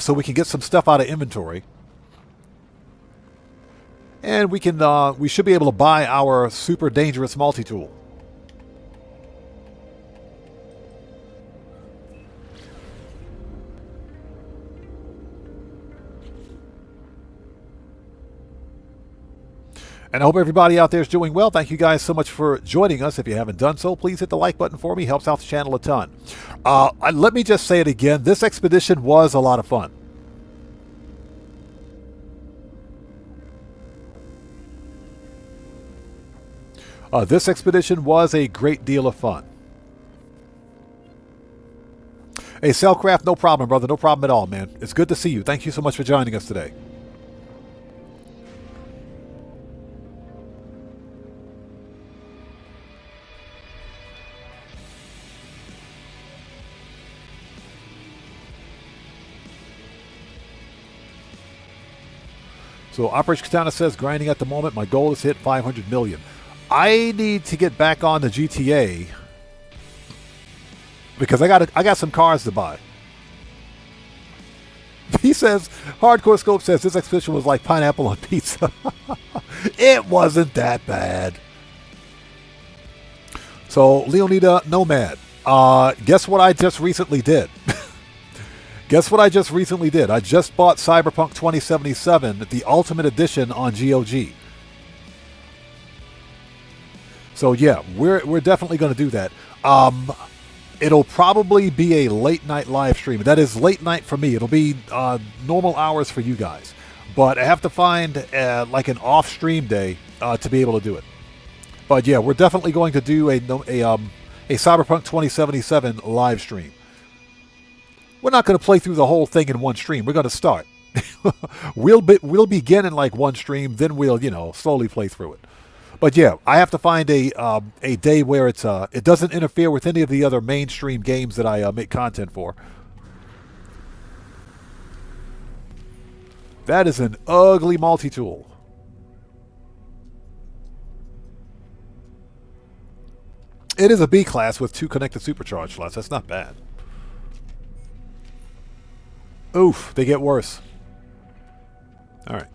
so we can get some stuff out of inventory. And we can we should be able to buy our super dangerous multi-tool. And I hope everybody out there is doing well. Thank you guys so much for joining us. If you haven't done so, please hit the like button for me. Helps out the channel a ton. Let me just say it again. This expedition was a lot of fun. This expedition was a great deal of fun. Hey, Cellcraft, no problem, brother. No problem at all, man. It's good to see you. Thank you so much for joining us today. So Operation Katana says, grinding at the moment. My goal is to hit 500 million. I need to get back on the GTA because I got some cars to buy. He says, Hardcore Scope says this expedition was like pineapple on pizza. It wasn't that bad. So Leonida Nomad, guess what I just recently did? Guess what I just recently did? I just bought Cyberpunk 2077, the Ultimate Edition on GOG. So yeah, we're definitely going to do that. It'll probably be a late night live stream. That is late night for me. It'll be normal hours for you guys. But I have to find like an off stream day to be able to do it. But yeah, we're definitely going to do a Cyberpunk 2077 live stream. We're not going to play through the whole thing in one stream. We're going to start. We'll begin in like one stream, then we'll slowly play through it. But yeah, I have to find a day where it doesn't interfere with any of the other mainstream games that I make content for. That is an ugly multi-tool. It is a B class with 2 connected supercharge slots. That's not bad. Oof, they get worse. All right.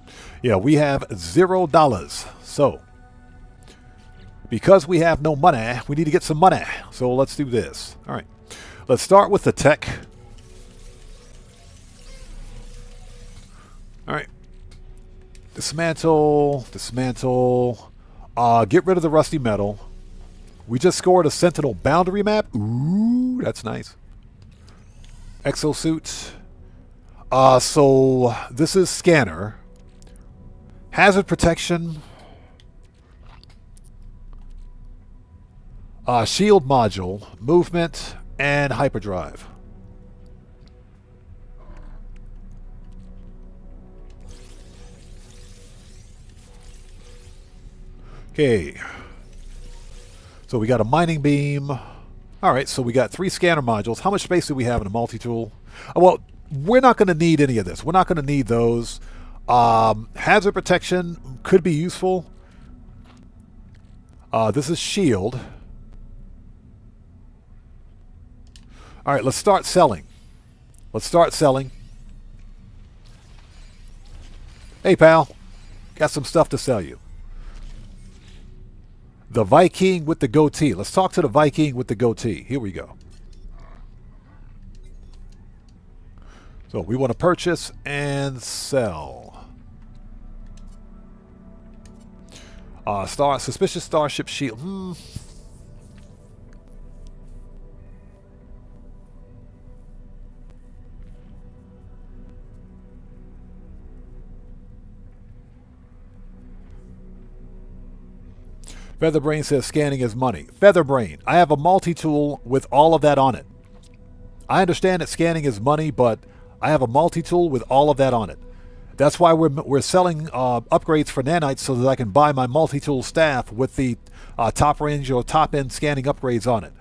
Yeah, we have $0. So, because we have no money, we need to get some money. So let's do this. All right. Let's start with the tech. All right. Dismantle. Dismantle. Get rid of the rusty metal. We just scored a Sentinel boundary map. Ooh, that's nice. Exosuit. So this is scanner. Hazard protection. Shield module, movement, and hyperdrive. Okay. So we got a mining beam. All right, so we got 3 scanner modules. How much space do we have in a multi-tool? Well, we're not going to need any of this. We're not going to need those. Hazard protection could be useful. This is shield. All right, let's start selling. Let's start selling. Hey, pal. Got some stuff to sell you. The Viking with the goatee. Let's talk to the Viking with the goatee. Here we go. So we want to purchase and sell. Suspicious starship shield. Featherbrain says scanning is money. Featherbrain, I have a multi-tool with all of that on it. I understand that scanning is money, but I have a multi-tool with all of that on it. That's why we're selling upgrades for nanites so that I can buy my multi-tool staff with the top range or top end scanning upgrades on it.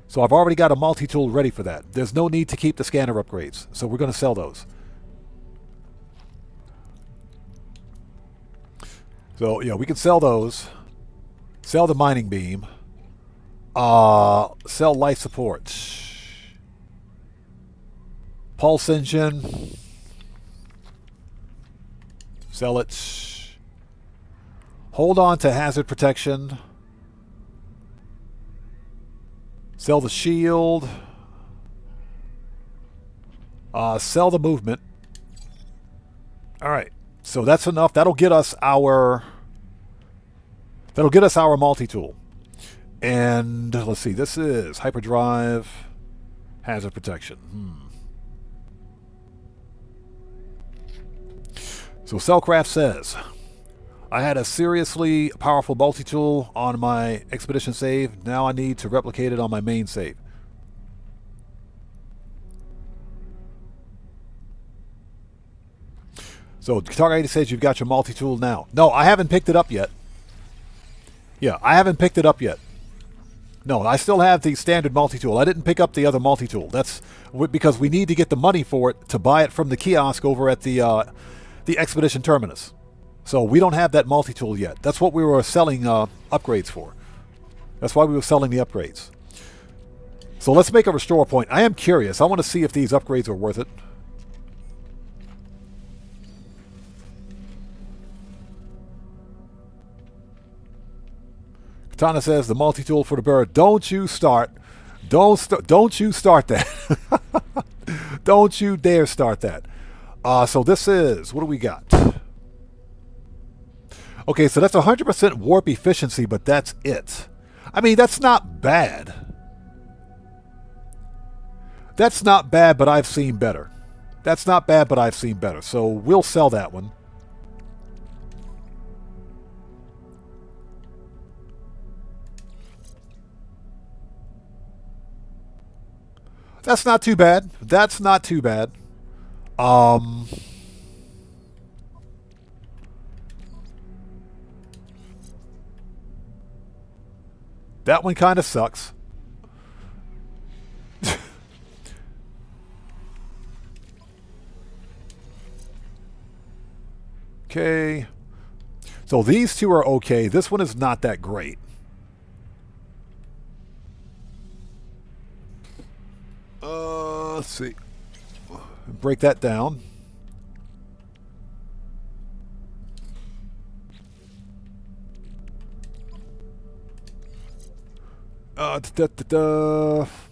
So I've already got a multi-tool ready for that. There's no need to keep the scanner upgrades. So we're going to sell those. So yeah, we can sell those. Sell the mining beam. Sell life support. Pulse engine. Sell it. Hold on to hazard protection. Sell the shield. Sell the movement. Alright. So that's enough. That'll get us our multi-tool. And let's see, this is hyperdrive, hazard protection. So Cellcraft says, I had a seriously powerful multi-tool on my expedition save. Now I need to replicate it on my main save. So Target 80 says you've got your multi-tool now. No, I haven't picked it up yet. Yeah, I haven't picked it up yet. No, I still have the standard multi-tool. I didn't pick up the other multi-tool. That's because we need to get the money for it to buy it from the kiosk over at the Expedition Terminus. So we don't have that multi-tool yet. That's what we were selling upgrades for. That's why we were selling the upgrades. So let's make a restore point. I am curious. I want to see if these upgrades are worth it. Katana says the multi-tool for the bird. Don't you start. Don't you start that. Don't you dare start that. So this is, what do we got? Okay, so that's 100% warp efficiency, but that's it. I mean, that's not bad. That's not bad, but I've seen better. That's not bad, but I've seen better. So we'll sell that one. That's not too bad. That's not too bad. That one kind of sucks. Okay. So these two are okay. This one is not that great. Let's see. Break that down.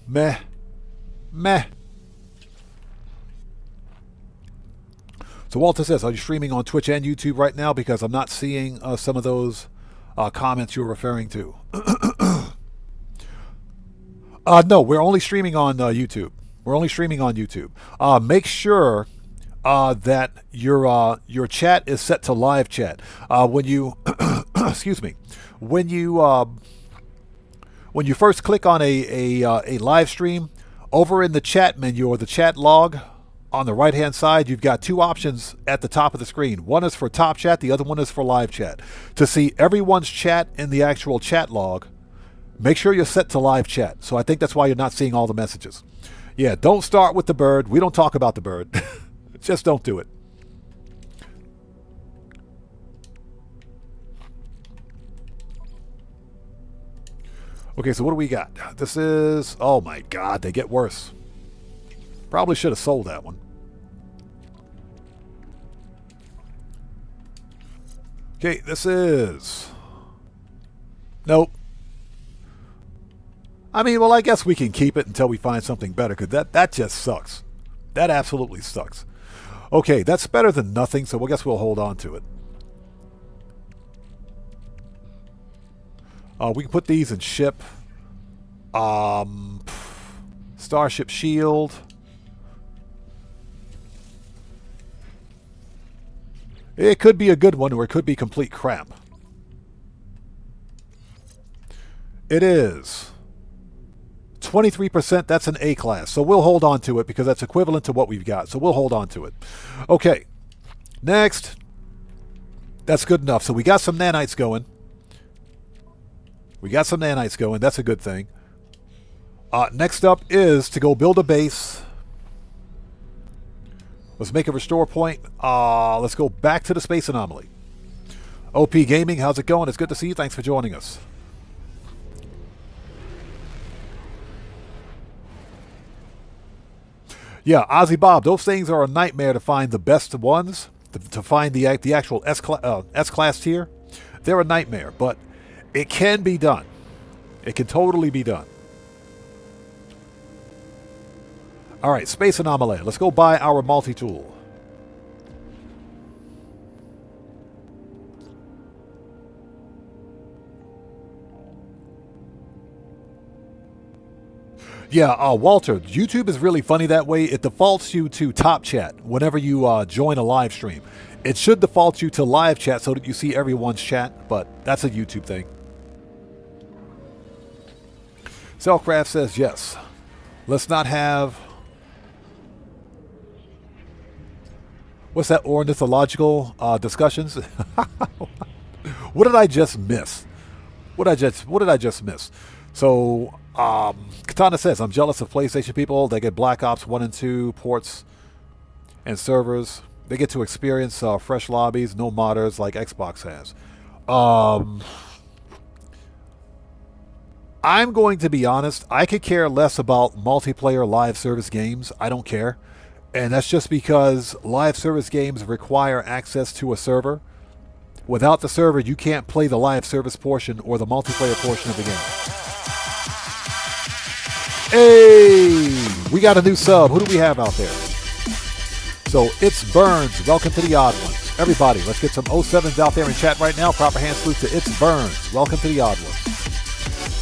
Meh. Meh. So Walter says, are you streaming on Twitch and YouTube right now? Because I'm not seeing some of those comments you're referring to. No, we're only streaming on YouTube. We're only streaming on YouTube. Make sure that your chat is set to live chat. When you excuse me, when you first click on a live stream, over in the chat menu or the chat log on the right hand side, you've got two options at the top of the screen. One is for top chat, the other one is for live chat. To see everyone's chat in the actual chat log, make sure you're set to live chat. So I think that's why you're not seeing all the messages. Yeah, don't start with the bird. We don't talk about the bird. Just don't do it. Okay, so what do we got? This is... Oh my god, they get worse. Probably should have sold that one. Okay, this is... Nope. I mean, well, I guess we can keep it until we find something better, because that just sucks. That absolutely sucks. Okay, that's better than nothing, so I guess we'll hold on to it. We can put these in ship. Starship shield. It could be a good one, or it could be complete crap. It is 23%. That's an A class. So we'll hold on to it because that's equivalent to what we've got. So we'll hold on to it. Okay. Next. That's good enough. So we got some nanites going. That's a good thing. Next up is to go build a base. Let's make a restore point. Let's go back to the space anomaly. OP Gaming, how's it going? It's good to see you. Thanks for joining us. Yeah, Ozzy Bob, those things are a nightmare to find the best ones, to find the actual S-class tier. They're a nightmare, but it can be done. It can totally be done. All right, Space Anomaly. Let's go buy our multi-tool. Yeah, Walter, YouTube is really funny that way. It defaults you to top chat whenever you join a live stream. It should default you to live chat so that you see everyone's chat, but that's a YouTube thing. Cellcraft says yes. Let's not have... What's that? Ornithological discussions? What did I just miss? What did I just miss? So, Katana says, I'm jealous of PlayStation people. They get Black Ops 1 and 2 ports and servers. They get to experience fresh lobbies, no modders like Xbox has. I'm going to be honest. I could care less about multiplayer live service games. I don't care. And that's just because live service games require access to a server. Without the server, you can't play the live service portion or the multiplayer portion of the game. Hey! We got a new sub. Who do we have out there? So, it's Burns. Welcome to the Odd Ones. Everybody, let's get some 07s out there in chat right now. Proper hand salute to It's Burns. Welcome to the Odd Ones.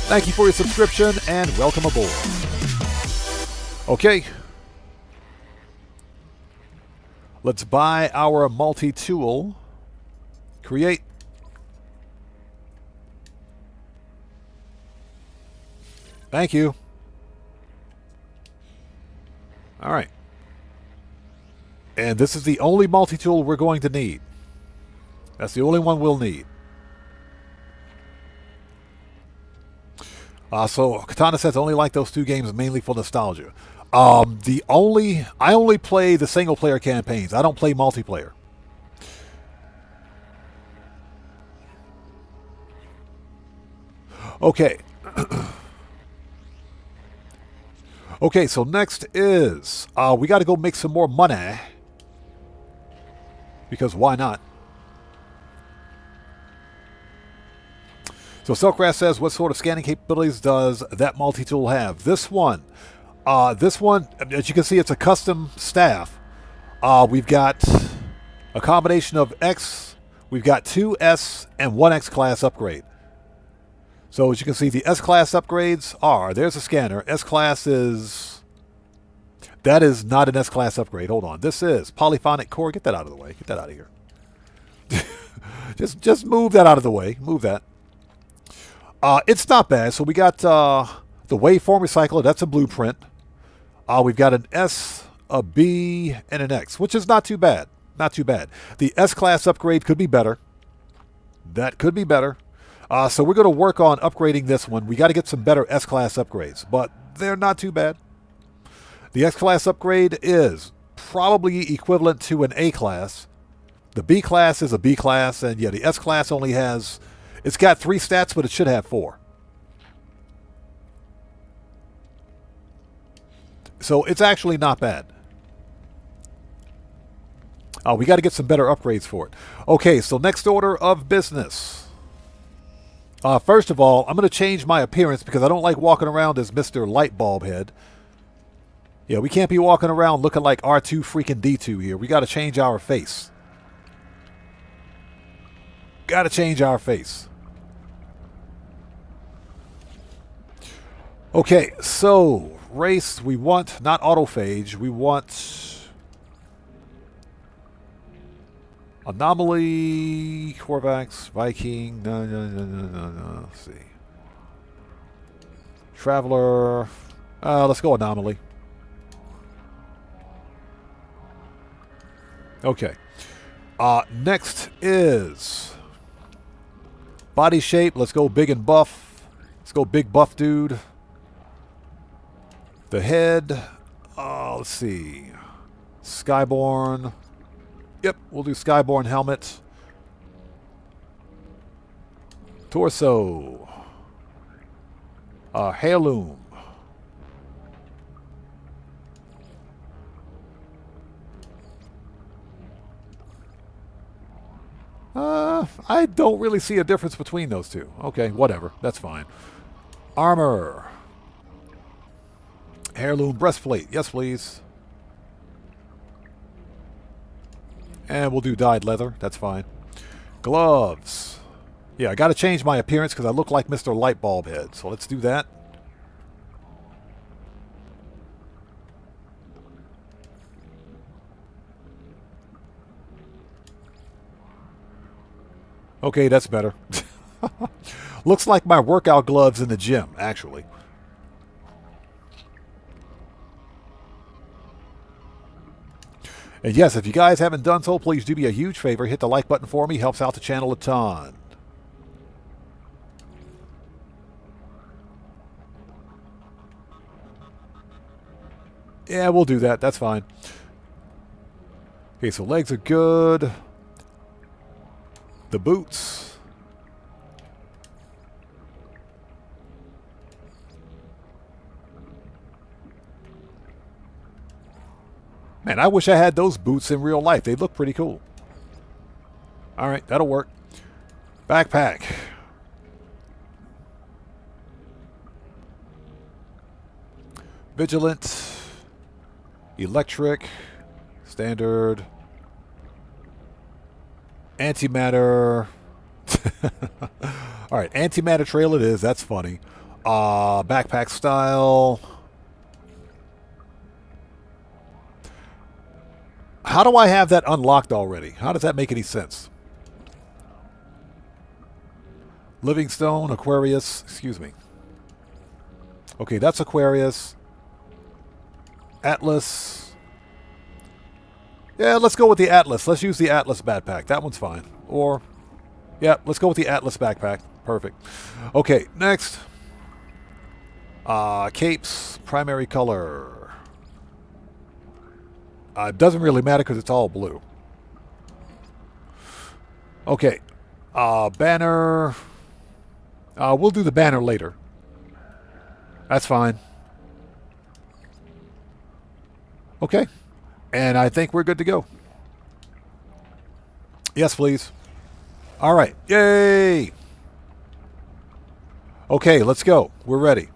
Thank you for your subscription and welcome aboard. Okay. Let's buy our multi-tool. Create. Thank you. All right. And this is the only multi-tool we're going to need. That's the only one we'll need. So Katana says, I only like those two games mainly for nostalgia. I only play the single player campaigns. I don't play multiplayer. Okay. Okay, so next is we got to go make some more money. Because why not? So Silkgrass says, what sort of scanning capabilities does that multi-tool have? This one, as you can see, it's a custom staff. We've got a combination of X, we've got two S and one X class upgrade. So as you can see, the S class upgrades are, there's a scanner. S class is, that is not an S class upgrade. Hold on. This is polyphonic core. Get that out of the way. Get that out of here. just move that out of the way. Move that. It's not bad. So we got the waveform recycler. That's a blueprint. We've got an S, a B, and an X, which is not too bad. Not too bad. The S-class upgrade could be better. That could be better. So we're going to work on upgrading this one. We got to get some better S-class upgrades, but they're not too bad. The X-class upgrade is probably equivalent to an A-class. The B-class is a B-class, and yeah, the S-class only has... It's got 3 stats, but it should have 4. So it's actually not bad. We got to get some better upgrades for it. Okay, so next order of business. First of all, I'm going to change my appearance because I don't like walking around as Mr. Lightbulb Head. Yeah, we can't be walking around looking like R2 freaking D2 here. We got to change our face. Got to change our face. Okay, so race, we want not autophage, we want anomaly, Corvax, Viking, no. Let's see. Traveler. Let's go anomaly. Okay. Next is body shape. Let's go big and buff. Let's go big buff dude. The head. Let's see. Skyborn. Yep, we'll do Skyborn helmet. Torso. Heirloom. I don't really see a difference between those two. Okay, whatever. That's fine. Armor. Heirloom breastplate. Yes, please. And we'll do dyed leather. That's fine. Gloves. Yeah, I got to change my appearance because I look like Mr. Lightbulb Head. So let's do that. Okay, that's better. Looks like my workout gloves in the gym, actually. And yes, if you guys haven't done so, please do me a huge favor. Hit the like button for me. Helps out the channel a ton. Yeah, we'll do that. That's fine. Okay, so legs are good. The boots. Man, I wish I had those boots in real life. They look pretty cool. All right, that'll work. Backpack. Vigilant. Electric. Standard. Antimatter. All right, antimatter trail it is. That's funny. Backpack style. How do I have that unlocked already? How does that make any sense? Livingstone, Aquarius. Excuse me. Okay, that's Aquarius. Atlas. Yeah, let's go with the Atlas. Let's use the Atlas backpack. That one's fine. Or, yeah, let's go with the Atlas backpack. Perfect. Okay, next. Capes, primary color. It doesn't really matter because it's all blue. Okay. Banner. We'll do the banner later. That's fine. Okay. And I think we're good to go. Yes, please. All right. Yay! Okay, let's go. We're ready.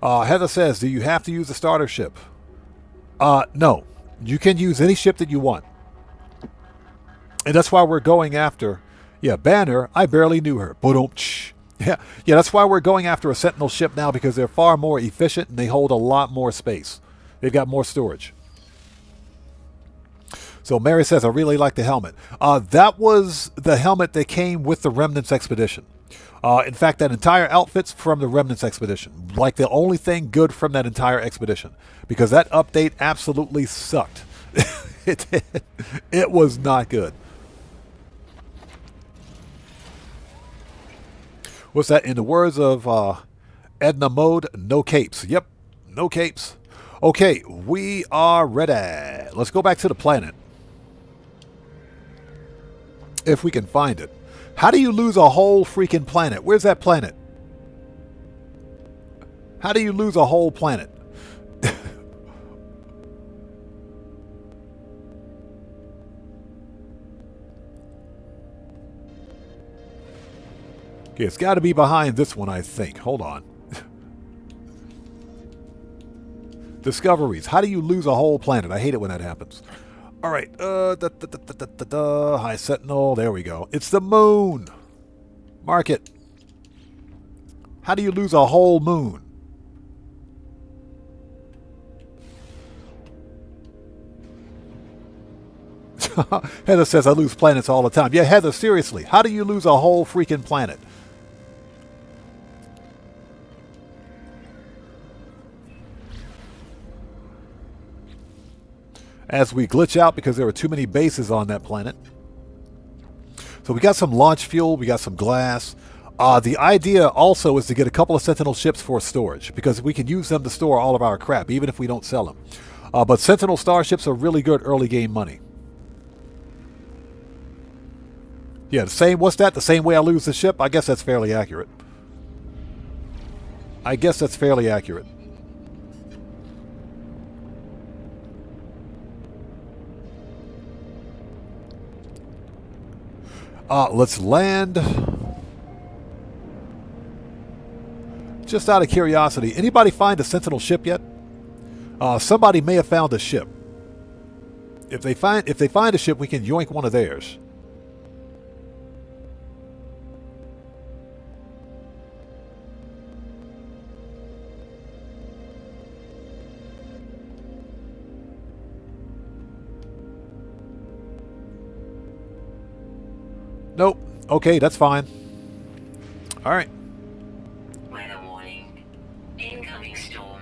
Heather says, do you have to use a starter ship? No. You can use any ship that you want. And that's why we're going after... Yeah, Banner, I barely knew her. Ba-dum-tsh. Yeah, that's why we're going after a Sentinel ship now, because they're far more efficient and they hold a lot more space. They've got more storage. So Mary says, I really like the helmet. That was the helmet that came with the Remnants Expedition. In fact, that entire outfit's from the Remnants Expedition. Like the only thing good from that entire expedition. Because that update absolutely sucked. It was not good. What's that? In the words of Edna Mode, no capes. Yep, no capes. Okay, we are ready. Let's go back to the planet. If we can find it. How do you lose a whole freaking planet? Where's that planet? How do you lose a whole planet? Okay, it's got to be behind this one, I think. Hold on. Discoveries. How do you lose a whole planet? I hate it when that happens. All right. High Sentinel. There we go. It's the moon. Mark it. How do you lose a whole moon? Heather says, I lose planets all the time. Yeah, Heather, seriously. How do you lose a whole freaking planet? as we glitch out because there are too many bases on that planet. So we got some launch fuel, we got some glass. The idea also is to get a couple of Sentinel ships for storage, because we can use them to store all of our crap, even if we don't sell them. But Sentinel starships are really good early game money. Yeah, the same, what's that? The same way I lose the ship? I guess that's fairly accurate. I guess that's fairly accurate. Let's land. Just out of curiosity, anybody find a Sentinel ship yet? Somebody may have found a ship. If they find a ship, we can yoink one of theirs. Nope. Okay, that's fine. All right. Weather warning. Incoming storm.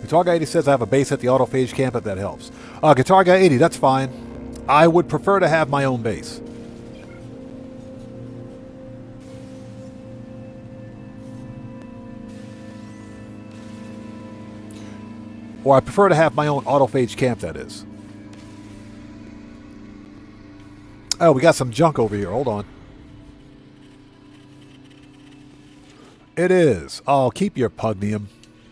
Guitar Guy 80 says I have a base at the autophage camp if that helps. Guitar Guy 80, that's fine. I would prefer to have my own base. Or I prefer to have my own autophage camp, that is. Oh, we got some junk over here. Hold on. It is. Oh, keep your pugnium.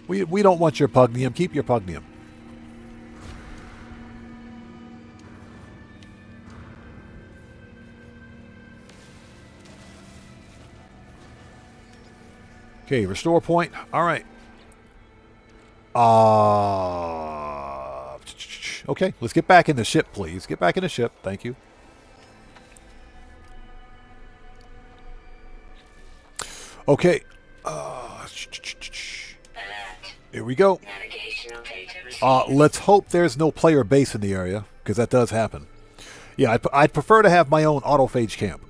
We don't want your pugnium. Keep your pugnium. Okay, restore point. All right. Okay, let's get back in the ship, please. Get back in the ship. Thank you. Okay. Here we go. Navigational data received. Let's hope there's no player base in the area, because that does happen. Yeah, I'd prefer to have my own autophage camp.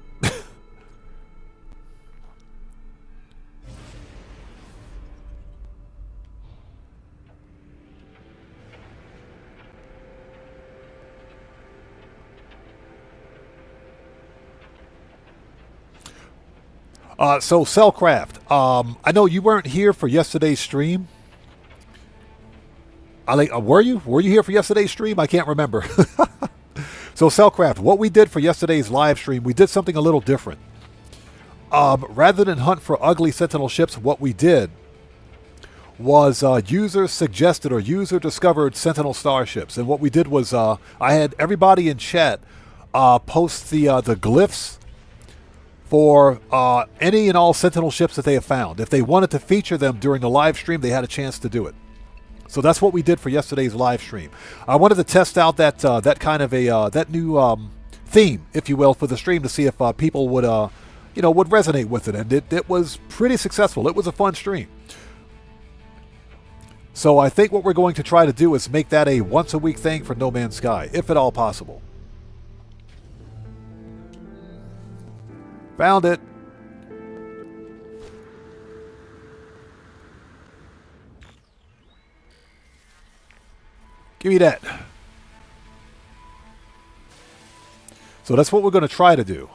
So Cellcraft, I know you weren't here for yesterday's stream. Were you? Were you here for yesterday's stream? I can't remember. So Cellcraft, what we did for yesterday's live stream, we did something a little different. Rather than hunt for ugly Sentinel ships, what we did was user suggested or user discovered Sentinel starships. And what we did was I had everybody in chat post the glyphs for any and all Sentinel ships that they have found. If they wanted to feature them during the live stream, they had a chance to do it. So that's what we did for yesterday's live stream. I wanted to test out that that kind of a that new theme, if you will, for the stream to see if people would would resonate with it, and it was pretty successful. It was a fun stream. So I think what we're going to try to do is make that a once a week thing for No Man's Sky, if at all possible. Found it. Give me that. So that's what we're going to try to do.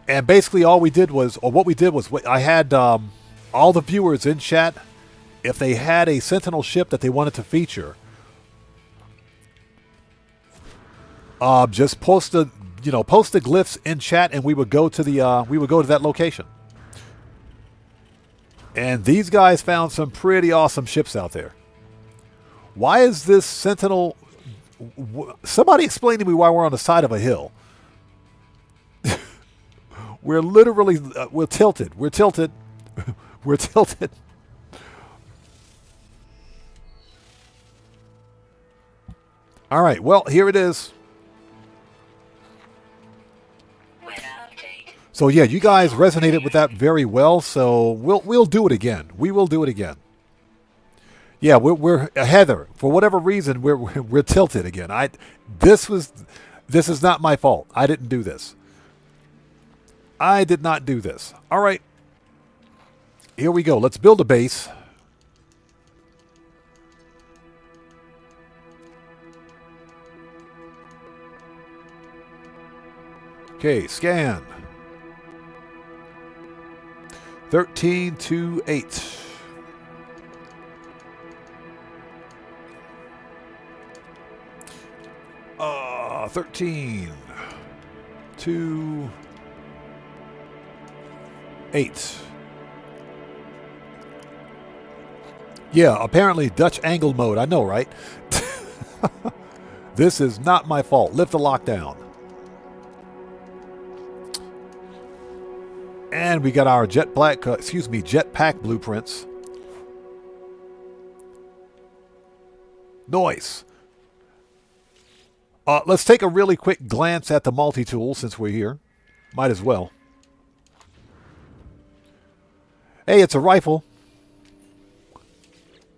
And basically all we did was, or what we did was, I had all the viewers in chat, if they had a Sentinel ship that they wanted to feature, just post the glyphs in chat, and we would go to that location. And these guys found some pretty awesome ships out there. Why is this Sentinel? Somebody explain to me why we're on the side of a hill. We're literally we're tilted. We're tilted. We're tilted. All right. Well, here it is. So yeah, you guys resonated with that very well. So we'll do it again. We will do it again. Yeah, we're Heather. For whatever reason, we're tilted again. This is not my fault. I didn't do this. I did not do this. All right. Here we go. Let's build a base. Okay, scan. 1328. 13 2 8. Yeah, apparently Dutch angle mode. I know, right? This is not my fault. Lift the lockdown. And we got our jetpack blueprints. Nice. Let's take a really quick glance at the multi-tool since we're here. Might as well. Hey, it's a rifle.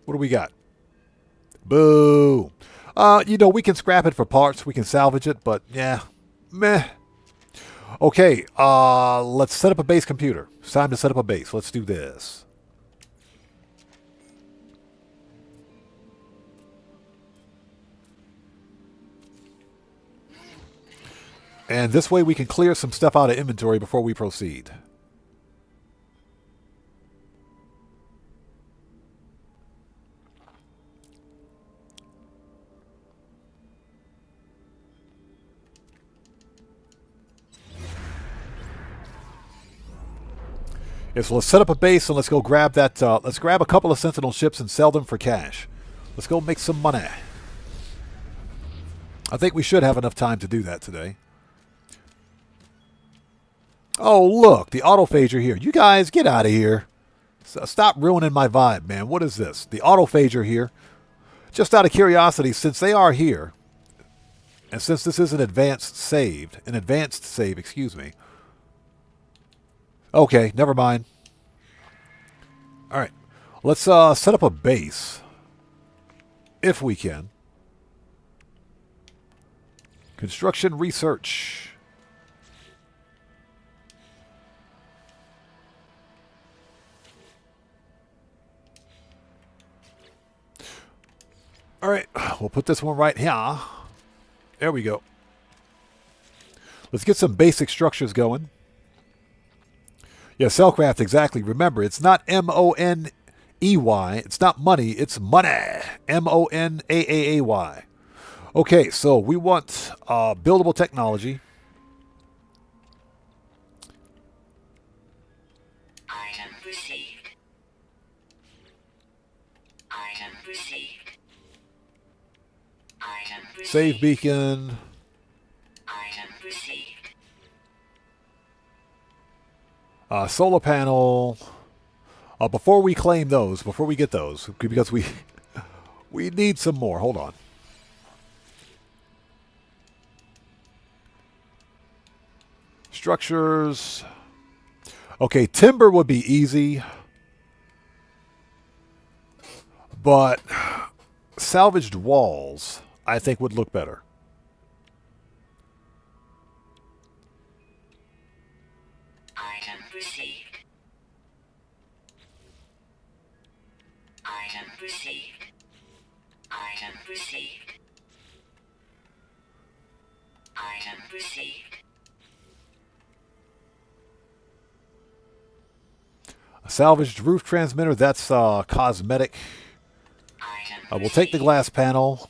What do we got? Boo. We can scrap it for parts. We can salvage it, but yeah, meh. Okay, let's set up a base computer. It's time to set up a base. Let's do this. And this way we can clear some stuff out of inventory before we proceed. Yes, so let's set up a base and let's go grab that. Let's grab a couple of Sentinel ships and sell them for cash. Let's go make some money. I think we should have enough time to do that today. Oh, look, the autophager here. You guys, get out of here. Stop ruining my vibe, man. What is this? The autophager here. Just out of curiosity, since they are here, and since this is an advanced save, excuse me. Okay, never mind. All right, let's set up a base, if we can. Construction research. All right, we'll put this one right here. There we go. Let's get some basic structures going. Yeah, Cellcraft, exactly. Remember, it's not Money. It's not money, it's money. Monaay. Okay, so we want buildable technology. Item received. Item received. Item received. Save beacon. Item received. Solar panel. Before we claim those, before we get those, because we need some more. Hold on. Structures. Okay, timber would be easy, but salvaged walls, I think, would look better. Item received. Item received. Item received. Item received. A salvaged roof transmitter, that's cosmetic. We'll take the glass panel.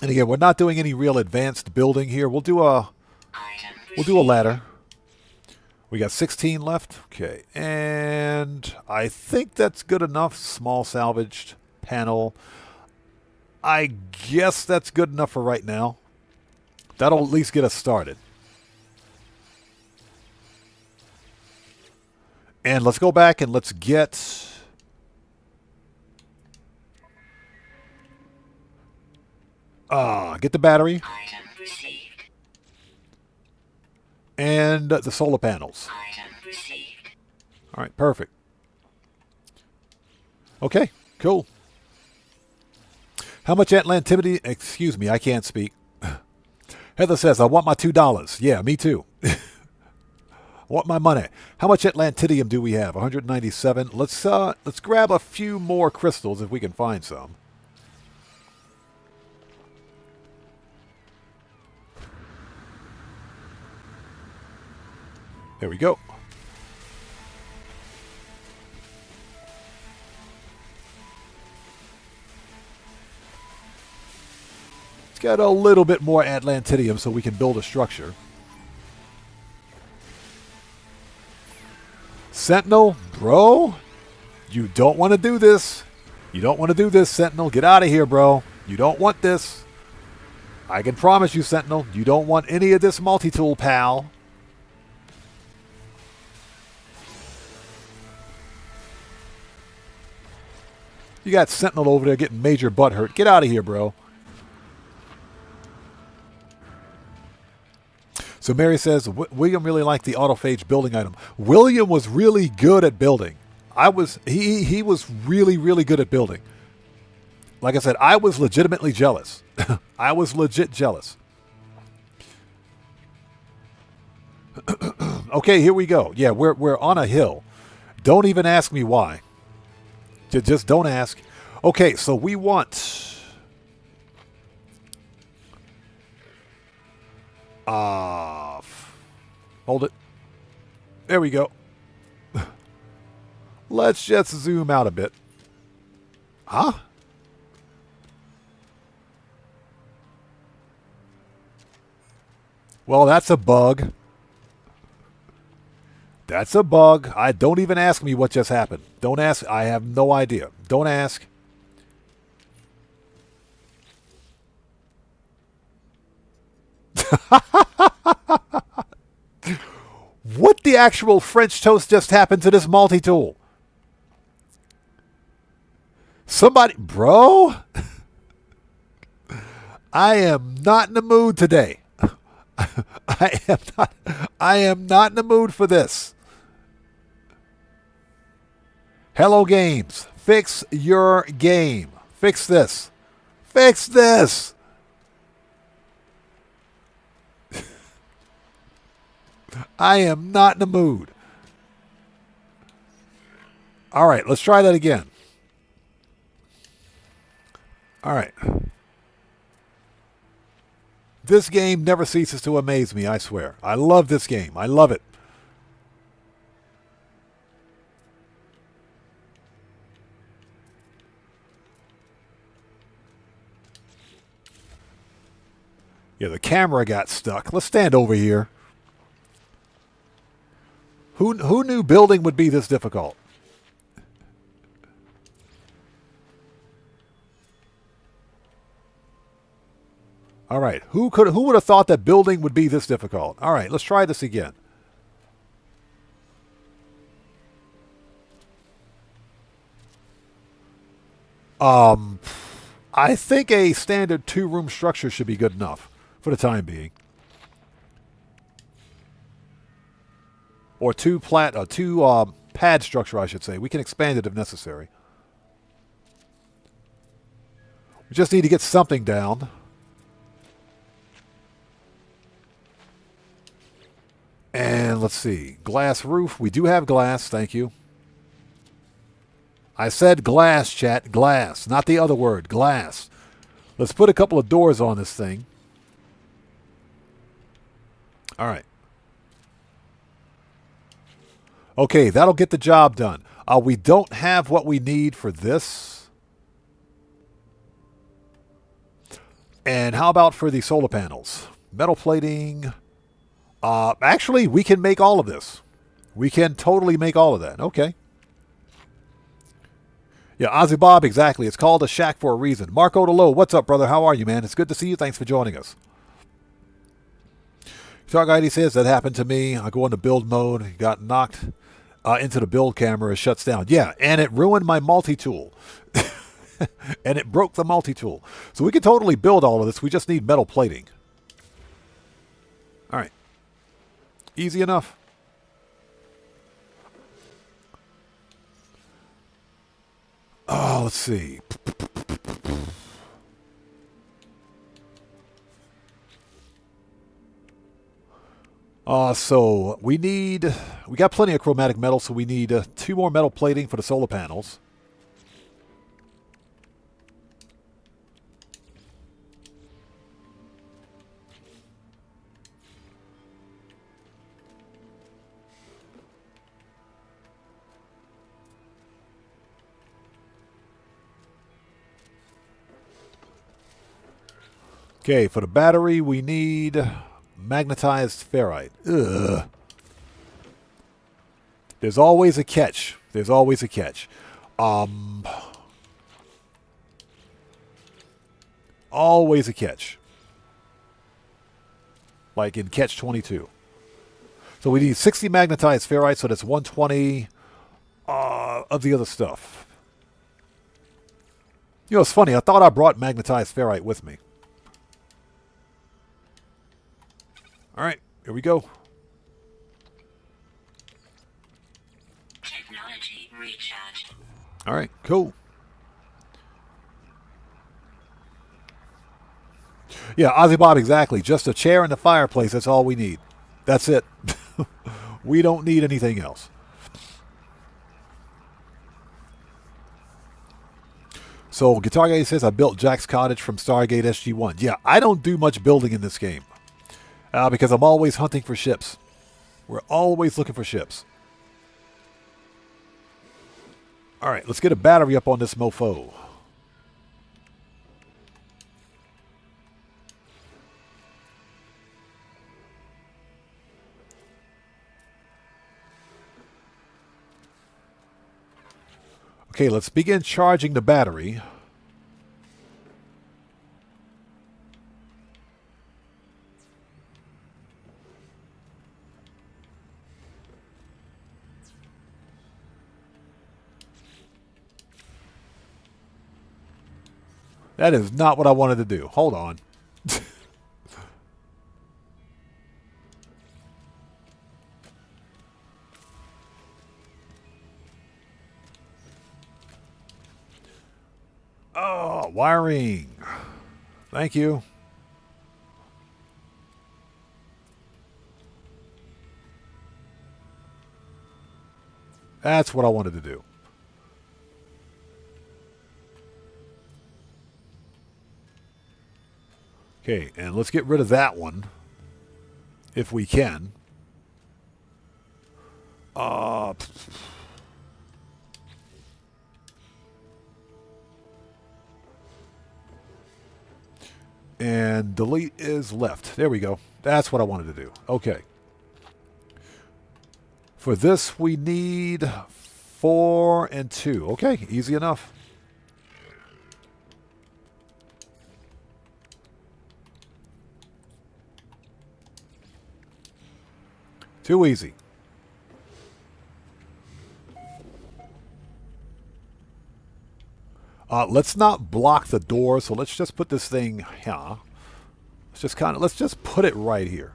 And again, we're not doing any real advanced building here. We'll do a ladder. We got 16 left. Okay, and I think that's good enough. Small salvaged panel. I guess that's good enough for right now. That'll at least get us started. And let's go back and let's get the battery Item received. and the solar panels. Item received. All right, perfect. Okay, cool. How much Atlantivity? Excuse me, I can't speak. Heather says, I want my $2. Yeah, me too. I want my money. How much Atlantidium do we have? 197. Let's grab a few more crystals if we can find some. There we go. Let's get a little bit more Atlantidium so we can build a structure. Sentinel, bro, you don't want to do this. You don't want to do this, Sentinel. Get out of here, bro. You don't want this. I can promise you, Sentinel, you don't want any of this multi-tool, pal. You got Sentinel over there getting major butt hurt. Get out of here, bro. So Mary says, William really liked the autophage building item. William was really good at building. He was really, really good at building. Like I said, I was legitimately jealous. I was legit jealous. Okay, here we go. Yeah, we're on a hill. Don't even ask me why. Just don't ask. Okay, so we want... hold it. There we go. Let's just zoom out a bit. Huh? Well, that's a bug. That's a bug. Don't even ask me what just happened. Don't ask. I have no idea. Don't ask. What the actual French toast just happened to this multi-tool? Somebody, bro, I am not in the mood today. I am not in the mood for this. Hello Games, fix your game. Fix this. Fix this. I am not in the mood. All right, let's try that again. All right. This game never ceases to amaze me, I swear. I love this game. I love it. Yeah, the camera got stuck. Let's stand over here. Who knew building would be this difficult? All right. Who would have thought that building would be this difficult? All right, let's try this again. I think a standard 2-room structure should be good enough for the time being. Or two pad structure, I should say. We can expand it if necessary. We just need to get something down. And let's see. Glass roof. We do have glass. Thank you. I said glass, chat. Glass. Not the other word. Glass. Let's put a couple of doors on this thing. All right. Okay, that'll get the job done. We don't have what we need for this. And how about for the solar panels? Metal plating. Actually, we can make all of this. We can totally make all of that. Okay. Yeah, Ozzy Bob, exactly. It's called a shack for a reason. Marco DeLow, what's up, brother? How are you, man? It's good to see you. Thanks for joining us. Shark ID says that happened to me. I go into build mode, got knocked into the build camera, it shuts down. Yeah, and it ruined my multi-tool. And it broke the multi-tool. So we can totally build all of this. We just need metal plating. All right. Easy enough. Let's see. So we got plenty of chromatic metal, so we need 2 more metal plating for the solar panels. Okay, for the battery, we need magnetized ferrite. Ugh. There's always a catch. There's always a catch. Always a catch. Like in catch 22. So we need 60 magnetized ferrite, so that's 120 of the other stuff. You know, it's funny. I thought I brought magnetized ferrite with me. All right, here we go. Technology recharged. All right, cool. Yeah, Ozzy Bob, exactly. Just a chair and a fireplace. That's all we need. That's it. We don't need anything else. So, Guitar Guy says, I built Jack's Cottage from Stargate SG-1. Yeah, I don't do much building in this game. Because I'm always hunting for ships. We're always looking for ships. All right, let's get a battery up on this mofo. Okay, let's begin charging the battery. That is not what I wanted to do. Hold on. Oh, wiring. Thank you. That's what I wanted to do. Okay, and let's get rid of that one, if we can. And delete is left. There we go. That's what I wanted to do. Okay. For this, we need 4 and 2. Okay, easy enough. Too easy. Let's not block the door, so let's just put this thing here. Let's just put it right here.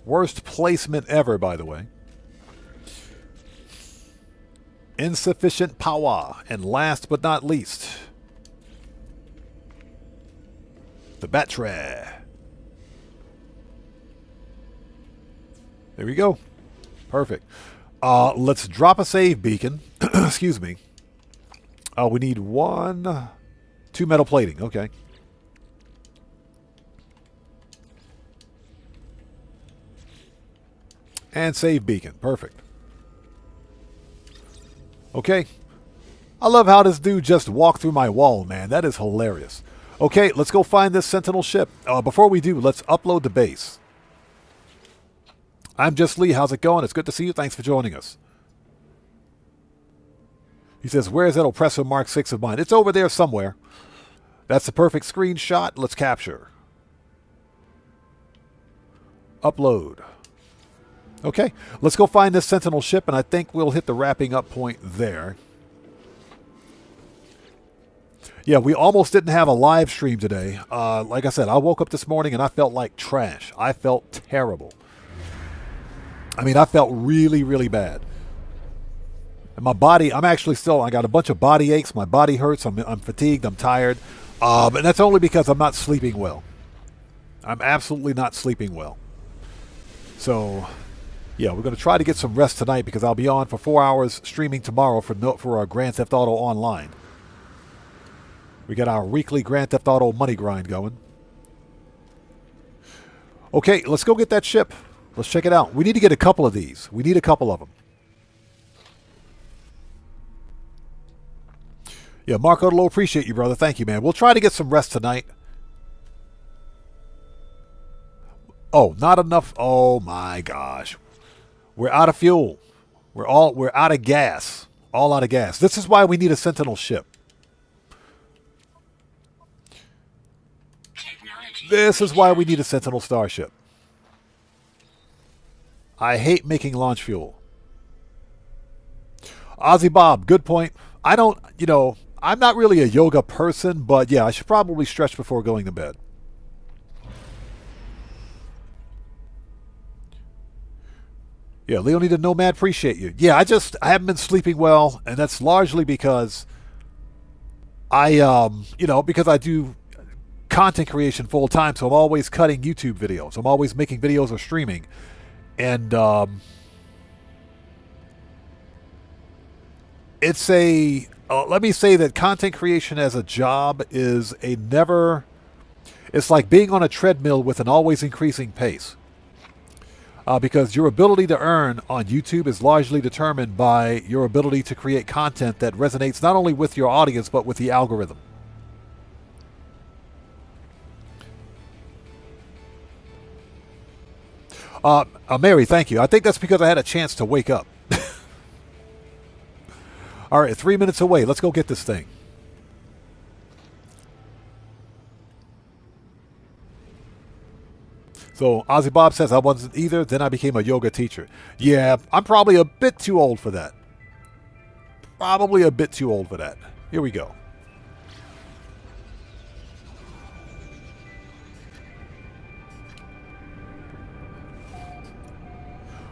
Worst placement ever, by the way. Insufficient power. And last but not least, the battery. There we go. Perfect. Let's drop a save beacon. Excuse me. We need 2 metal plating. Okay. And save beacon. Perfect. Okay. I love how this dude just walked through my wall, man. That is hilarious. Okay, let's go find this Sentinel ship. Before we do, let's upload the base. I'm Just Lee. How's it going? It's good to see you. Thanks for joining us. He says, where's that oppressor Mark 6 of mine? It's over there somewhere. That's the perfect screenshot. Let's capture. Upload. Okay, let's go find this Sentinel ship, and I think we'll hit the wrapping up point there. Yeah, we almost didn't have a live stream today. Like I said, I woke up this morning and I felt like trash. I felt terrible. I mean, I felt really, really bad. And my body, I'm actually still, I got a bunch of body aches. My body hurts. I'm fatigued. I'm tired. And that's only because I'm not sleeping well. I'm absolutely not sleeping well. So, yeah, we're going to try to get some rest tonight because I'll be on for 4 hours streaming tomorrow for our Grand Theft Auto Online. We got our weekly Grand Theft Auto money grind going. Okay, let's go get that ship. Let's check it out. We need to get a couple of these. We need a couple of them. Yeah, Marco Low, appreciate you, brother. Thank you, man. We'll try to get some rest tonight. Oh, not enough. Oh my gosh. We're out of fuel. We're out of gas. All out of gas. This is why we need a Sentinel ship. This is why we need a Sentinel starship. I hate making launch fuel. Ozzy Bob, good point. I don't, I'm not really a yoga person, but yeah, I should probably stretch before going to bed. Yeah, Leonida Nomad, appreciate you. Yeah, I haven't been sleeping well, and that's largely because because I do content creation full time, so I'm always cutting YouTube videos. I'm always making videos or streaming. And it's let me say that content creation as a job is it's like being on a treadmill with an always increasing pace. Because your ability to earn on YouTube is largely determined by your ability to create content that resonates not only with your audience, but with the algorithm. Mary, thank you. I think that's because I had a chance to wake up. All right, 3 minutes away. Let's go get this thing. So Ozzy Bob says I wasn't either. Then I became a yoga teacher. Yeah, I'm probably a bit too old for that. Probably a bit too old for that. Here we go.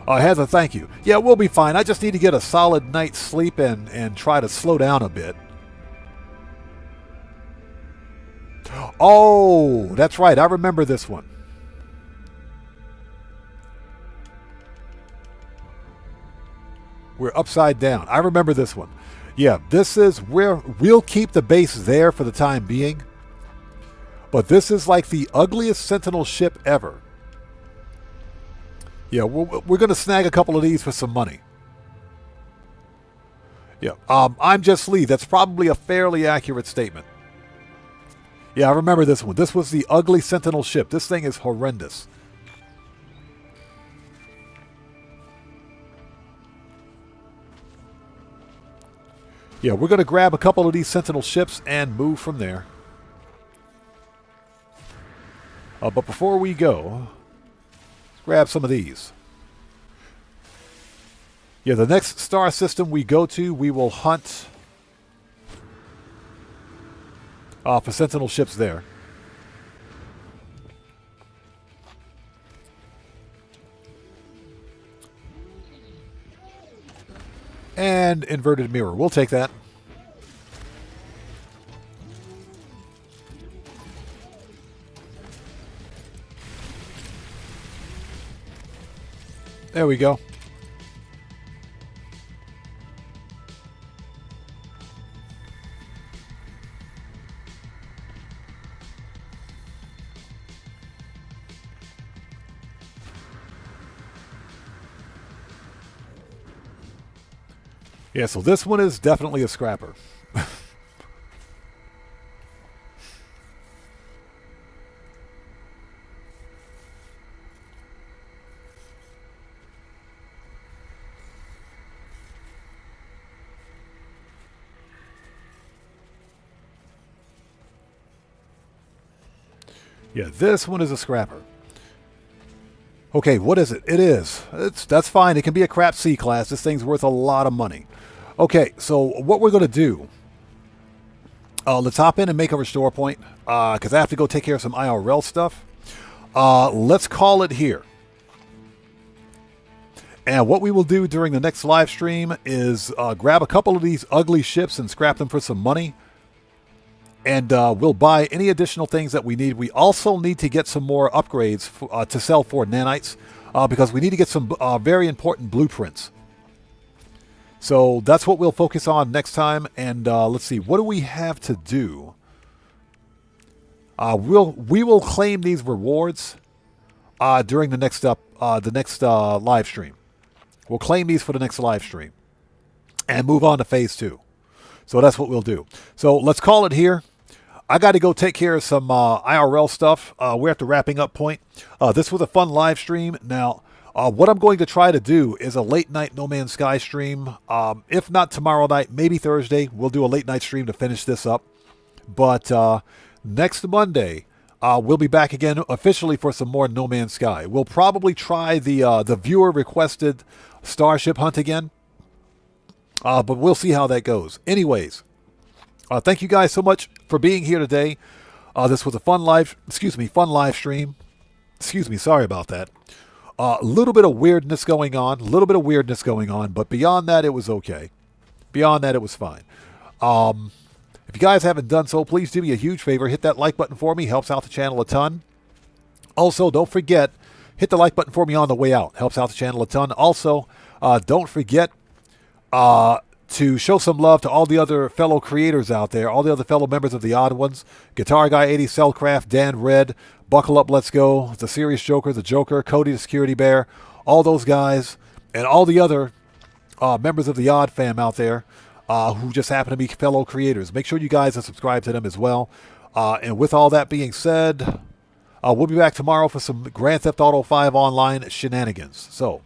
Heather, thank you. Yeah, we'll be fine. I just need to get a solid night's sleep and try to slow down a bit. Oh, that's right. I remember this one. We're upside down. I remember this one. Yeah, this is where we'll keep the base there for the time being. But this is like the ugliest Sentinel ship ever. Yeah, we're going to snag a couple of these for some money. Yeah, I'm Just Lee. That's probably a fairly accurate statement. Yeah, I remember this one. This was the ugly Sentinel ship. This thing is horrendous. Yeah, we're going to grab a couple of these Sentinel ships and move from there. But before we go, let's grab some of these. Yeah, the next star system we go to, we will hunt for Sentinel ships there. And inverted mirror. We'll take that. There we go. Yeah, so this one is definitely a scrapper. Yeah, this one is a scrapper. Okay, what is it? It is. That's fine. It can be a crap C class. This thing's worth a lot of money. Okay, so what we're going to do, let's hop in and make a restore point, because I have to go take care of some IRL stuff. Let's call it here. And what we will do during the next live stream is grab a couple of these ugly ships and scrap them for some money. And we'll buy any additional things that we need. We also need to get some more upgrades to sell for nanites because we need to get some very important blueprints. So that's what we'll focus on next time. And let's see, what do we have to do? We will claim these rewards during the next live stream. We'll claim these for the next live stream and move on to phase 2. So that's what we'll do. So let's call it here. I got to go take care of some IRL stuff. We're at the wrapping up point. This was a fun live stream. Now, what I'm going to try to do is a late night No Man's Sky stream. If not tomorrow night, maybe Thursday. We'll do a late night stream to finish this up. But next Monday, we'll be back again officially for some more No Man's Sky. We'll probably try the viewer requested Starship Hunt again. But we'll see how that goes. Anyways, thank you guys so much for being here today. This was a fun live stream. Sorry about that. A little bit of weirdness going on. But beyond that, it was okay. Beyond that, it was fine. If you guys haven't done so, please do me a huge favor. Hit that like button for me. Helps out the channel a ton. Also, don't forget, hit the like button for me on the way out. Helps out the channel a ton. Also, don't forget to show some love to all the other fellow creators out there, all the other fellow members of the Odd Ones, Guitar Guy 80, Cellcraft, Dan Red, Buckle Up, Let's Go, The Serious Joker, The Joker, Cody the Security Bear, all those guys, and all the other members of the Odd fam out there who just happen to be fellow creators. Make sure you guys are subscribed to them as well. And with all that being said, we'll be back tomorrow for some Grand Theft Auto 5 online shenanigans. So,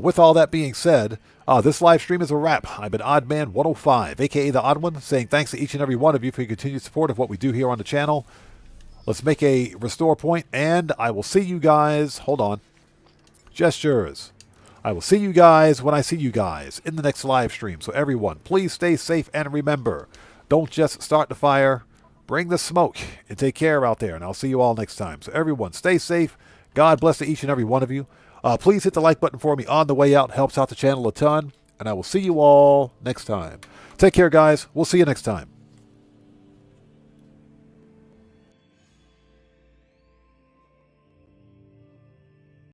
with all that being said, this live stream is a wrap. I've been Oddman105, a.k.a. The Odd One, saying thanks to each and every one of you for your continued support of what we do here on the channel. Let's make a restore point, and I will see you guys. Hold on. Gestures. I will see you guys when I see you guys in the next live stream. So everyone, please stay safe, and remember, don't just start the fire. Bring the smoke, and take care out there, and I'll see you all next time. So everyone, stay safe. God bless to each and every one of you. Please hit the like button for me on the way out. Helps out the channel a ton. And I will see you all next time. Take care, guys. We'll see you next time.